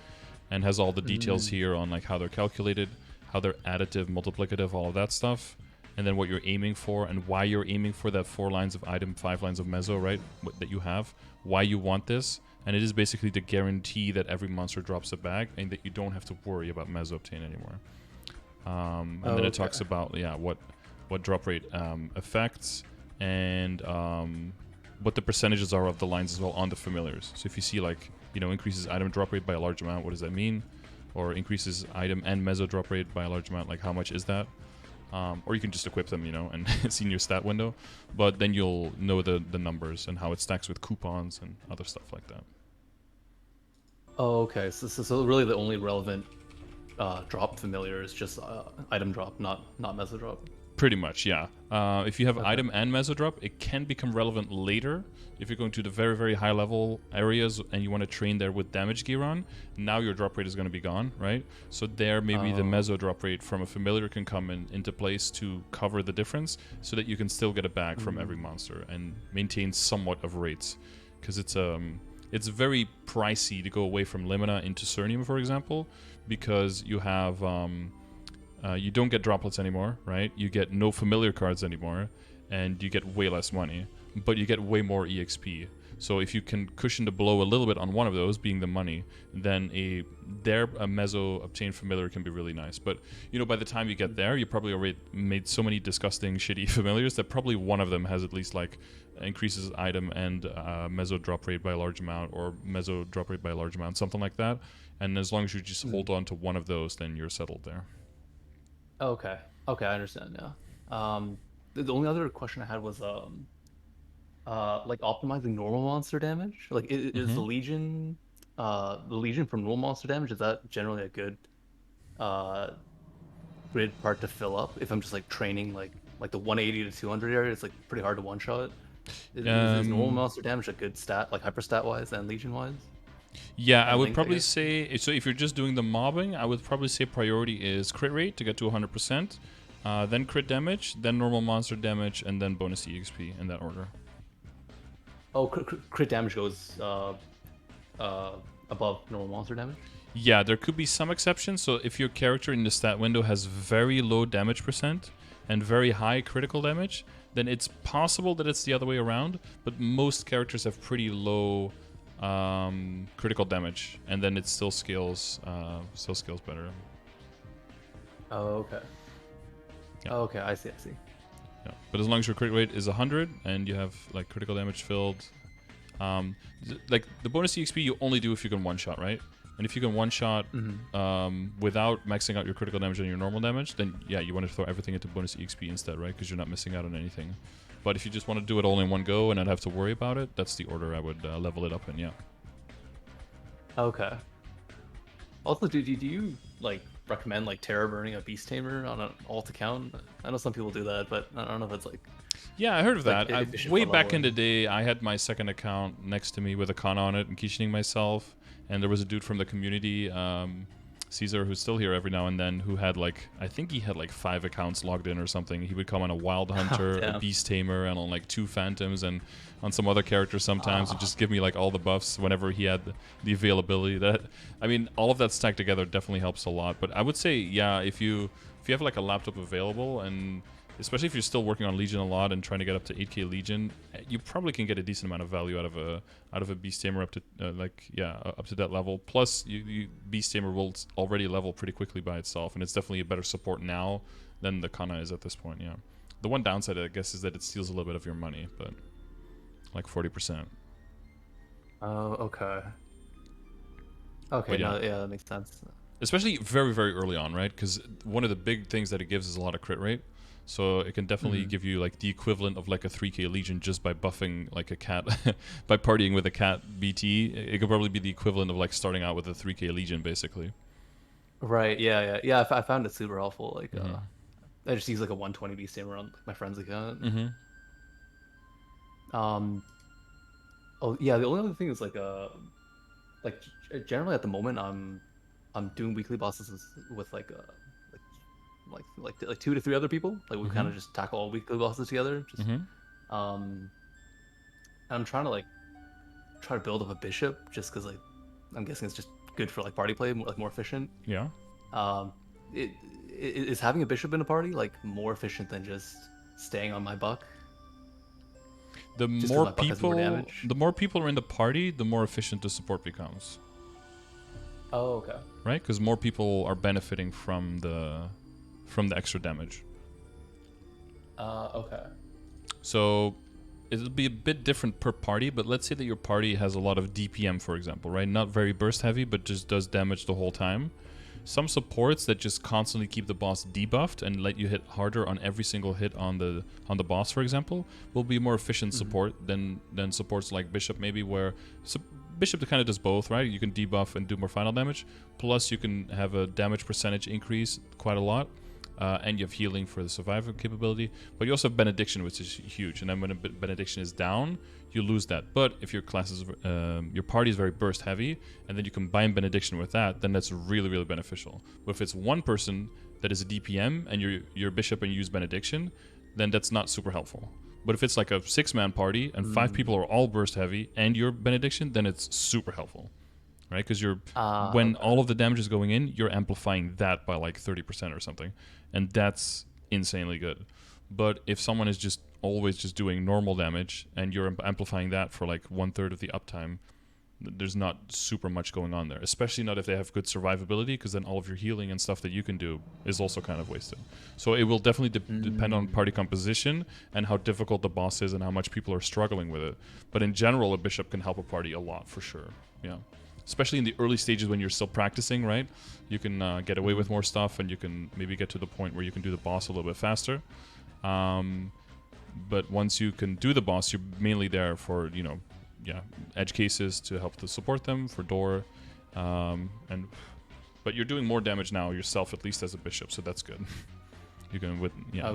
and has all the details here on like how they're calculated, how they're additive, multiplicative, all of that stuff, and then what you're aiming for and why you're aiming for that 4 lines of item, 5 lines of meso, right, that you have, why you want this, and it is basically to guarantee that every monster drops a bag and that you don't have to worry about meso obtain anymore. And then it talks about what drop rate affects and what the percentages are of the lines as well on the familiars. So if you see increases item drop rate by a large amount, what does that mean? Or increases item and meso drop rate by a large amount, like how much is that? Or you can just equip them, and see in your stat window. But then you'll know the numbers and how it stacks with coupons and other stuff like that. Oh, okay. So really the only relevant drop familiar is just item drop, not meso drop. Pretty much, yeah. If you have item and meso drop, it can become relevant later. If you're going to the very, very high level areas and you want to train there with damage gear on, now your drop rate is going to be gone, right? So there, maybe the meso drop rate from a familiar can come into place to cover the difference, so that you can still get a bag from every monster and maintain somewhat of rates. Because it's very pricey to go away from Limina into Cernium, for example, because you have You don't get droplets anymore, right? You get no familiar cards anymore, and you get way less money, but you get way more EXP. So if you can cushion the blow a little bit on one of those, being the money, then a mezzo obtained familiar can be really nice. But by the time you get there, you probably already made so many disgusting, shitty familiars that probably one of them has at least like increases item and mezzo drop rate by a large amount, or mezzo drop rate by a large amount, something like that. And as long as you just hold on to one of those, then you're settled there. Okay. Okay, I understand now. The only other question I had was like optimizing normal monster damage. Like is Mm-hmm. the Legion from normal monster damage, is that generally a good uh grid part to fill up if I'm just like training like the 180 to 200 area? It's like pretty hard to one shot. Is normal Um, monster damage a good stat, like hyper stat wise and Legion wise? Yeah, I And would linked, I probably guess. say, so if you're just doing the mobbing, I would probably say priority is crit rate to get to 100%, then crit damage, then normal monster damage, and then bonus EXP in that order. Oh, crit damage goes uh above normal monster damage. Yeah, there could be some exceptions. So if your character in the stat window has very low damage percent and very high critical damage, then it's possible that it's the other way around. But most characters have pretty low critical damage, and then it still scales better. Oh, okay. Yeah. Oh, okay, I see, I see. Yeah. But as long as your crit rate is 100 and you have like critical damage filled, like the bonus EXP you only do if you can one shot, right? And if you can one shot without maxing out your critical damage and your normal damage, then yeah, you want to throw everything into bonus EXP instead, right? Because you're not missing out on anything. But if you just want to do it all in one go and not have to worry about it, that's the order I would level it up in. Yeah. Okay. Also, do you like recommend like terror burning a beast tamer on an alt account? I know some people do that, but I don't know if it's like Yeah, I heard of like that. efficient Way for back in the leveling. day, I had my second account next to me with a con on it and Kishining myself. And there was a dude from the community, Caesar, who's still here every now and then, who had like, I think he had like 5 accounts logged in or something. He would come on a Wild Hunter, a Damn. Beast Tamer, and on like 2 Phantoms, and on some other characters sometimes, and just give me like all the buffs whenever he had the availability. That, I mean, all of that stacked together definitely helps a lot. But I would say, yeah, if you have like a laptop available, and especially if you're still working on Legion a lot and trying to get up to 8k Legion, you probably can get a decent amount of value out of a Beast Tamer up to up to that level. Plus, you Beast Tamer will already level pretty quickly by itself, and it's definitely a better support now than the Kana is at this point. Yeah, the one downside I guess is that it steals a little bit of your money, but like 40%. Oh, okay. Okay, But yeah, no, yeah, that makes sense. especially very very early on, right? Because one of the big things that it gives is a lot of crit rate. So it can definitely give you like the equivalent of like a 3k Legion just by buffing like a cat, by partying with a cat BT. It could probably be the equivalent of like starting out with a 3k Legion basically. Right, yeah, yeah, yeah. I found it super helpful. Like, Mm-hmm. I just use like a 120 beast tamer on my friend's account. Mm-hmm. Um, oh yeah, the only other thing is like generally at the moment I'm doing weekly bosses with like 2 to 3 other people. Like we kind Mm-hmm. of just tackle all weekly bosses together. Just Mm-hmm. um, I'm trying to like try to build up a bishop just because like I'm guessing it's just good for like party play, like more efficient. Yeah. Um, is having a bishop in a party like more efficient than just staying on my buck? The Just because more my buck has more people, damage. the more people are in the party, the more efficient the support becomes, Oh, okay. right? Because more people are benefiting from the extra damage. Okay. So it'll be a bit different per party, but let's say that your party has a lot of DPM, for example, right? Not very burst heavy, but just does damage the whole time. Some supports that just constantly keep the boss debuffed and let you hit harder on every single hit on the boss, for example, will be more efficient support than supports like Bishop, maybe, where Bishop kind of does both, right? You can debuff and do more final damage, plus you can have a damage percentage increase quite a lot. And you have healing for the survival capability, but you also have benediction, which is huge. And then when a benediction is down, you lose that. But if your class is, your party is very burst heavy, and then you combine benediction with that, then that's really really beneficial. But if it's one person that is a DPM and you're bishop and you use benediction, then that's not super helpful. But if it's like a 6-man party and 5 people are all burst heavy and your benediction, then it's super helpful. right? Because you're when Okay. all of the damage is going in, you're amplifying that by like 30% or something, and that's insanely good. But if someone is just always just doing normal damage and you're amplifying that for like 1/3 of the uptime, there's not super much going on there, especially not if they have good survivability, because then all of your healing and stuff that you can do is also kind of wasted. So it will definitely depend on party composition and how difficult the boss is and how much people are struggling with it. But in general, a bishop can help a party a lot for sure. Yeah, especially in the early stages when you're still practicing, right? You can get away with more stuff, and you can maybe get to the point where you can do the boss a little bit faster. But once you can do the boss, you're mainly there for, edge cases to help to support them for door, but you're doing more damage now yourself, at least as a bishop, so that's good. You can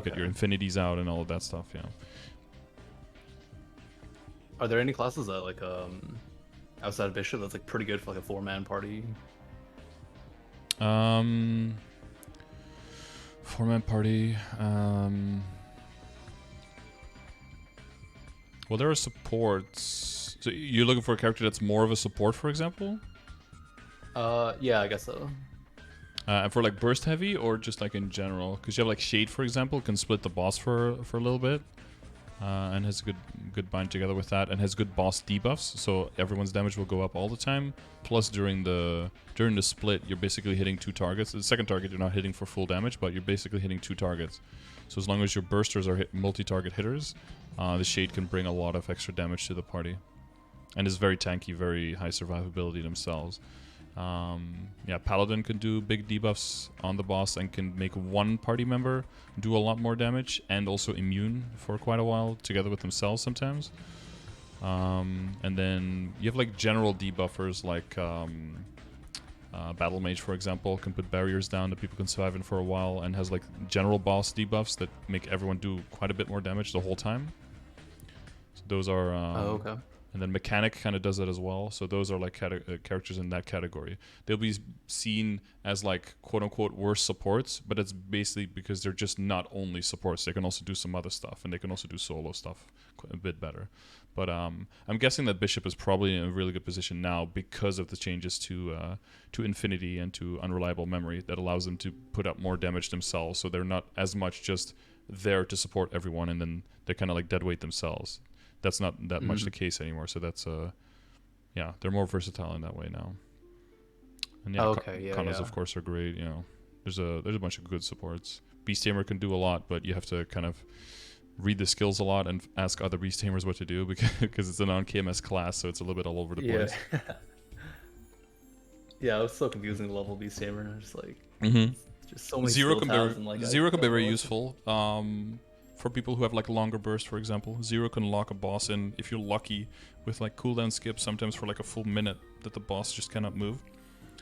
get your infinities out and all of that stuff. Yeah. Are there any classes that like outside of bishop that's like pretty good for like a 4-man party? 4-man party. Well, there are supports. So you're looking for a character that's more of a support, for example? Yeah, I guess so. And for like burst heavy, or just like in general? Because you have like Shade, for example, can split the boss for a little bit, and has a good bind together with that, and has good boss debuffs, so everyone's damage will go up all the time. Plus, during the split, you're basically hitting 2 targets. The second target, you're not hitting for full damage, but you're basically hitting 2 targets. So as long as your bursters are multi-target hitters, the Shade can bring a lot of extra damage to the party, and is very tanky, very high survivability themselves. Paladin can do big debuffs on the boss and can make one party member do a lot more damage, and also immune for quite a while together with themselves sometimes. And then you have like general debuffers like Battle Mage, for example, can put barriers down that people can survive in for a while, and has like general boss debuffs that make everyone do quite a bit more damage the whole time. So those are okay. and then Mechanic kind of does that as well. So those are like characters in that category. They'll be seen as like quote-unquote worse supports, but it's basically because they're just not only supports. They can also do some other stuff, and they can also do solo stuff a bit better. But I'm guessing that Bishop is probably in a really good position now because of the changes to Infinity and to Unreliable Memory that allows them to put up more damage themselves. So they're not as much just there to support everyone, and then they're kind of like deadweight themselves. That's not that much the case anymore. So that's they're more versatile in that way now. And Kanas of course are great. There's a bunch of good supports. Beast Tamer can do a lot, but you have to kind of read the skills a lot and ask other Beast Tamers what to do because it's a non-KMS class, so it's a little bit all over the place. Yeah, it was so confusing to level Beast Tamer. Just like just so many Zero can be very useful. For people who have like longer burst, for example, Zero can lock a boss in if you're lucky with like cooldown skips, sometimes for like a full minute that the boss just cannot move.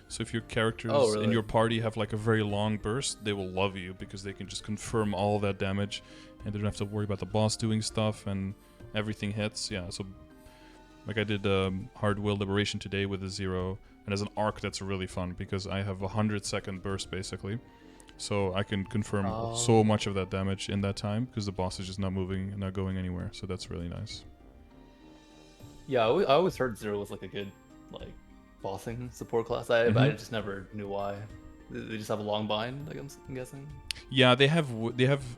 So if your characters in your party have like a very long burst, they will love you because they can just confirm all that damage, and they don't have to worry about the boss doing stuff, and everything hits. Yeah, so like I did Hard Will Liberation today with a Zero, and as an arc that's really fun because I have a 100-second burst basically. So I can confirm so much of that damage in that time because the boss is just not moving and not going anywhere. So that's really nice. Yeah, I always heard Zero was like a good like bossing support class. I just never knew why. They just have a long bind, like I'm guessing. Yeah, they have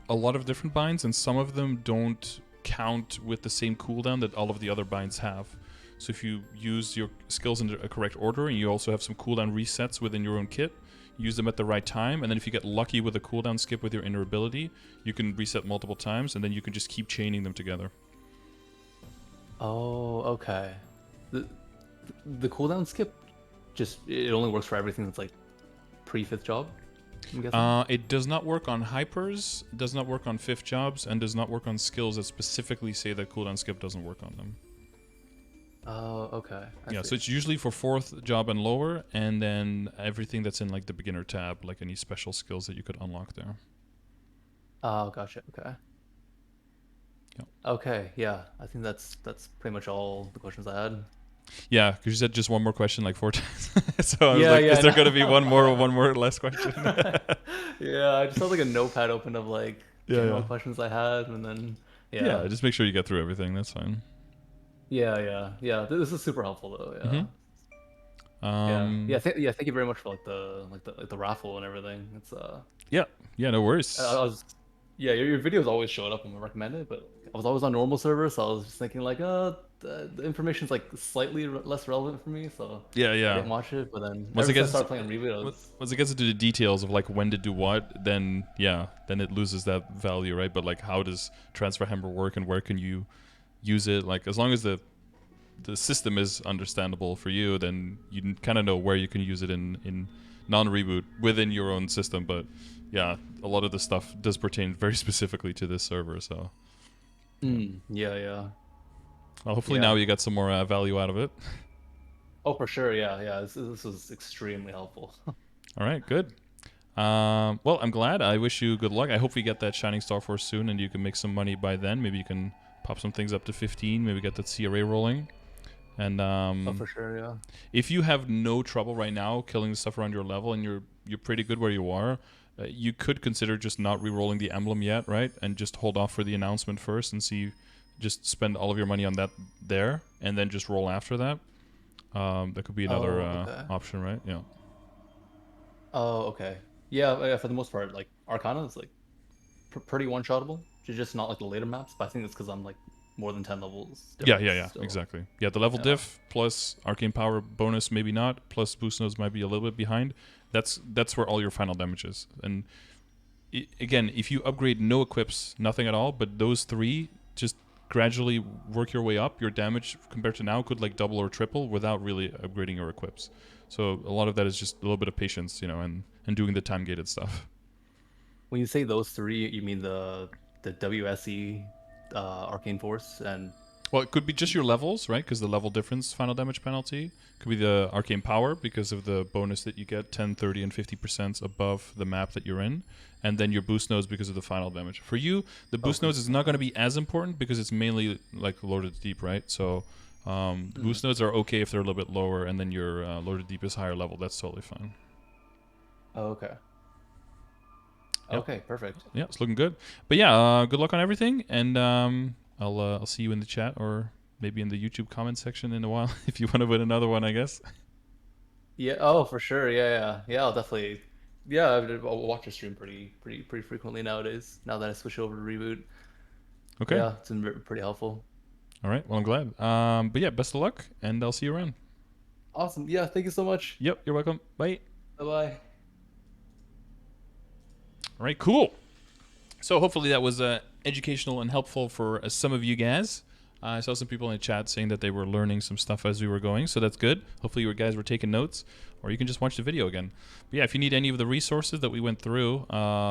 a lot of different binds, and some of them don't count with the same cooldown that all of the other binds have. So if you use your skills in a correct order, and you also have some cooldown resets within your own kit, use them at the right time, and then if you get lucky with a cooldown skip with your inner ability, you can reset multiple times, and then you can just keep chaining them together. Oh, okay. The cooldown skip, it only works for everything that's like pre-5th job, I'm guessing? It does not work on hypers, does not work on 5th jobs, and does not work on skills that specifically say that cooldown skip doesn't work on them. Oh, okay. I see. So it's usually for 4th job and lower, and then everything that's in like the beginner tab, like any special skills that you could unlock there. Oh, gotcha. Okay. Yeah. Okay, yeah. I think that's pretty much all the questions I had. Yeah, because you said just one more question like 4 times. So I was is there going to be one more last question? Yeah, I just had like a notepad open of like general questions I had, and then just make sure you get through everything. That's fine. Yeah. This is super helpful though. Yeah. Yeah. Thank you very much for like the raffle and everything. It's Yeah, yeah, no I worries. was yeah, your videos always showed up when we recommended, but I was always on normal server, so I was just thinking like, the information's like slightly less relevant for me, so Yeah, I yeah. didn't watch it. But then Once ever it since I gets started playing Reboot, I was once it gets into the details of like when to do what, then yeah, then it loses that value, right? But like, how does transfer hammer work and where can you use it? Like, as long as the system is understandable for you, then you kind of know where you can use it in non-reboot within your own system. But yeah, a lot of the stuff does pertain very specifically to this server. So yeah, yeah. well, hopefully now Yeah. you got some more value out of it. Oh, for sure. Yeah. This was extremely helpful. All right, good. Well, I'm glad. I wish you good luck. I hope we get that Shining Star Force soon, and you can make some money by then. Maybe you can pop some things up to 15. Maybe get that CRA rolling. And Oh, for sure. Yeah. if you have no trouble right now killing the stuff around your level, and you're pretty good where you are, you could consider just not re-rolling the emblem yet, right? And just hold off for the announcement first, and see, just spend all of your money on that there, and then just roll after that. That could be another Oh, okay. option, right? Yeah. Oh, okay. Yeah. For the most part, like Arcana is like pretty one-shottable. Just not like the later maps, but I think it's because I'm like more than 10 levels Yeah, difference yeah, yeah, still. exactly. Yeah, the level Yeah. diff plus arcane power bonus, maybe not. Plus boost nodes might be a little bit behind. That's where all your final damage is. And again, if you upgrade no equips, nothing at all, but those three just gradually work your way up, your damage compared to now could like double or triple without really upgrading your equips. So a lot of that is just a little bit of patience, and doing the time gated stuff. When you say those three, you mean the WSE, Arcane Force, and Well, it could be just your levels, right? Because the level difference final damage penalty could be the arcane power because of the bonus that you get 10, 30, and 50% above the map that you're in. And then your boost nodes because of the final damage. For you, the boost okay. nodes is not going to be as important because it's mainly like Lord of the Deep, right? So the Mhm. boost nodes are okay if they're a little bit lower, and then your Lord of the Deep is higher level. That's totally fine. Oh, okay. Yeah, Okay, perfect. yeah, it's looking good. But yeah, good luck on everything, and I'll see you in the chat or maybe in the YouTube comment section in a while if you want to win another one, I guess. Yeah. Oh, for sure. Yeah. I'll definitely. Yeah, I'll watch your stream pretty frequently nowadays. Now that I switch over to Reboot, Okay. yeah, it's been pretty helpful. All right. Well, I'm glad. But yeah, best of luck, and I'll see you around. Awesome. Yeah. Thank you so much. Yep. You're welcome. Bye. Bye bye. All right. Cool. So hopefully that was educational and helpful for some of you guys. I saw some people in the chat saying that they were learning some stuff as we were going, so that's good. Hopefully you guys were taking notes, or you can just watch the video again. But yeah, if you need any of the resources that we went through,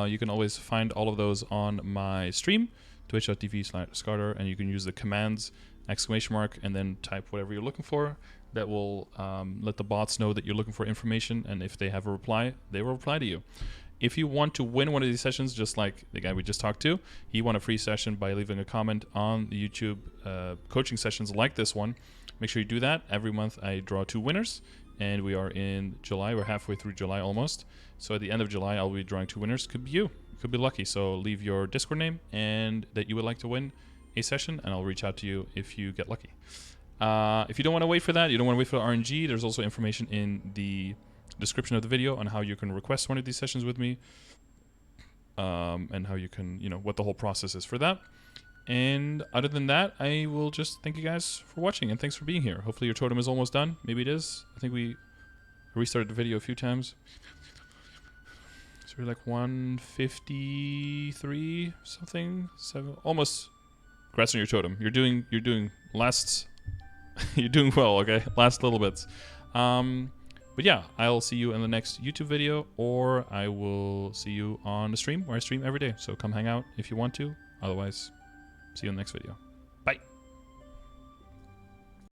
you can always find all of those on my stream, twitch.tv/Scardor, and you can use the commands, ! and then type whatever you're looking for. That will let the bots know that you're looking for information, and if they have a reply, they will reply to you. If you want to win one of these sessions, just like the guy we just talked to, he won a free session by leaving a comment on the YouTube coaching sessions like this one. Make sure you do that. Every month I draw 2 winners, and we are in July. We're halfway through July almost. So at the end of July, I'll be drawing 2 winners. Could be you. Could be lucky. So leave your Discord name and that you would like to win a session, and I'll reach out to you if you get lucky. If you don't want to wait for that, you don't want to wait for the RNG, there's also information in the description of the video on how you can request one of these sessions with me, and how you can, what the whole process is for that. And other than that, I will just thank you guys for watching, and thanks for being here. Hopefully your totem is almost done. Maybe it is. I think we restarted the video a few times. So we're like 153 something, 7, almost. Congrats on your totem. You're doing last. You're doing well. Okay, last little bits. But yeah, I'll see you in the next YouTube video, or I will see you on the stream where I stream every day. So come hang out if you want to. Otherwise, see you in the next video.